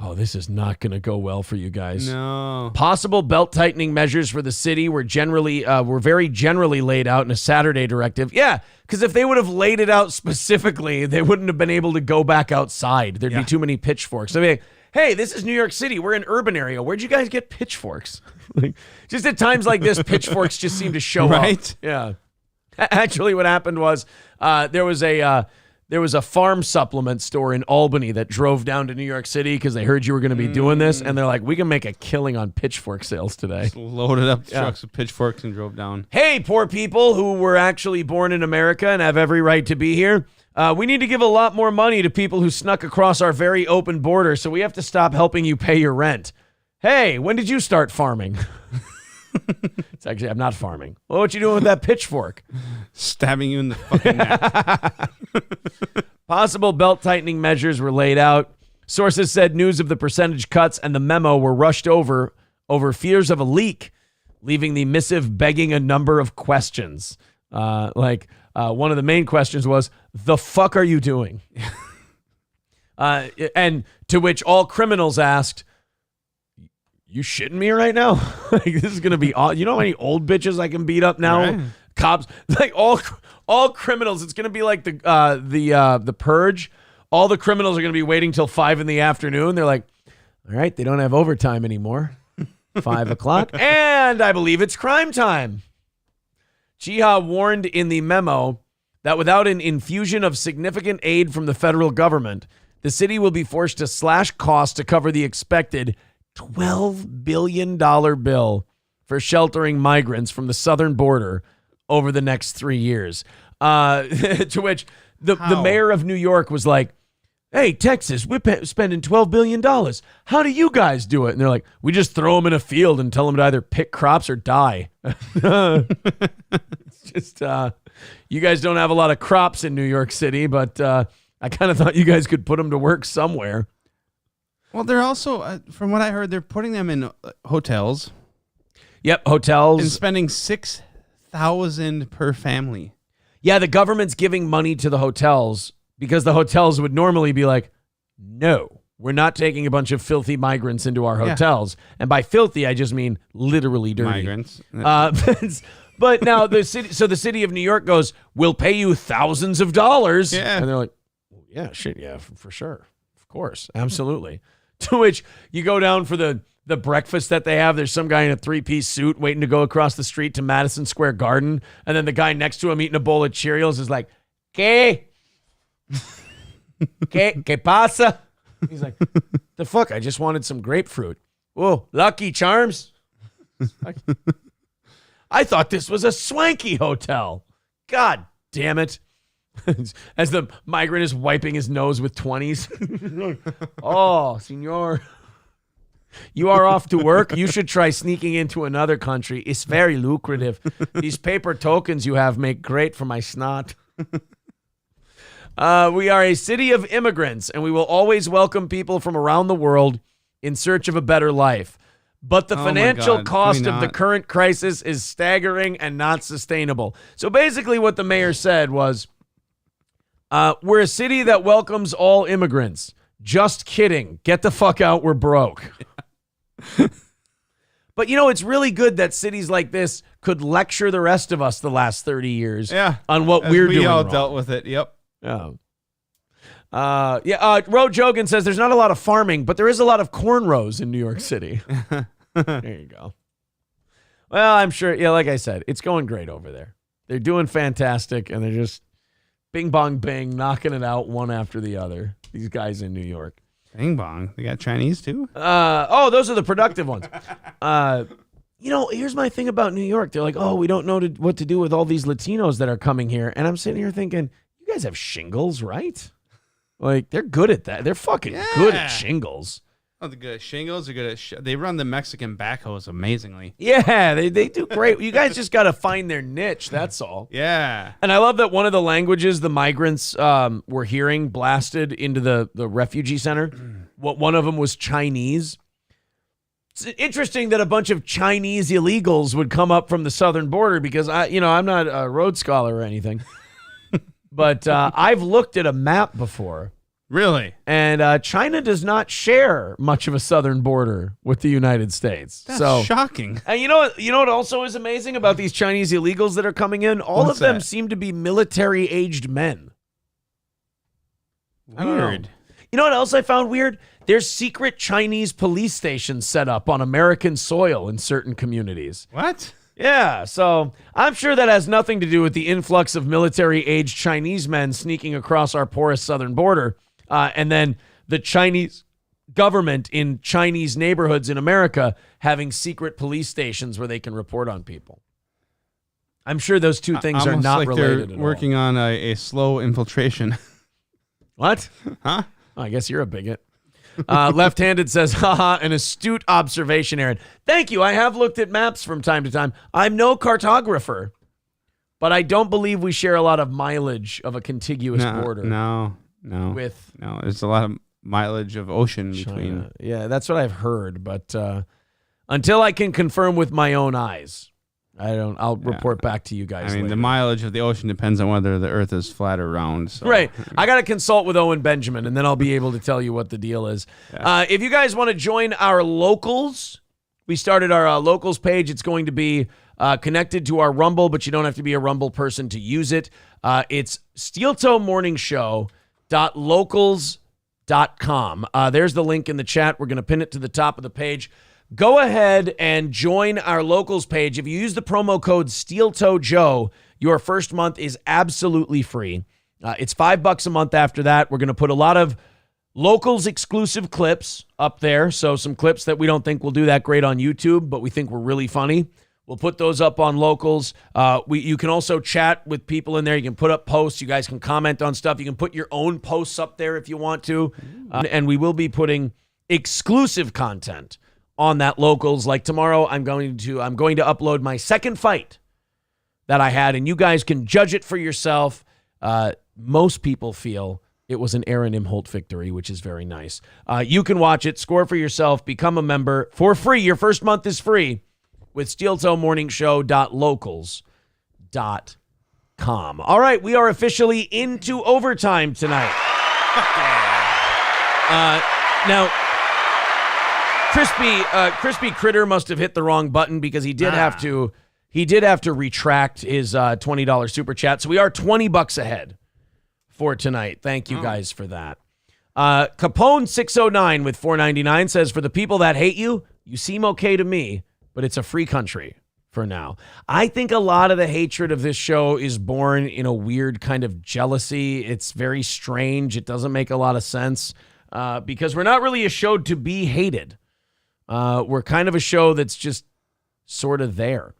Oh, this is not going to go well for you guys. No. Possible belt tightening measures for the city were very generally laid out in a Saturday directive. Yeah, because if they would have laid it out specifically, they wouldn't have been able to go back outside. There'd be too many pitchforks. I mean, hey, this is New York City. We're in urban area. Where'd you guys get pitchforks? Just at times like this, pitchforks just seem to show up. Right? Yeah. Actually, what happened was there was a farm supplement store in Albany that drove down to New York City because they heard you were going to be doing this, and they're like, we can make a killing on pitchfork sales today. Just loaded up trucks with pitchforks and drove down. Hey, poor people who were actually born in America and have every right to be here. We need to give a lot more money to people who snuck across our very open border, so we have to stop helping you pay your rent. Hey, when did you start farming? It's actually, I'm not farming. Well, what you doing with that pitchfork? Stabbing you in the fucking neck. Possible belt tightening measures were laid out. Sources said news of the percentage cuts and the memo were rushed over fears of a leak, leaving the missive begging a number of questions. One of the main questions was, the fuck are you doing? And to which all criminals asked, you shitting me right now? This is going to be all, you know how many old bitches I can beat up now? Right. Cops, all criminals, it's going to be like the Purge. All the criminals are going to be waiting till 5 p.m. They're like, all right, they don't have overtime anymore. 5 o'clock. And I believe it's crime time. Chiha warned in the memo that without an infusion of significant aid from the federal government, the city will be forced to slash costs to cover the expected $12 billion bill for sheltering migrants from the southern border over the next 3 years. To which the mayor of New York was like, hey, Texas, we're spending $12 billion. How do you guys do it? And they're like, we just throw them in a field and tell them to either pick crops or die. It's just, you guys don't have a lot of crops in New York City, but I kind of thought you guys could put them to work somewhere. Well, they're also, from what I heard, they're putting them in hotels. Yep, hotels. And spending $6,000 per family. Yeah, the government's giving money to the hotels because the hotels would normally be like, no, we're not taking a bunch of filthy migrants into our hotels. Yeah. And by filthy, I just mean literally dirty. Migrants. But now the city of New York goes, we'll pay you thousands of dollars. Yeah. And they're like, yeah, shit, yeah, for sure. Of course, absolutely. To which you go down for the breakfast that they have. There's some guy in a 3-piece suit waiting to go across the street to Madison Square Garden. And then the guy next to him eating a bowl of Cheerios is like, ¿Qué? ¿Qué pasa? He's like, the fuck? I just wanted some grapefruit. Whoa, Lucky Charms. I thought this was a swanky hotel. God damn it. As the migrant is wiping his nose with 20s. Oh, senor. You are off to work. You should try sneaking into another country. It's very lucrative. These paper tokens you have make great for my snot. We are a city of immigrants, and we will always welcome people from around the world in search of a better life. But the financial cost of the current crisis is staggering and not sustainable. So basically what the mayor said was, we're a city that welcomes all immigrants. Just kidding. Get the fuck out. We're broke. But, it's really good that cities like this could lecture the rest of us the last 30 years on what we're doing. We all dealt with it. Yep. Yeah. Ro Jogan says there's not a lot of farming, but there is a lot of cornrows in New York City. There you go. Well, I'm sure. Yeah, like I said, it's going great over there. They're doing fantastic, and they're just bing, bong, bing, knocking it out one after the other. These guys in New York. Bing, bong. They got Chinese, too? Those are the productive ones. Here's my thing about New York. They're like, we don't know what to do with all these Latinos that are coming here. And I'm sitting here thinking, you guys have shingles, right? Like, they're good at that. They're fucking good at shingles. Oh, they're good at shingles. They're good at they run the Mexican backhoes amazingly. Yeah, they do great. You guys just got to find their niche. That's all. Yeah. And I love that one of the languages the migrants were hearing blasted into the refugee center, one of them was Chinese. It's interesting that a bunch of Chinese illegals would come up from the southern border because I'm not a Rhodes Scholar or anything. But I've looked at a map before. Really? And China does not share much of a southern border with the United States. That's shocking. And you know what also is amazing about these Chinese illegals that are coming in? All of them seem to be military-aged men. Weird. You know what else I found weird? There's secret Chinese police stations set up on American soil in certain communities. What? Yeah, so I'm sure that has nothing to do with the influx of military-aged Chinese men sneaking across our porous southern border, and then the Chinese government in Chinese neighborhoods in America having secret police stations where they can report on people. I'm sure those two things are not related they're at all. Working on a slow infiltration. What? Huh? Oh, I guess you're a bigot. Left-handed says, haha, an astute observation, Aaron. Thank you. I have looked at maps from time to time. I'm no cartographer, but I don't believe we share a lot of mileage of a contiguous border. No. There's a lot of mileage of ocean between. Yeah, that's what I've heard, but until I can confirm with my own eyes, I'll report back to you guys later. The mileage of the ocean depends on whether the earth is flat or round. So. Right. I got to consult with Owen Benjamin, and then I'll be able to tell you what the deal is. Yeah. If you guys want to join our locals, we started our locals page. It's going to be connected to our Rumble, but you don't have to be a Rumble person to use it. It's steeltoemorningshow.locals.com. There's the link in the chat. We're going to pin it to the top of the page. Go ahead and join our locals page. If you use the promo code SteelToeJoe, your first month is absolutely free. It's $5 a month after that. We're going to put a lot of locals exclusive clips up there. So some clips that we don't think will do that great on YouTube, but we think were really funny. We'll put those up on locals. You can also chat with people in there. You can put up posts. You guys can comment on stuff. You can put your own posts up there if you want to. And we will be putting exclusive content on that locals. Like tomorrow, I'm going to upload my second fight that I had, and you guys can judge it for yourself. Most people feel it was an Aaron Imholt victory, which is very nice. You can watch it, score for yourself, become a member for free. Your first month is free with steeltoemorningshow.locals.com. All right, we are officially into overtime tonight. Now, Crispy Critter must have hit the wrong button because he did have to retract his $20 super chat. So we are $20 ahead for tonight. Thank you guys for that. Capone 609 with $4.99 says, for the people that hate you, you seem okay to me, but it's a free country for now. I think a lot of the hatred of this show is born in a weird kind of jealousy. It's very strange. It doesn't make a lot of sense because we're not really a show to be hated. We're kind of a show that's just sort of there.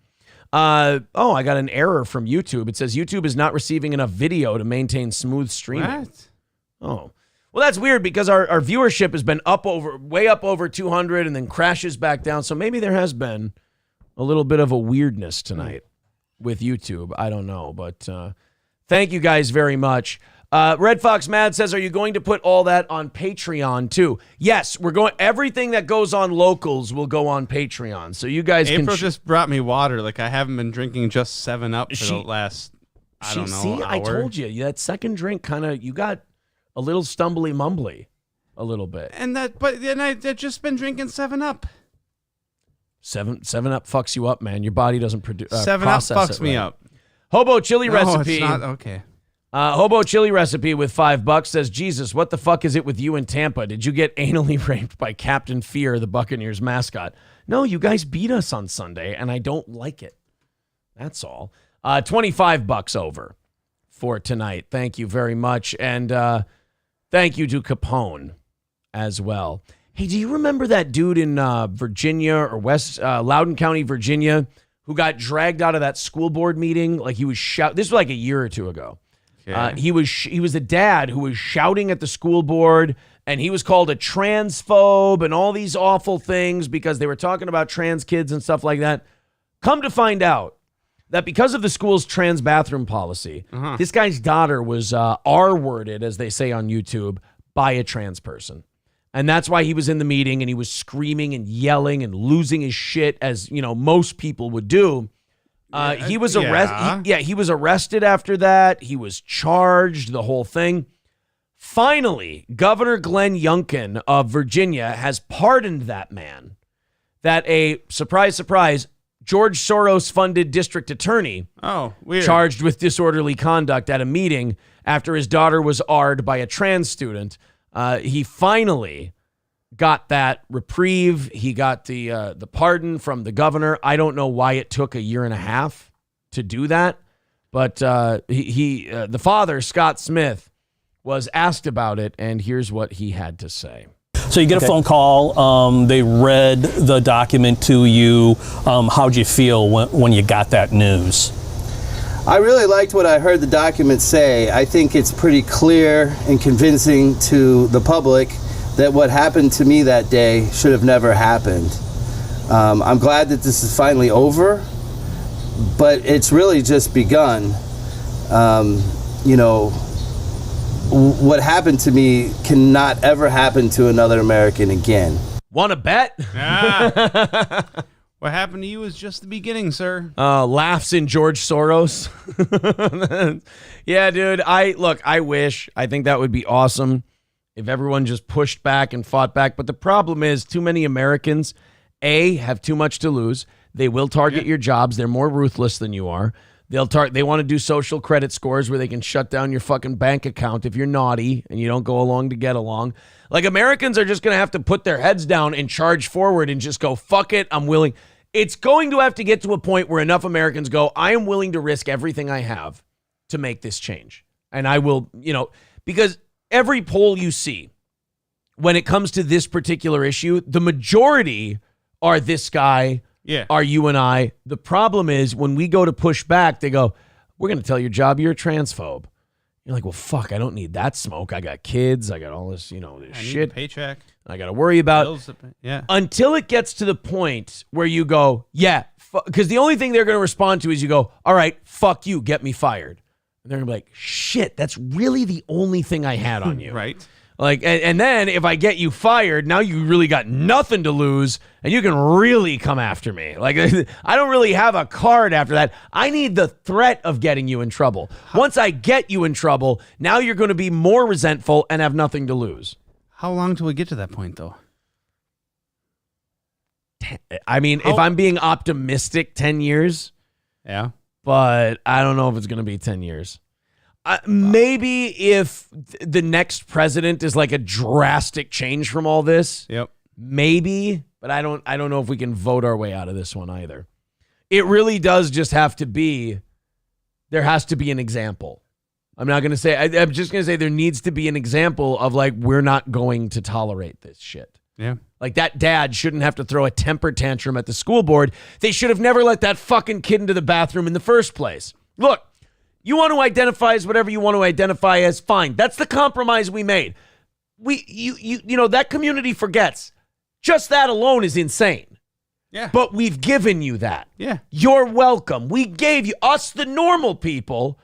I got an error from YouTube. It says YouTube is not receiving enough video to maintain smooth streaming. What? Oh. Well, that's weird because our viewership has been way up over 200 and then crashes back down. So maybe there has been a little bit of a weirdness tonight with YouTube. I don't know, but thank you guys very much. Red Fox Mad says, are you going to put all that on Patreon too? Yes, we're going. Everything that goes on locals will go on Patreon. So you guys April just brought me water. Like I haven't been drinking just 7-Up for the last, I don't know, See, hour. I told you that second drink you got a little stumbly mumbly a little bit. But then I've just been drinking 7-Up. 7-Up fucks you up, man. Your body doesn't produce. 7-Up fucks me up. Hobo chili recipe. It's not okay. Hobo chili recipe with $5 says, Jesus, what the fuck is it with you in Tampa? Did you get anally raped by Captain Fear, the Buccaneers mascot? No, you guys beat us on Sunday, and I don't like it. That's all. $25 over for tonight. Thank you very much, and thank you to Capone as well. Hey, do you remember that dude in Virginia or Loudoun County, Virginia, who got dragged out of that school board meeting? Like he was This was like a year or two ago. Okay. He was a dad who was shouting at the school board, and he was called a transphobe and all these awful things because they were talking about trans kids and stuff like that. Come to find out that because of the school's trans bathroom policy, this guy's daughter was R-worded, as they say on YouTube, by a trans person. And that's why he was in the meeting and he was screaming and yelling and losing his shit, as most people would do. He was arrested. He was arrested after that. He was charged, the whole thing. Finally, Governor Glenn Youngkin of Virginia has pardoned that man. That a surprise, surprise, George Soros-funded district attorney charged with disorderly conduct at a meeting after his daughter was R'd by a trans student. He finally got that reprieve. He got the pardon from the governor. I don't know why it took a year and a half to do that, but the father, Scott Smith, was asked about it, and here's what he had to say. So you get a phone call. They read the document to you. How'd you feel when you got that news? I really liked what I heard the document say. I think it's pretty clear and convincing to the public that what happened to me that day should have never happened. I'm glad that this is finally over, but it's really just begun. What happened to me cannot ever happen to another American again. Want to bet? What happened to you is just the beginning, sir. Laughs in George Soros. Yeah, dude. I think that would be awesome if everyone just pushed back and fought back. But the problem is too many Americans, have too much to lose. They will target your jobs. They're more ruthless than you are. They want to do social credit scores where they can shut down your fucking bank account if you're naughty and you don't go along to get along. Like, Americans are just going to have to put their heads down and charge forward and just go, fuck it, I'm willing. It's going to have to get to a point where enough Americans go, I am willing to risk everything I have to make this change. And I will, because every poll you see when it comes to this particular issue, the majority are this guy, are you and I. The problem is when we go to push back, they go, we're going to tell your job you're a transphobe. You're like, well, fuck, I don't need that smoke. I got kids. I got all this, this shit. Need a paycheck. I got to worry about. Bills, until it gets to the point where you go, because the only thing they're going to respond to is you go, all right, fuck you, get me fired. And they're going to be like, shit, that's really the only thing I had on you. Right. Like, and then if I get you fired, now you really got nothing to lose and you can really come after me. Like, I don't really have a card after that. I need the threat of getting you in trouble. Once I get you in trouble, now you're going to be more resentful and have nothing to lose. How long till we get to that point, though? I mean, if I'm being optimistic, 10 years. Yeah. But I don't know if it's going to be 10 years. Maybe if the next president is like a drastic change from all this. Yep. Maybe, but I don't know if we can vote our way out of this one either. It really does just have to be, there has to be an example. I'm not going to say, I'm just going to say there needs to be an example of like, we're not going to tolerate this shit. Yeah. Like, that dad shouldn't have to throw a temper tantrum at the school board. They should have never let that fucking kid into the bathroom in the first place. Look, you want to identify as whatever you want to identify as, fine. That's the compromise we made. You know, that community forgets. Just that alone is insane. Yeah. But we've given you that. Yeah. You're welcome. We gave you, us the normal people,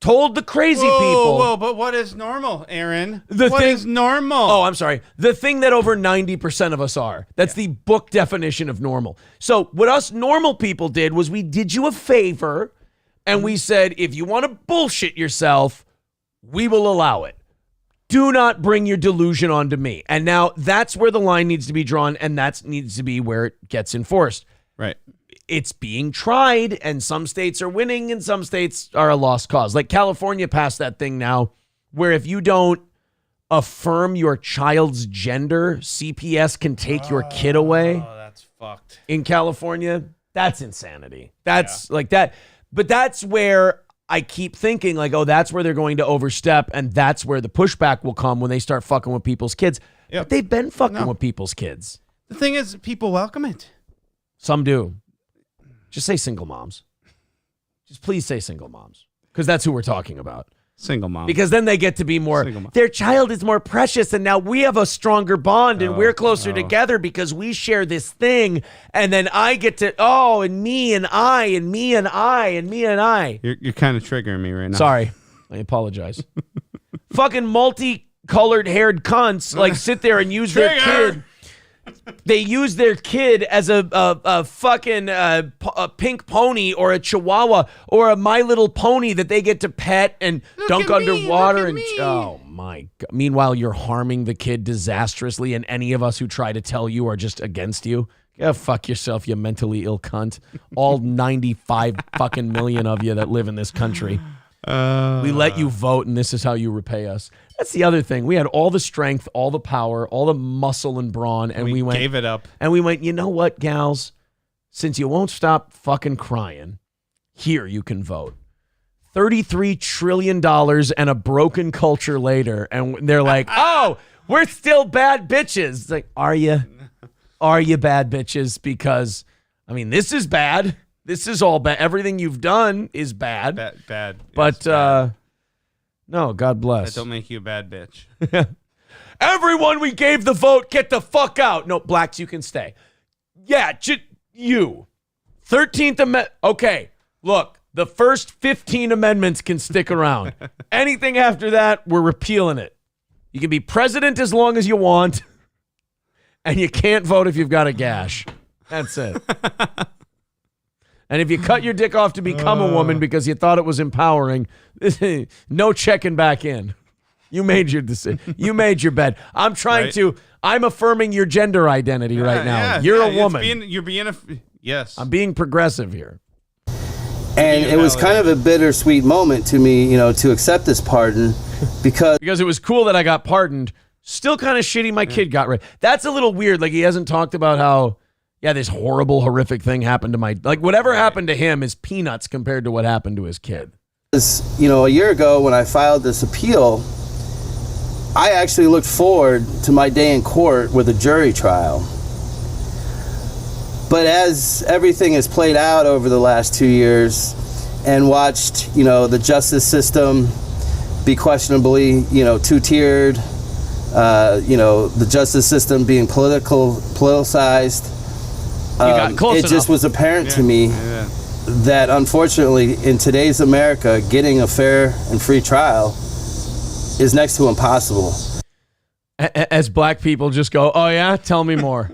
told the crazy people. Whoa, but what is normal, Aaron? What is normal? Oh, I'm sorry. The thing that over 90% of us are. That's the book definition of normal. So what us normal people did was we did you a favor and we said, if you want to bullshit yourself, we will allow it. Do not bring your delusion onto me. And now that's where the line needs to be drawn, and that needs to be where it gets enforced. Right. It's being tried, and some states are winning, and some states are a lost cause. Like California passed that thing now, where if you don't affirm your child's gender, CPS can take your kid away. Oh, that's fucked. In California, that's insanity. That's like that. But that's where I keep thinking, like, oh, that's where they're going to overstep, and that's where the pushback will come when they start fucking with people's kids. Yep. But they've been fucking with people's kids. The thing is, people welcome it. Some do. Just say single moms. Just please say single moms, because that's who we're talking about. Single moms. Because then they get to be more, their child is more precious, and now we have a stronger bond, and we're closer together because we share this thing, and then I get to, and me and I, and me and I, and me and I. You're kind of triggering me right now. Sorry. I apologize. Fucking multicolored haired cunts like sit there and use their kid. They use their kid as a fucking a pink pony or a chihuahua or a My Little Pony that they get to pet and dunk underwater. And oh my God. Meanwhile, you're harming the kid disastrously, and any of us who try to tell you are just against you. Yeah, fuck yourself, you mentally ill cunt. All 95 fucking million of you that live in this country. We let you vote, and this is how you repay us. That's the other thing. We had all the strength, all the power, all the muscle and brawn, and we gave it up. And we went, you know what, gals? Since you won't stop fucking crying, here you can vote. $33 trillion and a broken culture later, and they're like, oh, we're still bad bitches. It's like, are you? Are you bad bitches? Because, I mean, this is bad. This is all bad. Everything you've done is bad. Bad. But, no, God bless. That don't make you a bad bitch. Everyone we gave the vote, get the fuck out. No, blacks, you can stay. Yeah, you. 13th Amendment. Okay, look, the first 15 amendments can stick around. Anything after that, we're repealing it. You can be president as long as you want, and you can't vote if you've got a gash. That's it. And if you cut your dick off to become a woman because you thought it was empowering, no checking back in. You made your decision. You made your bed. I'm trying I'm affirming your gender identity right now. You're a woman. Yes. I'm being progressive here. And it was kind of a bittersweet moment to me, to accept this pardon because it was cool that I got pardoned. Still kind of shitty my kid got rid. That's a little weird. Like, he hasn't talked about how, this horrible, horrific thing happened to whatever happened to him is peanuts compared to what happened to his kid. A year ago when I filed this appeal, I actually looked forward to my day in court with a jury trial. But as everything has played out over the last 2 years and watched, the justice system be questionably, two-tiered, the justice system being politicized, it just was apparent to me that unfortunately in today's America, getting a fair and free trial is next to impossible. As black people just go, oh yeah, tell me more.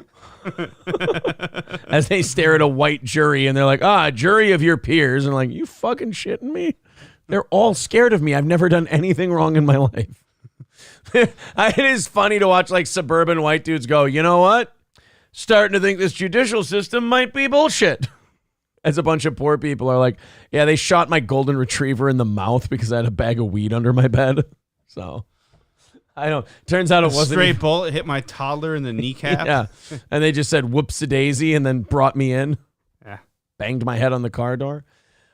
As they stare at a white jury and they're like, a jury of your peers. And like, you fucking shitting me? They're all scared of me. I've never done anything wrong in my life. It is funny to watch like suburban white dudes go, you know what? Starting to think this judicial system might be bullshit. As a bunch of poor people are like, yeah, they shot my golden retriever in the mouth because I had a bag of weed under my bed. So, I don't. Turns out it wasn't. Straight bullet hit my toddler in the kneecap. Yeah. And they just said, whoops-a-daisy, and then brought me in. Yeah. Banged my head on the car door.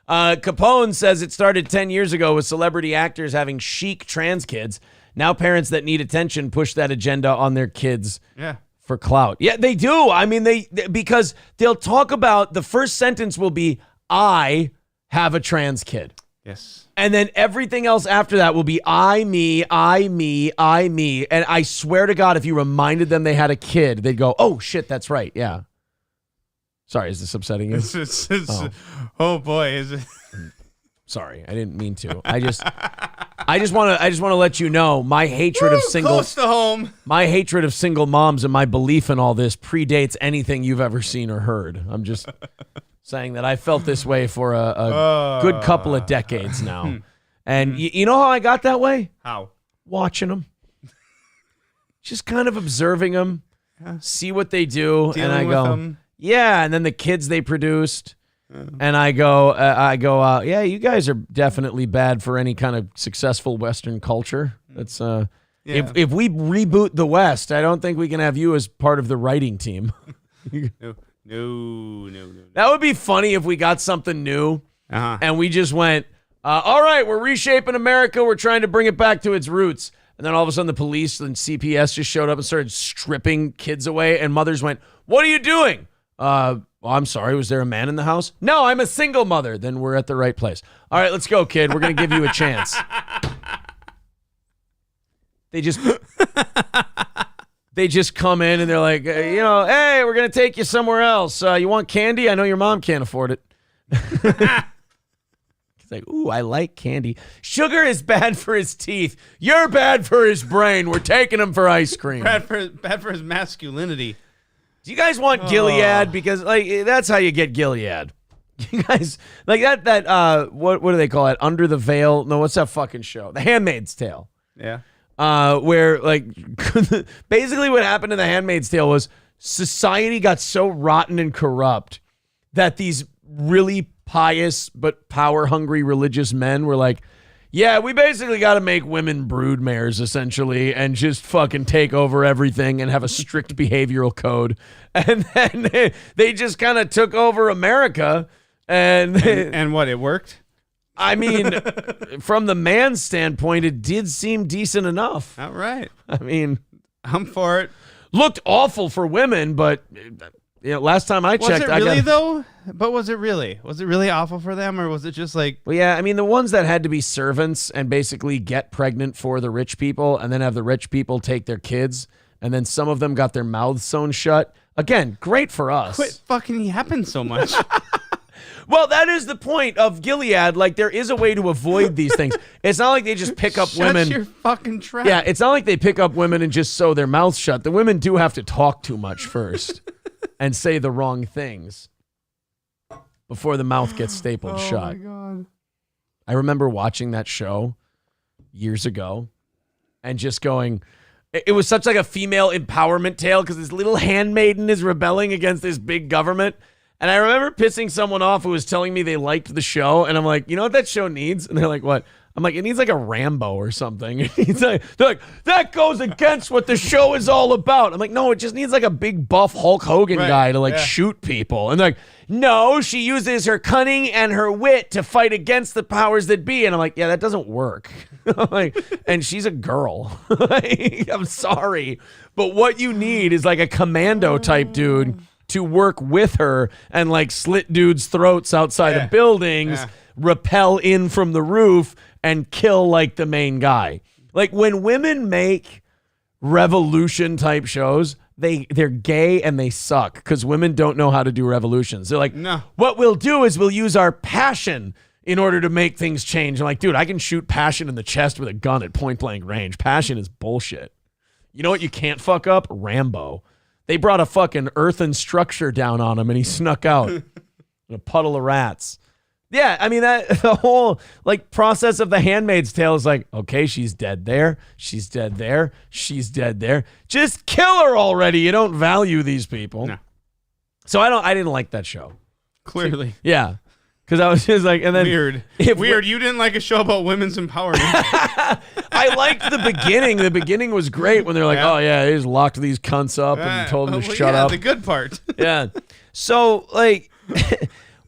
Capone says it started 10 years ago with celebrity actors having chic trans kids. Now parents that need attention push that agenda on their kids. Yeah. For clout. Yeah, they do. I mean, because they'll talk about the first sentence will be, I have a trans kid. Yes. And then everything else after that will be I, me, I, me, I, me. And I swear to God, if you reminded them they had a kid, they'd go, oh, shit, that's right. Yeah. Sorry, is this upsetting you? Oh boy, is it? Sorry, I didn't mean to. I just want to let you know my hatred of single close to home. My hatred of single moms and my belief in all this predates anything you've ever seen or heard. I'm just saying that I felt this way for a good couple of decades now. And you know how I got that way? How? Watching them. Just kind of observing them, see what they do, Dealing and I with go, them. yeah, and then the kids they produced. And I go, yeah, you guys are definitely bad for any kind of successful Western culture. That's if we reboot the West, I don't think we can have you as part of the writing team. No. That would be funny if we got something new and we just went, all right, we're reshaping America. We're trying to bring it back to its roots. And then all of a sudden the police and CPS just showed up and started stripping kids away. And mothers went, what are you doing? I'm sorry, was there a man in the house? No, I'm a single mother. Then we're at the right place. All right, let's go, kid. We're going to give you a chance. They just come in and they're like, hey, we're going to take you somewhere else. You want candy? I know your mom can't afford it. He's like, ooh, I like candy. Sugar is bad for his teeth. You're bad for his brain. We're taking him for ice cream. Bad for his masculinity. Do you guys want Gilead? Because that's how you get Gilead. You guys like that what do they call it? Under the Veil? No, what's that fucking show? The Handmaid's Tale. Yeah. Where basically what happened in The Handmaid's Tale was society got so rotten and corrupt that these really pious but power hungry religious men were like, yeah, we basically got to make women broodmares, essentially, and just fucking take over everything and have a strict behavioral code. And then they just kind of took over America. And what, it worked? I mean, from the man's standpoint, it did seem decent enough. All right. I mean, I'm for it. Looked awful for women, but last time I checked, was it really though? But was it really? Was it really awful for them, or was it just like? Well, yeah. I mean, the ones that had to be servants and basically get pregnant for the rich people, and then have the rich people take their kids, and then some of them got their mouths sewn shut. Again, great for us. Quit fucking yapping so much. Well, that is the point of Gilead. Like, there is a way to avoid these things. It's not like they just pick up women. Shut your fucking trap. Yeah, it's not like they pick up women and just sew their mouths shut. The women do have to talk too much first and say the wrong things before the mouth gets stapled shut. Oh, my God. I remember watching that show years ago and just going, it was such like a female empowerment tale because this little handmaiden is rebelling against this big government. And I remember pissing someone off who was telling me they liked the show. And I'm like, you know what that show needs? And they're like, what? I'm like, it needs like a Rambo or something. They're like, that goes against what the show is all about. I'm like, no, it just needs like a big buff Hulk Hogan guy to shoot people. And they're like, no, she uses her cunning and her wit to fight against the powers that be. And I'm like, yeah, that doesn't work. Like, and she's a girl. I'm sorry. But what you need is like a commando type dude to work with her and like slit dudes' throats outside of buildings, rappel in from the roof, and kill like the main guy. Like when women make revolution type shows, they're gay and they suck because women don't know how to do revolutions. They're like, no. What we'll do is we'll use our passion in order to make things change. I'm like, dude, I can shoot passion in the chest with a gun at point blank range. Passion is bullshit. You know what you can't fuck up? Rambo. They brought a fucking earthen structure down on him and he snuck out in a puddle of rats. Yeah, I mean, that the whole like process of The Handmaid's Tale is like, okay, she's dead there. She's dead there. She's dead there. Just kill her already. You don't value these people. No. So I didn't like that show. Clearly. Yeah. Because I was just like, and then weird. You didn't like a show about women's empowerment. I liked the beginning. The beginning was great when they're like, oh yeah, they just locked these cunts up and told them to shut up. The good part. Yeah. So like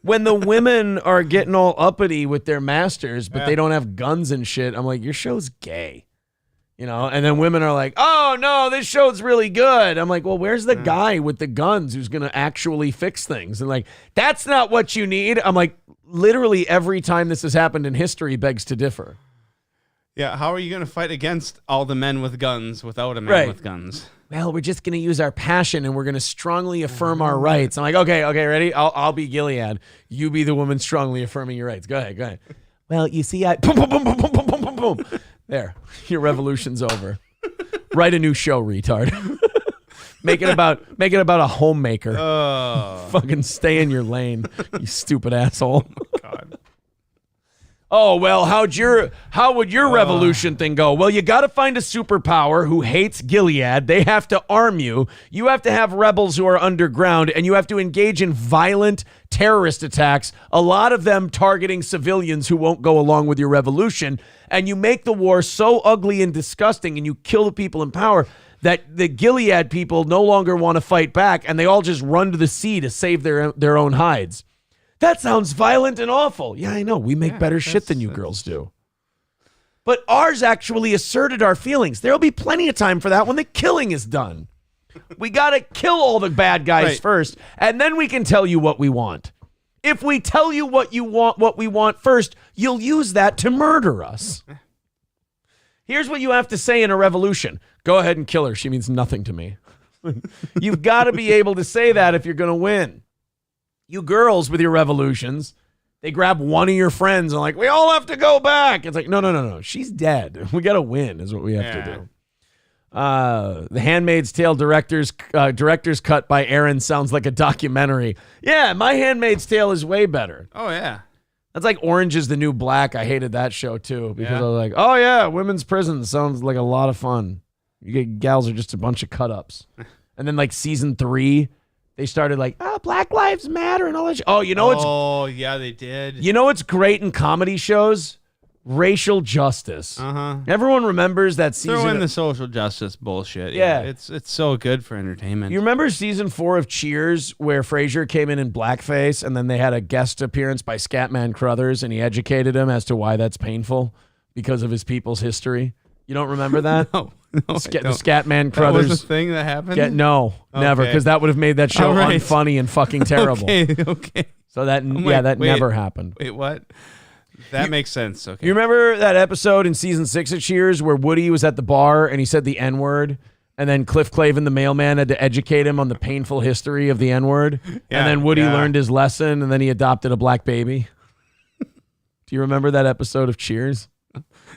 when the women are getting all uppity with their masters, but they don't have guns and shit, I'm like, your show's gay. You know, and then women are like, oh, no, this show's really good. I'm like, well, where's the guy with the guns who's going to actually fix things? And like, that's not what you need. I'm like, literally every time this has happened in history begs to differ. Yeah, how are you going to fight against all the men with guns without a man with guns? Well, we're just going to use our passion and we're going to strongly affirm our rights. I'm like, okay, ready? I'll be Gilead. You be the woman strongly affirming your rights. Go ahead. Well, you see, boom, boom, boom, boom, boom, boom, boom, boom, boom. There, your revolution's over. Write a new show, retard. Make it about a homemaker. Fucking stay in your lane, you stupid asshole. God. Oh, well, how would your revolution thing go? Well, you got to find a superpower who hates Gilead. They have to arm you. You have to have rebels who are underground, and you have to engage in violent terrorist attacks, a lot of them targeting civilians who won't go along with your revolution. And you make the war so ugly and disgusting, and you kill the people in power that the Gilead people no longer want to fight back, and they all just run to the sea to save their own hides. That sounds violent and awful. Yeah, I know. We make better shit than you girls do. But ours actually asserted our feelings. There'll be plenty of time for that when the killing is done. We got to kill all the bad guys first, and then we can tell you what we want. If we tell you what we want first, you'll use that to murder us. Here's what you have to say in a revolution. Go ahead and kill her. She means nothing to me. You've got to be able to say that if you're going to win. You girls with your revolutions, they grab one of your friends and like, we all have to go back. It's like, no. She's dead. We got to win is what we have to do. The Handmaid's Tale director's cut by Aaron sounds like a documentary. Yeah, My Handmaid's Tale is way better. Oh, yeah. That's like Orange is the New Black. I hated that show, too, because I was like, oh, yeah, women's prison sounds like a lot of fun. You get gals are just a bunch of cut-ups. And then, like, season 3, they started like, Black Lives Matter and all that shit. Oh, you know what's... Oh, yeah, they did. You know what's great in comedy shows? Racial justice. Everyone remembers that season. Throw in the social justice bullshit. Yeah. It's so good for entertainment. You remember season 4 of Cheers where Frasier came in blackface and then they had a guest appearance by Scatman Crothers and he educated him as to why that's painful because of his people's history? You don't remember that? No, the Scatman Crothers. That was the thing that happened? No, never, because that would have made that show unfunny and fucking terrible. Okay. So that never happened. Wait, what? That makes sense. Okay. You remember that episode in season 6 of Cheers where Woody was at the bar and he said the N-word, and then Cliff Clavin, the mailman, had to educate him on the painful history of the N-word, and then Woody learned his lesson, and then he adopted a black baby. Do you remember that episode of Cheers?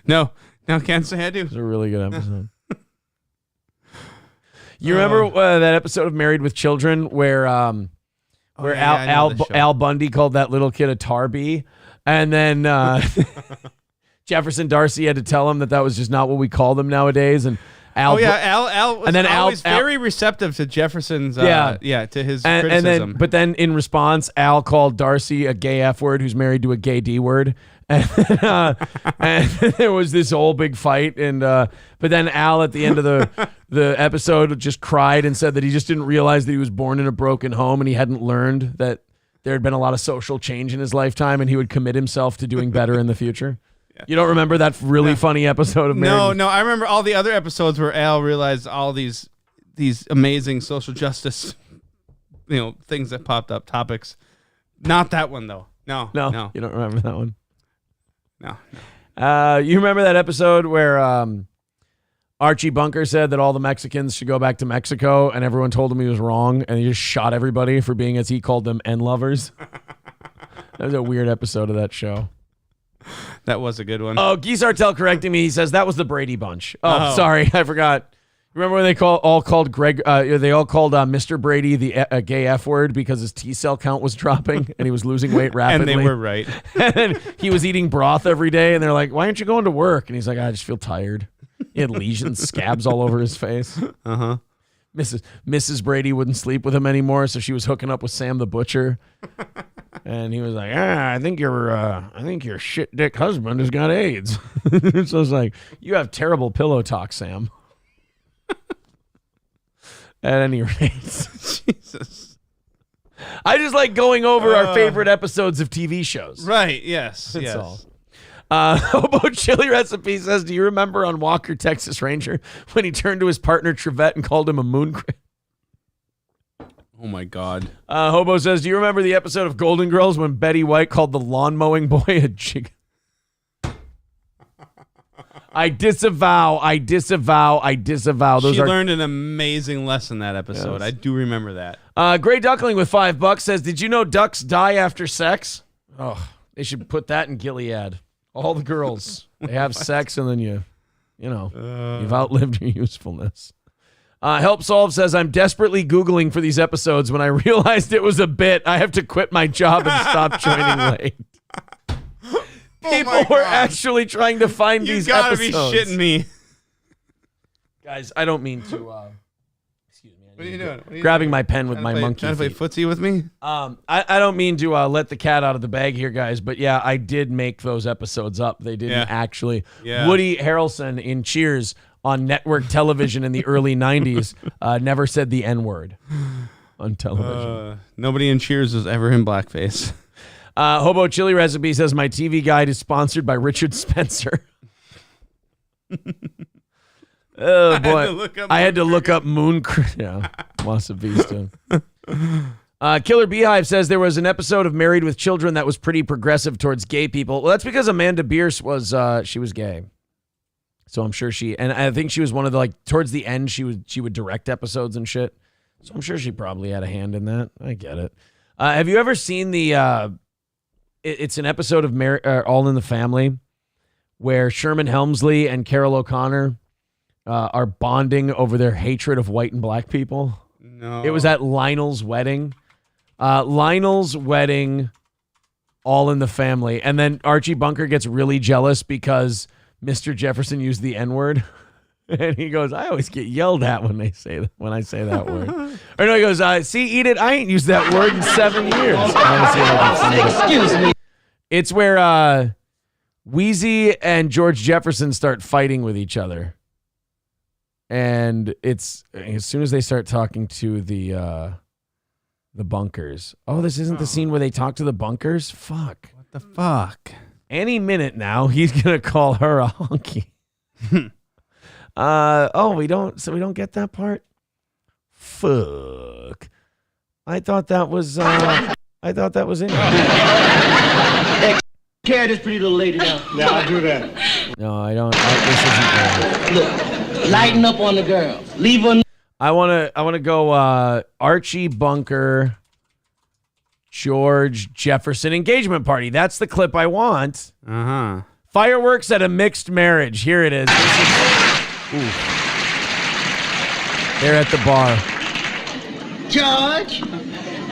No, can't say I do. It was a really good episode. You remember that episode of Married with Children where Al Bundy called that little kid a tarbie? And then Jefferson Darcy had to tell him that was just not what we call them nowadays. And Al was always very receptive to Jefferson's to his criticism. But then in response, Al called Darcy a gay F word who's married to a gay D word. And there was this whole big fight. And but then Al at the end of the episode just cried and said that he just didn't realize that he was born in a broken home and he hadn't learned that there had been a lot of social change in his lifetime and he would commit himself to doing better in the future. You don't remember that really funny episode of Married? No, I remember all the other episodes where Al realized all these amazing social justice, things that popped up, topics. Not that one though. No. You don't remember that one? No. You remember that episode where Archie Bunker said that all the Mexicans should go back to Mexico and everyone told him he was wrong and he just shot everybody for being, as he called them, N-lovers? That was a weird episode of that show. That was a good one. Oh, Geese Artel correcting me. He says that was the Brady Bunch. Oh, sorry. I forgot. Remember when they all called Mr. Brady the gay F word because his T-cell count was dropping and he was losing weight rapidly? And they were right. And he was eating broth every day and they're like, why aren't you going to work? And he's like, I just feel tired. He had lesions, scabs all over his face. Mrs. Brady wouldn't sleep with him anymore, so she was hooking up with Sam the Butcher. And he was like, I think your shit dick husband has got AIDS. So it's like, you have terrible pillow talk, Sam. At any rate. Jesus. I just like going over our favorite episodes of TV shows. Right, yes. That's all. Hobo Chili Recipe says, do you remember on Walker, Texas Ranger, when he turned to his partner Trevette and called him a moon crab? Oh, my God. Hobo says, do you remember the episode of Golden Girls when Betty White called the lawn mowing boy a chicken? I disavow. She learned an amazing lesson that episode. Yes. I do remember that. Gray Duckling with $5 says, did you know ducks die after sex? Oh, they should put that in Gilead. All the girls, they have sex and then you've outlived your usefulness. Help Solve says, I'm desperately Googling for these episodes. When I realized it was a bit, I have to quit my job and stop joining late. People were actually trying to find these episodes. You gotta be shitting me. Guys, I don't mean to... excuse me. What are you doing? Grabbing my pen with my monkey Trying to play footsie with me? I don't mean to let the cat out of the bag here, guys, but yeah, I did make those episodes up. They didn't actually. Yeah. Woody Harrelson in Cheers on network television in the early 90s never said the N-word on television. Nobody in Cheers was ever in blackface. Hobo Chili Recipe says, my TV guide is sponsored by Richard Spencer. Oh, boy. I had to look up Moon... Yeah, Masa Vista. Killer Beehive says there was an episode of Married with Children that was pretty progressive towards gay people. Well, that's because Amanda Bierce was gay. So I'm sure and I think she was one of the, towards the end, she would direct episodes and shit. So I'm sure she probably had a hand in that. I get it. Have you ever seen it's an episode of All in the Family where Sherman Helmsley and Carol O'Connor are bonding over their hatred of white and black people? No. It was at Lionel's wedding. Lionel's wedding, All in the Family. And then Archie Bunker gets really jealous because Mr. Jefferson used the N-word. And he goes, I always get yelled at when I say that word. Or no, he goes, see, eat it. I ain't used that word in 7 years. Excuse me. It's where Wheezy and George Jefferson start fighting with each other. And it's as soon as they start talking to the bunkers. Oh, this isn't the scene where they talk to the bunkers? Fuck. What the fuck? Any minute now, he's going to call her a honky. We don't get that part? Fuck. I thought that was in here. Carry this pretty little lady down. Yeah, I'll do that. No, I don't. This isn't there. Look, lighten up on the girl. Leave her. I want to go Archie Bunker, George Jefferson engagement party. That's the clip I want. Uh-huh. Fireworks at a mixed marriage. Here it is. They're at the bar. George,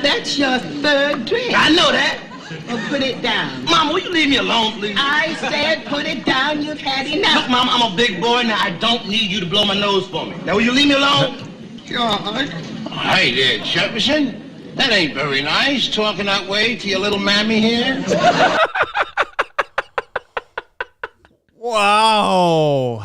that's your third drink. I know that. Well, put it down. Mama, will you leave me alone, please? I said put it down. You've had enough. Look, Mama, I'm a big boy now. I don't need you to blow my nose for me. Now, will you leave me alone? George. Hey there, Jefferson. That ain't very nice, talking that way to your little mammy here. Wow.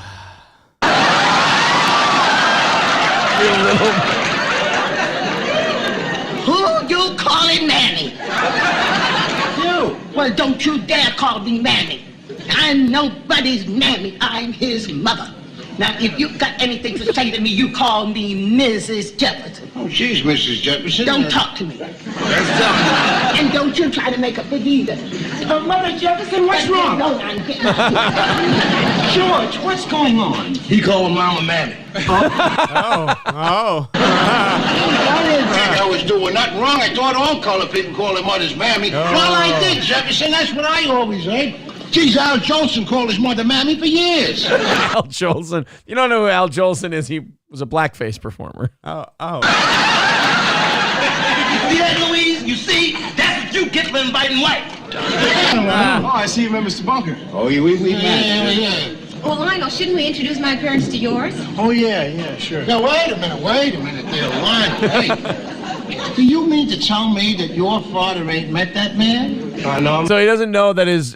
Who you calling Mammy? You. Well, don't you dare call me Mammy. I'm nobody's Mammy. I'm his mother. Now, if you got anything to say to me, you call me Mrs. Jefferson. Oh, she's Mrs. Jefferson. Don't talk to me. And don't you try to make a big either. Mother Jefferson, what's wrong? No, I'm getting out. George, what's going on? He called Mama Mammy. Oh. I was doing nothing wrong. I thought all colored people call their mothers Mammy. Well, I did, Jefferson. That's what I always heard. Geez, Al Jolson called his mother Mammy for years. Al Jolson. You don't know who Al Jolson is. He was a blackface performer. Oh. Yeah, Louise, you see, that's what you get for inviting white. I see you met Mr. Bunker. Oh, we met. Yeah. Well, Lionel, shouldn't we introduce my parents to yours? Oh, yeah, sure. Now, wait a minute there, Lionel. Hey, do you mean to tell me that your father ain't met that man? No. So he doesn't know that his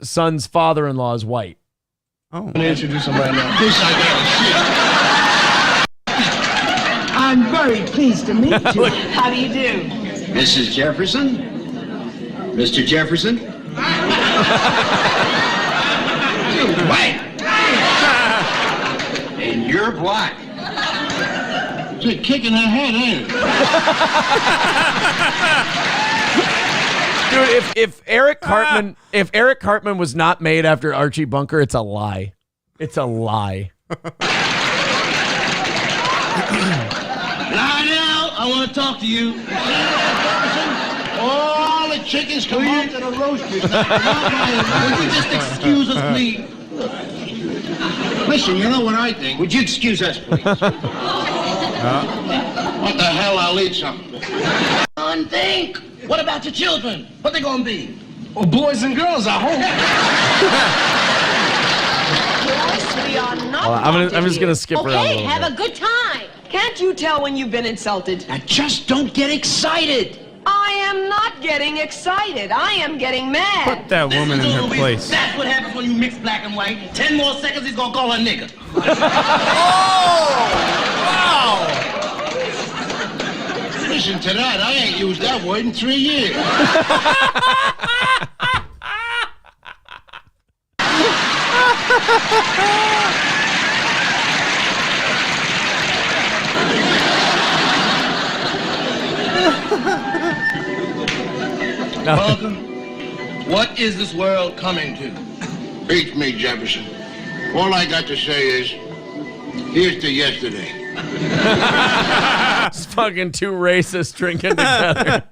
son's father-in-law is white. Oh. I'm going to introduce him right now. This I got shit. I'm very pleased to meet you. How do you do? Mrs. Jefferson? Mr. Jefferson? You're white. And you're black. It's a kick in the head, ain't it? Dude, if Eric Cartman was not made after Archie Bunker, it's a lie. It's a lie. Lionel, I want to talk to you. All the chickens come out to the roasters. Would you just excuse us, please? Listen, you know what I think. Would you excuse us, please? What the hell? I'll eat something. Think. What about your children? What they gonna be? Well, boys and girls, I hope. Yes, we are not. I'm just gonna skip around a Okay, little have bit. a good time. Can't you tell when you've been insulted? Now just don't get excited. I am not getting excited. I am getting mad. Put that woman in her place. That's what happens when you mix black and white. 10 more seconds, he's gonna call her a nigger. Wow! Listen to that. I ain't used that word in 3 years. Welcome. What is this world coming to? Beats me, Jefferson. All I got to say is, here's to yesterday. It's fucking two racists drinking together.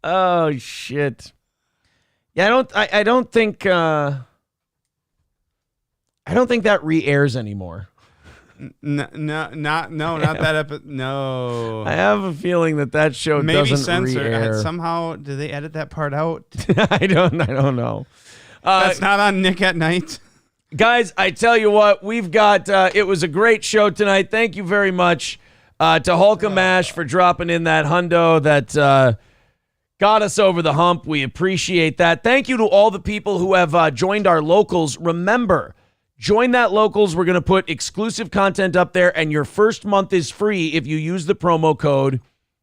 Oh shit. Yeah, I don't think that re-airs anymore. Not that episode. No. I have a feeling that show Maybe doesn't censor. re-air. Somehow, do they edit that part out? I don't know. That's not on Nick at Night. Guys, I tell you what, we've got, it was a great show tonight. Thank you very much to Hulkamash for dropping in that hundo that got us over the hump. We appreciate that. Thank you to all the people who have joined our locals. Remember, join that locals. We're going to put exclusive content up there, and your first month is free if you use the promo code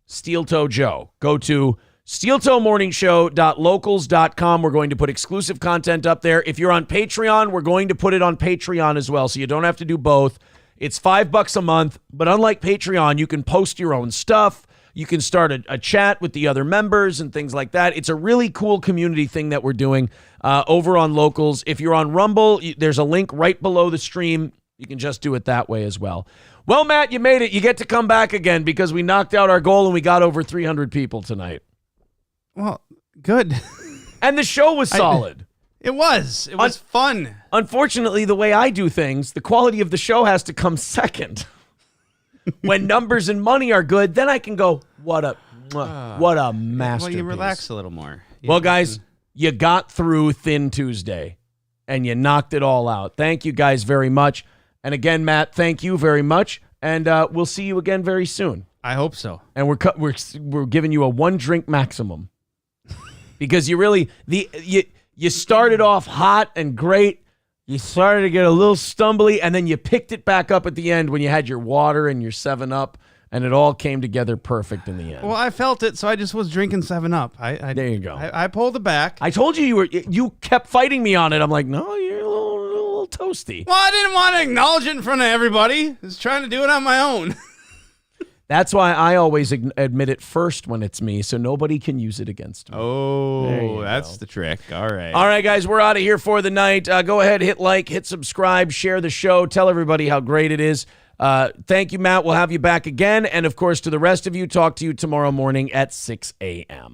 SteelToeJoe. Go to SteelToeMorningShow.locals.com. We're going to put exclusive content up there. If you're on Patreon, we're going to put it on Patreon as well, so you don't have to do both. It's $5 a month, but unlike Patreon, you can post your own stuff. You can start a chat with the other members and things like that. It's a really cool community thing that we're doing over on Locals. If you're on Rumble, there's a link right below the stream. You can just do it that way as well. Well, Matt, you made it. You get to come back again because we knocked out our goal and we got over 300 people tonight. Well, good. And the show was solid. It was fun. Unfortunately, the way I do things, the quality of the show has to come second. When numbers and money are good, then I can go, what a masterpiece. Well, you relax a little more. Well, guys, you got through Thin Tuesday, and you knocked it all out. Thank you guys very much. And again, Matt, thank you very much. And we'll see you again very soon. I hope so. And we're giving you a 1-drink maximum. Because you really, you started off hot and great. You started to get a little stumbly, and then you picked it back up at the end when you had your water and your 7-Up, and it all came together perfect in the end. Well, I felt it, so I just was drinking 7-Up. There you go. I pulled it back. I told you kept fighting me on it. I'm like, no, you're a little toasty. Well, I didn't want to acknowledge it in front of everybody. I was trying to do it on my own. That's why I always admit it first when it's me, so nobody can use it against me. Oh, that's the trick. All right. All right, guys, we're out of here for the night. Go ahead, hit like, hit subscribe, share the show, tell everybody how great it is. Thank you, Matt. We'll have you back again. And, of course, to the rest of you, talk to you tomorrow morning at 6 a.m.